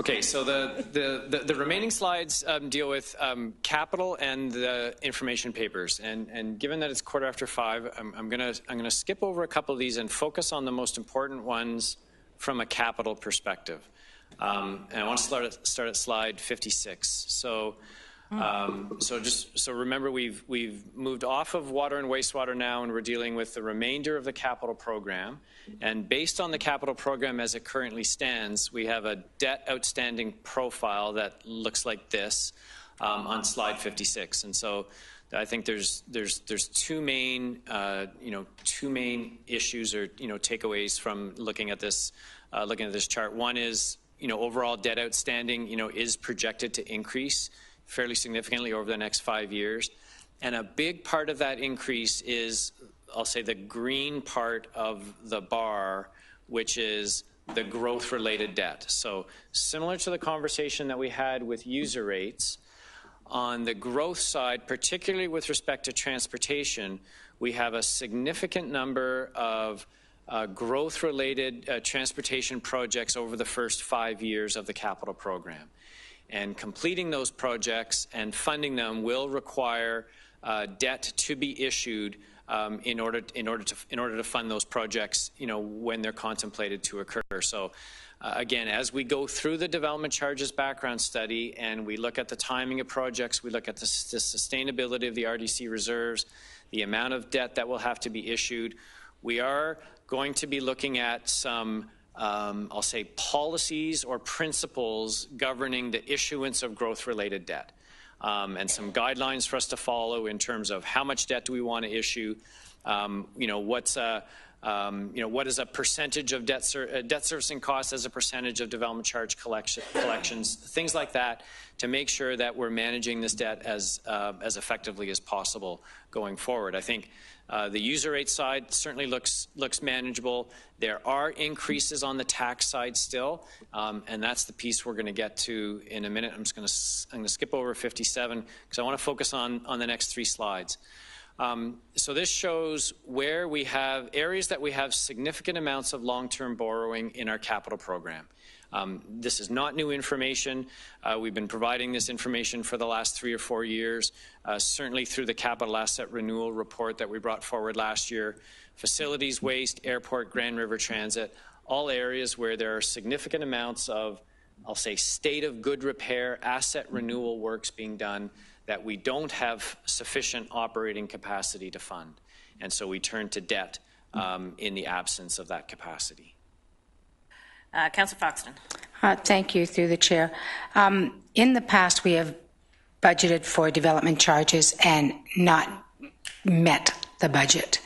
S2: Okay, so the remaining slides deal with capital and the information papers, and given that it's 5:15, I'm gonna skip over a couple of these and focus on the most important ones from a capital perspective. And I want to start at slide 56. So remember, we've moved off of water and wastewater now, and we're dealing with the remainder of the capital program. And based on the capital program as it currently stands, we have a debt outstanding profile that looks like this on slide 56. And so I think there's two main issues or takeaways from looking at this chart. One is overall debt outstanding is projected to increase fairly significantly over the next 5 years. And a big part of that increase is, I'll say, the green part of the bar, which is the growth-related debt. So similar to the conversation that we had with user rates, on the growth side, particularly with respect to transportation, we have a significant number of growth-related transportation projects over the first 5 years of the capital program. And completing those projects and funding them will require debt to be issued in order to fund those projects, when they're contemplated to occur. So again, as we go through the development charges background study and we look at the timing of projects, we look at the sustainability of the RDC reserves, the amount of debt that will have to be issued, we are going to be looking at some I'll say policies or principles governing the issuance of growth-related debt, and some guidelines for us to follow in terms of how much debt do we want to issue, what is a percentage of debt servicing costs as a percentage of development charge collections, things like that, to make sure that we're managing this debt as effectively as possible going forward. I think the user rate side certainly looks manageable. There are increases on the tax side still, and that's the piece we're going to get to in a minute. I'm going to skip over 57 because I want to focus on the next 3 slides. So this shows where we have areas that we have significant amounts of long-term borrowing in our capital program. This is not new information. We've been providing this information for the last 3 or 4 years, certainly through the capital asset renewal report that we brought forward last year. Facilities, waste, airport, Grand River Transit, all areas where there are significant amounts of, I'll say, state of good repair, asset renewal works being done that we don't have sufficient operating capacity to fund. And so we turn to debt in the absence of that capacity.
S1: Councillor Foxton.
S12: Thank you, through the chair. In the past, we have budgeted for development charges and not met the budget.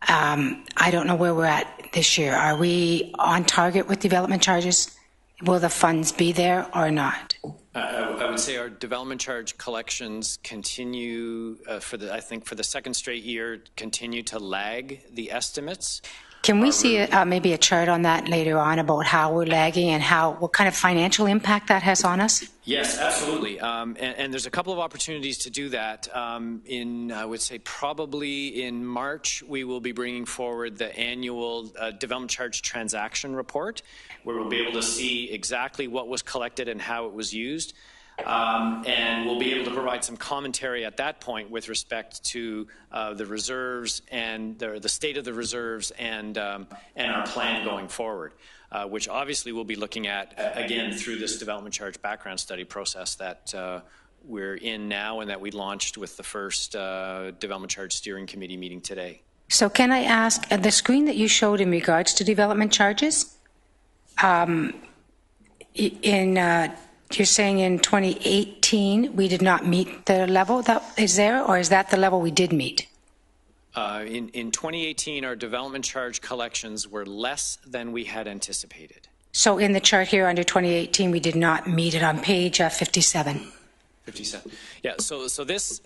S12: I don't know where we're at this year. Are we on target with development charges? Will the funds be there or not?
S2: I would say our development charge collections continue for the second straight year, continue to lag the estimates.
S12: Can we see maybe a chart on that later on about how we're lagging and what kind of financial impact that has on us?
S2: Yes, absolutely. And there's a couple of opportunities to do that. I would say probably in March, we will be bringing forward the annual development charge transaction report, where we'll be able to see exactly what was collected and how it was used. And we'll be able to provide some commentary at that point with respect to the reserves and the state of the reserves and our plan going forward, which obviously we'll be looking at again through this development charge background study process that we're in now and that we launched with the first development charge steering committee meeting today.
S12: So can I ask, the screen that you showed in regards to development charges, you're saying in 2018 we did not meet the level that is there, or is that the level we did meet?
S2: In 2018, our development charge collections were less than we had anticipated.
S12: So in the chart here under 2018, we did not meet it on page 57.
S2: 57. Yeah. So this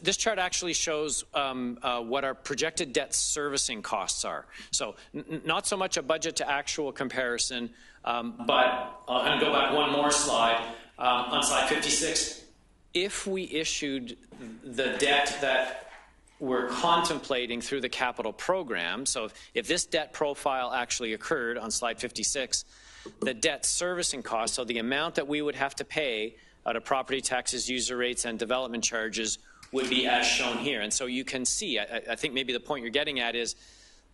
S2: this chart actually shows what our projected debt servicing costs are. So not so much a budget to actual comparison, but I'm going to go back one more slide on slide 56. If we issued the debt that we're contemplating through the capital program, so if this debt profile actually occurred on slide 56, the debt servicing cost, so the amount that we would have to pay out of property taxes, user rates, and development charges would be as shown here. And so you can see, I think maybe the point you're getting at is,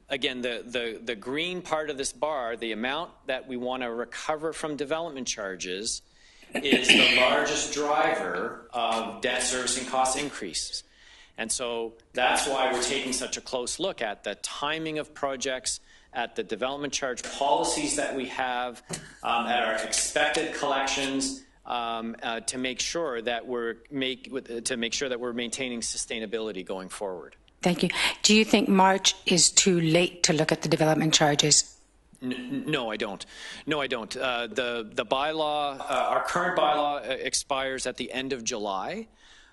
S2: again, the green part of this bar, the amount that we want to recover from development charges is the largest driver of debt servicing cost increases. And so that's why we're taking such a close look at the timing of projects, at the development charge policies that we have, at our expected collections, to make sure that we're maintaining sustainability going forward.
S12: Thank you. Do you think March is too late to look at the development charges?
S2: No, I don't. No, I don't. The bylaw, our current bylaw expires at the end of July.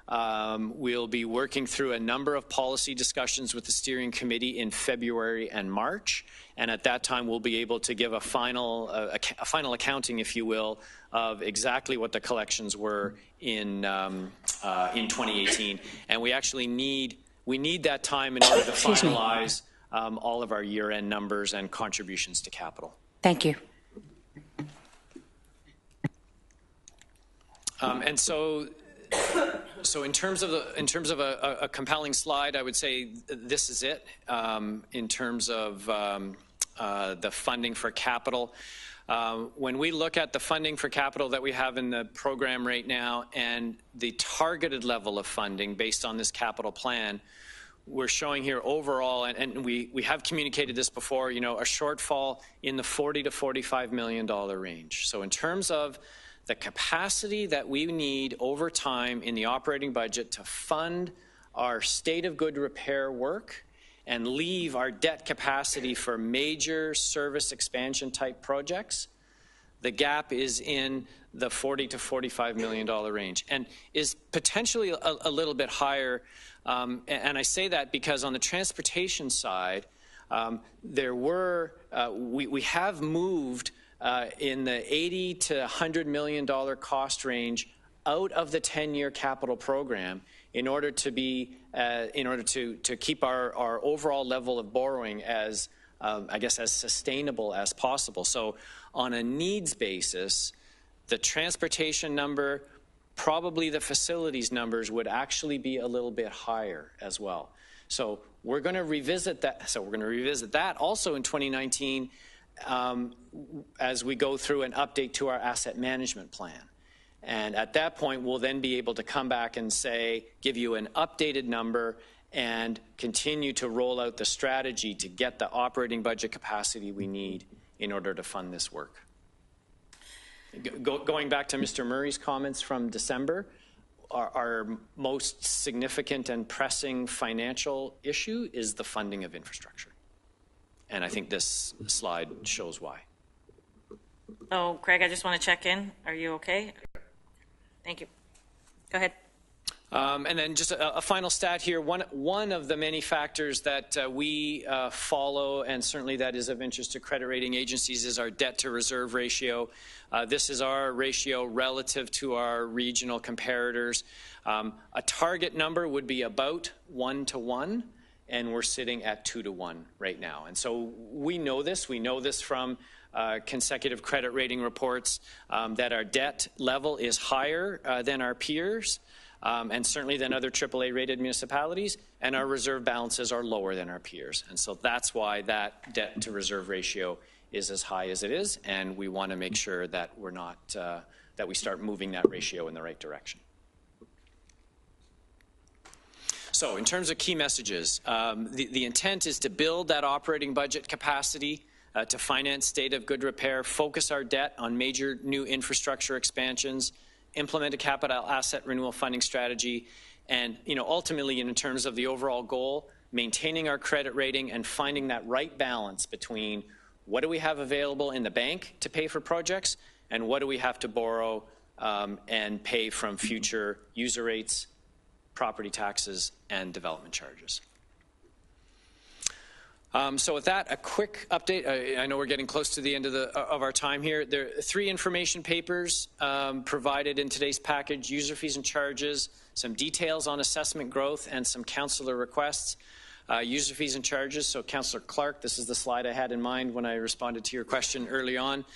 S2: We'll be working through a number of policy discussions with the steering committee in February and March, and at that time we'll be able to give a final accounting, if you will, of exactly what the collections were in 2018. And we actually need that time in order to finalize all of our year-end numbers and contributions to capital.
S12: Thank you.
S2: And so in terms of a compelling slide, I would say this is it in terms of the funding for capital. When we look at the funding for capital that we have in the program right now and the targeted level of funding based on this capital plan, we're showing here overall, and we have communicated this before, you know, a shortfall in the $40 to $45 million range. So in terms of the capacity that we need over time in the operating budget to fund our state of good repair work and leave our debt capacity for major service expansion type projects, the gap is in the $40 to $45 million range and is potentially a little bit higher. And I say that because on the transportation side, we have moved in the $80 to $100 million cost range out of the 10-year capital program in order to keep our overall level of borrowing as as sustainable as possible. So on a needs basis, the transportation number, probably the facilities numbers would actually be a little bit higher as well. So we're going to revisit that. So we're going to revisit that also in 2019 as we go through an update to our asset management plan. And at that point, we'll then be able to come back and give you an updated number and continue to roll out the strategy to get the operating budget capacity we need in order to fund this work. Going back to Mr. Murray's comments from December, our most significant and pressing financial issue is the funding of infrastructure. And I think this slide shows why.
S1: Oh, Craig, I just want to check in. Are you okay? Thank you. Go ahead.
S2: And then just a final stat here. One of the many factors that we follow, and certainly that is of interest to credit rating agencies, is our debt to reserve ratio. This is our ratio relative to our regional comparators. A target number would be about 1 to 1, and we're sitting at 2 to 1 right now. And so we know this. We know this from consecutive credit rating reports that our debt level is higher than our peers. And certainly than other AAA-rated municipalities, and our reserve balances are lower than our peers. And so that's why that debt-to-reserve ratio is as high as it is, and we want to make sure that we're not that we start moving that ratio in the right direction. So in terms of key messages, the intent is to build that operating budget capacity to finance state of good repair, focus our debt on major new infrastructure expansions, implement a capital asset renewal funding strategy, and ultimately, in terms of the overall goal, maintaining our credit rating and finding that right balance between what do we have available in the bank to pay for projects and what do we have to borrow and pay from future user rates, property taxes, and development charges. So with that, a quick update. I know we're getting close to the end of our time here. There are 3 information papers provided in today's package: user fees and charges, some details on assessment growth, and some councillor requests. User fees and charges. So Councillor Clark, this is the slide I had in mind when I responded to your question early on.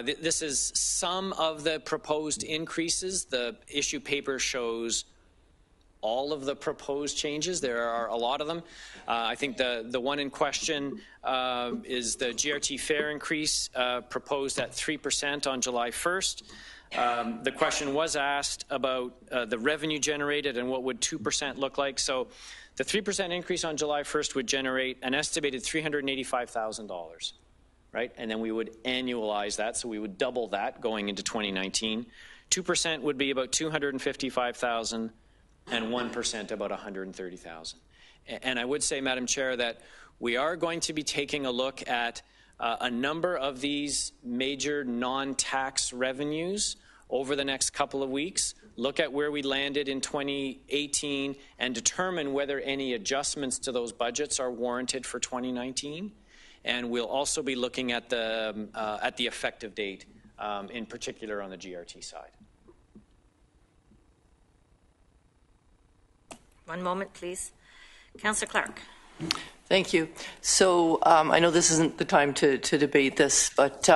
S2: This is some of the proposed increases. The issue paper shows all of the proposed changes. There are a lot of them. I think the one in question is the GRT fare increase proposed at 3% on July 1st. The question was asked about the revenue generated and what would 2% look like. So the 3% increase on July 1st would generate an estimated $385,000, right? And then we would annualize that, so we would double that going into 2019. 2% would be about $255,000. And 1% about $130,000. And I would say, Madam Chair, that we are going to be taking a look at a number of these major non-tax revenues over the next couple of weeks, look at where we landed in 2018, and determine whether any adjustments to those budgets are warranted for 2019. And we'll also be looking at the effective date, in particular on the GRT side.
S1: One moment, please. Councillor Clark.
S11: Thank you. So I know this isn't the time to debate this, but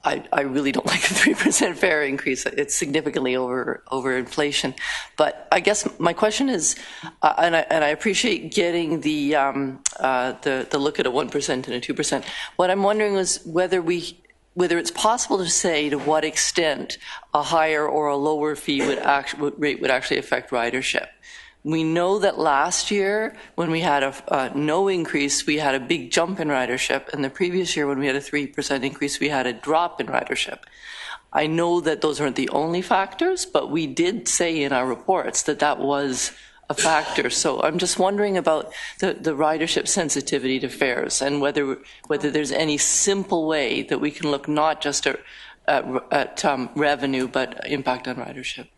S11: I really don't like a 3% fare increase. It's significantly over inflation. But I guess my question is, and I appreciate getting the look at a 1% and a 2%. What I'm wondering is whether it's possible to say to what extent a higher or a lower fee rate would actually affect ridership. We know that last year, when we had a no increase, we had a big jump in ridership, and the previous year, when we had a 3% increase, we had a drop in ridership. I know that those aren't the only factors, but we did say in our reports that that was a factor. So I'm just wondering about the ridership sensitivity to fares, and whether there's any simple way that we can look not just at revenue, but impact on ridership.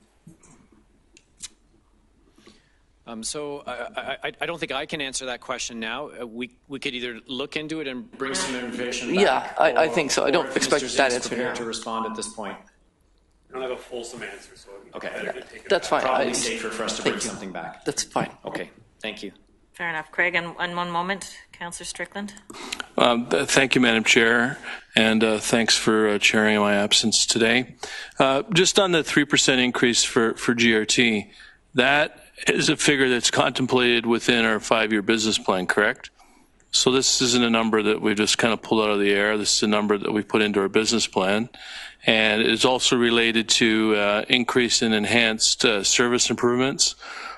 S2: So I don't think I can answer that question now. We could either look into it and bring some information back.
S11: Yeah, I think so. I don't expect that answer now.
S2: To respond at this point.
S16: I don't have a fulsome answer, so
S2: okay,
S11: that's fine.
S2: Probably safer for us to bring something back.
S11: That's fine.
S2: Okay, thank you.
S1: Fair enough. Craig, in one moment, Councillor Strickland.
S3: Thank you, Madam Chair, and thanks for chairing in my absence today. Just on the 3% increase for GRT, that is a figure that's contemplated within our 5-year business plan, correct? So this isn't a number that we just kind of pulled out of the air. This is a number that we put into our business plan. And it is also related to increase in enhanced service improvements.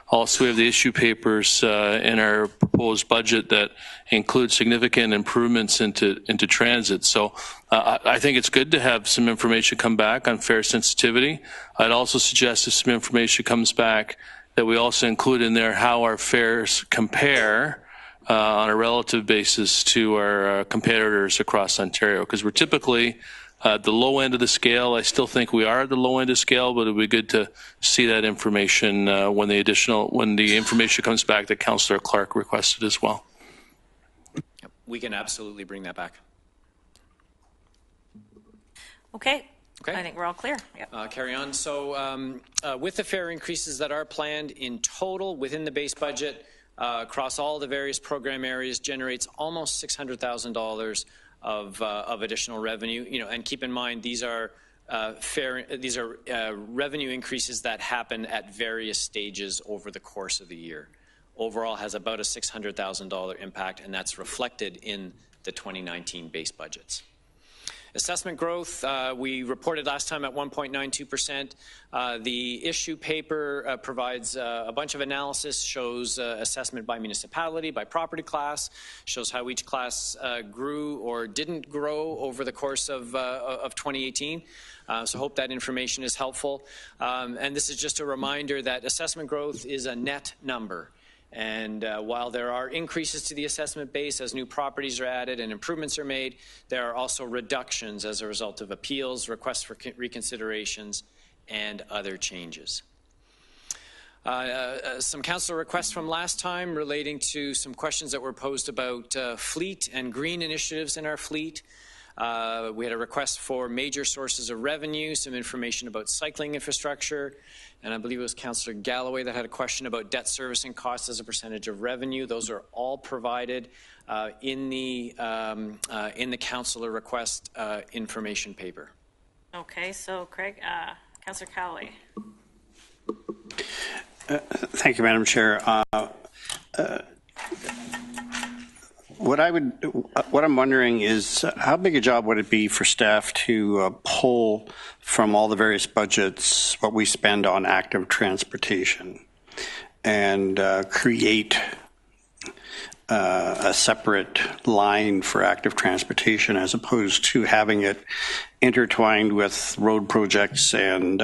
S3: Also, we have the issue papers in our proposed budget that include significant improvements into transit. So I think it's good to have some information come back on fare sensitivity. I'd also suggest if some information comes back that we also include in there how our fares compare on a relative basis to our competitors across Ontario, because we're typically at the low end of the scale. I still think we are at the low end of scale, but it would be good to see that information when the information comes back that Councillor Clark requested as well.
S2: We can absolutely bring that back.
S1: Okay. I think we're all clear. Yep.
S2: Carry on. So with the fare increases that are planned in total within the base budget across all the various program areas generates almost $600,000 of additional revenue. You know, and keep in mind these are revenue increases that happen at various stages over the course of the year. Overall has about a $600,000 impact, and that's reflected in the 2019 base budgets. Assessment growth, we reported last time at 1.92%. The issue paper provides a bunch of analysis, shows assessment by municipality, by property class, shows how each class grew or didn't grow over the course of 2018. So hope that information is helpful. And this is just a reminder that assessment growth is a net number. And while there are increases to the assessment base as new properties are added and improvements are made, there are also reductions as a result of appeals, requests for reconsiderations, and other changes. Some councillor requests from last time relating to some questions that were posed about fleet and green initiatives in our fleet. We had a request for major sources of revenue, some information about cycling infrastructure, and I believe it was Councillor Galloway that had a question about debt servicing costs as a percentage of revenue. Those are all provided in the councillor request information paper.
S1: Okay, so Craig, Councillor Calloway.
S8: Thank you, Madam Chair. What I'm wondering is how big a job would it be for staff to pull from all the various budgets what we spend on active transportation and create a separate line for active transportation as opposed to having it intertwined with road projects and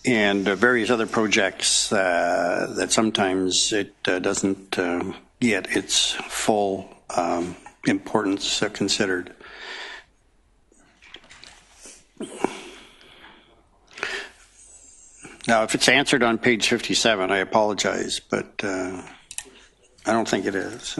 S8: various other projects that sometimes it doesn't get its full importance considered. Now, if it's answered on page 57, I apologize, but I don't think it is.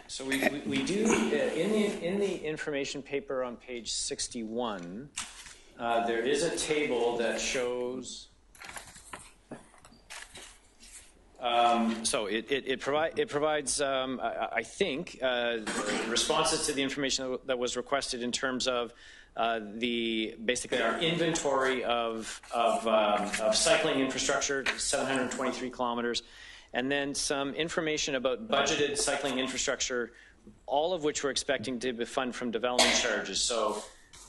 S2: So we do, in the information paper on page 61, there is a table that shows, so it provides, I think, responses to the information that was requested in terms of basically our inventory of cycling infrastructure, 723 kilometers, and then some information about budgeted cycling infrastructure, all of which we're expecting to be funded from development charges. So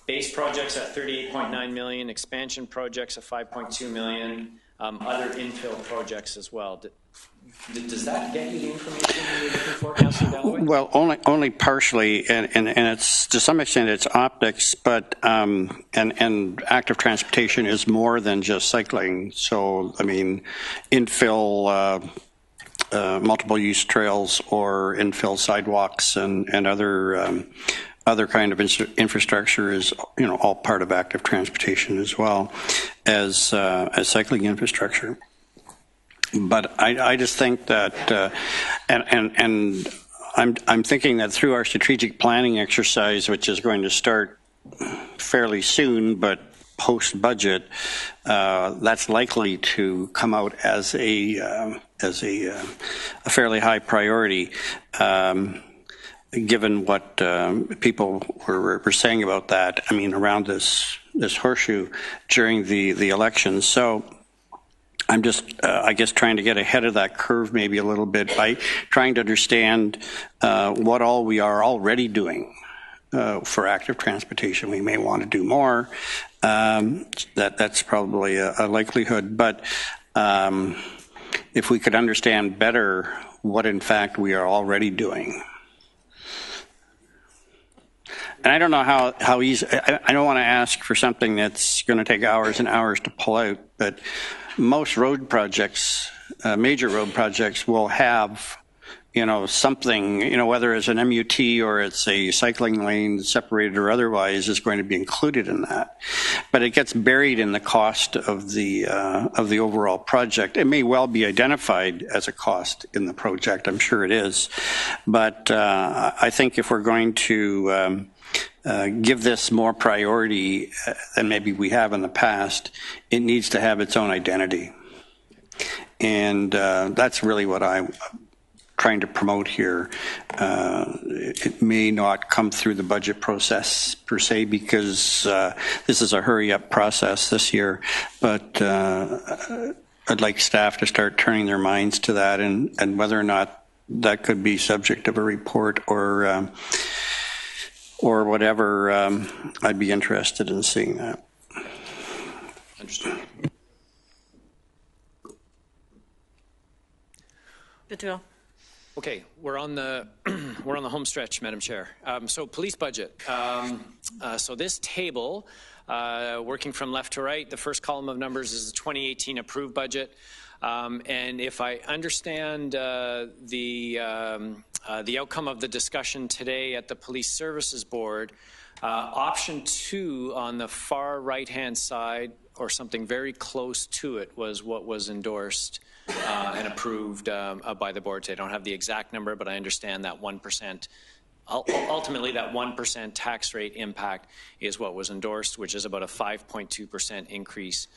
S2: base projects at 38.9 million, expansion projects at 5.2 million, other infill projects as well. Does that get you the information you're looking for, Councillor Galloway?
S8: Well, only partially, and it's to some extent it's optics, but and active transportation is more than just cycling. So I mean, infill. Multiple use trails or infill sidewalks and other kind of infrastructure is all part of active transportation as well as cycling infrastructure. But I just think that and I'm thinking that through our strategic planning exercise, which is going to start fairly soon, but post-budget, that's likely to come out as a fairly high priority, given what people were saying about that. I mean, around this horseshoe during the election. So I'm just, I guess, trying to get ahead of that curve maybe a little bit by trying to understand what all we are already doing for active transportation. We may want to do more. That's probably a likelihood. But if we could understand better what, in fact, we are already doing. And I don't know how easy, I don't want to ask for something that's going to take hours and hours to pull out, but most road projects, major road projects will have, something, whether it's an MUT or it's a cycling lane separated or otherwise, is going to be included in that. But it gets buried in the cost of the overall project. It may well be identified as a cost in the project. I'm sure it is. But I think if we're going to give this more priority than maybe we have in the past, it needs to have its own identity. And that's really what I'm trying to promote here. It may not come through the budget process per se, because this is a hurry-up process this year, but I'd like staff to start turning their minds to that, and whether or not that could be subject of a report or whatever, I'd be interested in seeing that.
S2: Understood.
S1: Good to go.
S2: Okay, we're on the home stretch, Madam Chair. So police budget. So this table, working from left to right, the first column of numbers is the 2018 approved budget. And if I understand the outcome of the discussion today at the Police Services Board, option 2 on the far right-hand side or something very close to it was what was endorsed and approved by the board. I don't have the exact number, but I understand that 1%. Ultimately, that 1% tax rate impact is what was endorsed, which is about a 5.2% increase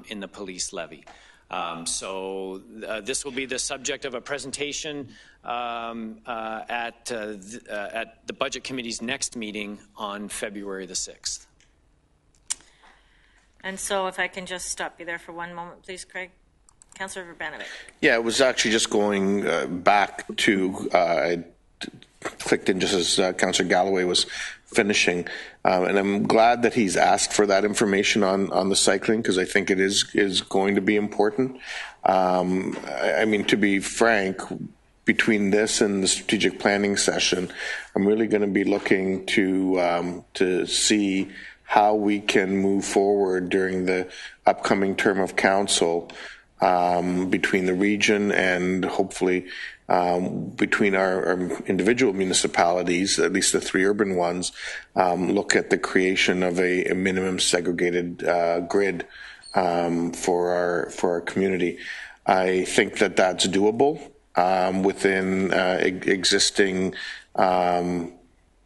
S2: in the police levy. This will be the subject of a presentation at the Budget Committee's next meeting on February the 6th.
S1: And so if I can just stop you there for one moment, please, Craig. Councillor Urbanovic.
S13: Yeah, it was actually just going back to, I clicked in just as Councillor Galloway was finishing, and I'm glad that he's asked for that information on the cycling, because I think it is going to be important. I mean, to be frank, between this and the strategic planning session, I'm really going to be looking to see how we can move forward during the upcoming term of council between the region and hopefully between our individual municipalities, at least the 3 urban ones, look at the creation of a minimum segregated grid for our community. I think that that's doable within existing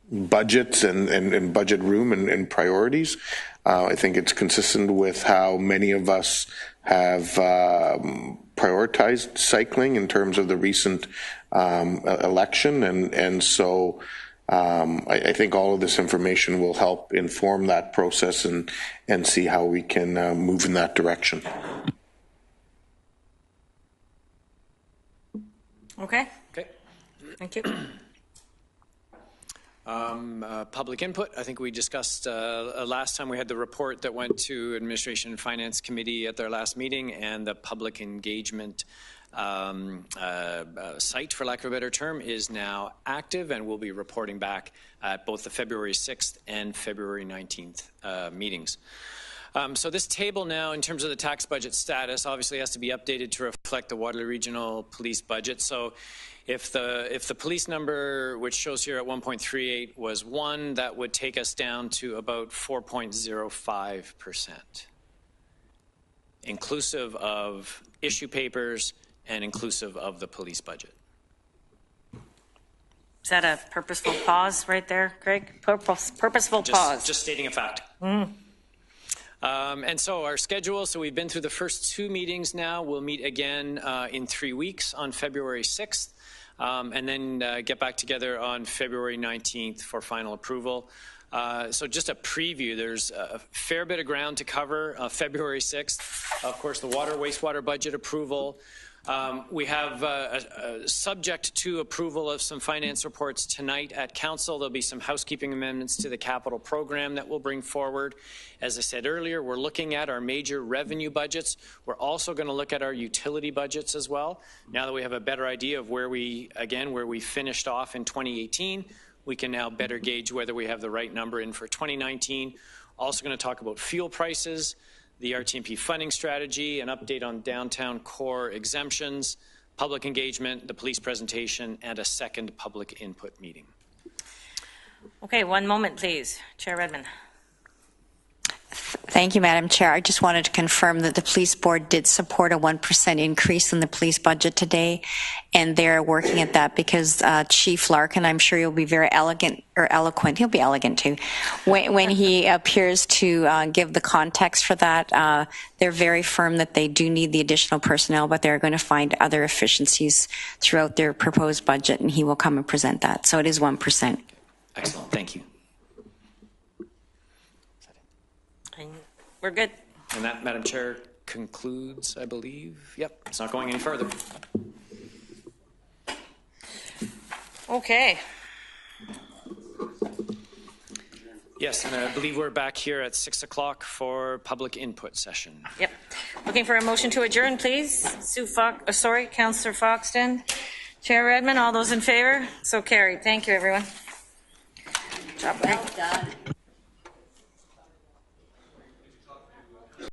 S13: budgets and budget room and priorities. I think it's consistent with how many of us have prioritized cycling in terms of the recent election, and so I think all of this information will help inform that process and see how we can move in that direction.
S1: Okay.
S2: Okay.
S1: Thank you.
S2: Public input. I think we discussed last time we had the report that went to Administration and Finance Committee at their last meeting, and the public engagement site, for lack of a better term, is now active, and we'll be reporting back at both the February 6th and February 19th meetings. So this table now, in terms of the tax budget status, obviously has to be updated to reflect the Waterloo Regional Police budget. So if the police number, which shows here at 1.38, was 1, that would take us down to about 4.05%, inclusive of issue papers and inclusive of the police budget.
S1: Is that a purposeful pause right there, Craig? Purposeful pause.
S2: Just stating a fact. And so our schedule, so we've been through the first 2 meetings now. We'll meet again in 3 weeks on February 6th, and then get back together on February 19th for final approval. So just a preview, there's a fair bit of ground to cover. February 6th, of course, the wastewater budget approval. We have subject to approval of some finance reports tonight at council. There'll be some housekeeping amendments to the capital program that we'll bring forward. As I said earlier, we're looking at our major revenue budgets. We're also going to look at our utility budgets as well. Now that we have a better idea of where we finished off in 2018, we can now better gauge whether we have the right number in for 2019. Also going to talk about fuel prices, the RTMP funding strategy, an update on downtown core exemptions, public engagement, the police presentation, and a second public input meeting.
S1: Okay, one moment, please. Chair Redmond.
S5: Thank you, Madam Chair. I just wanted to confirm that the police board did support a 1% increase in the police budget today, and they're working at that because Chief Larkin, I'm sure you'll be very eloquent, he'll be elegant too, when he appears to give the context for that. They're very firm that they do need the additional personnel, but they're going to find other efficiencies throughout their proposed budget, and he will come and present that. So it is 1%.
S2: Excellent, thank you.
S1: We're good.
S2: And that, Madam Chair, concludes, I believe. Yep, it's not going any further.
S1: Okay.
S2: Yes, and I believe we're back here at 6 o'clock for public input session.
S1: Yep. Looking for a motion to adjourn, please. Councillor Foxton. Chair Redmond, all those in favor? So carried. Thank you, everyone. Job well done.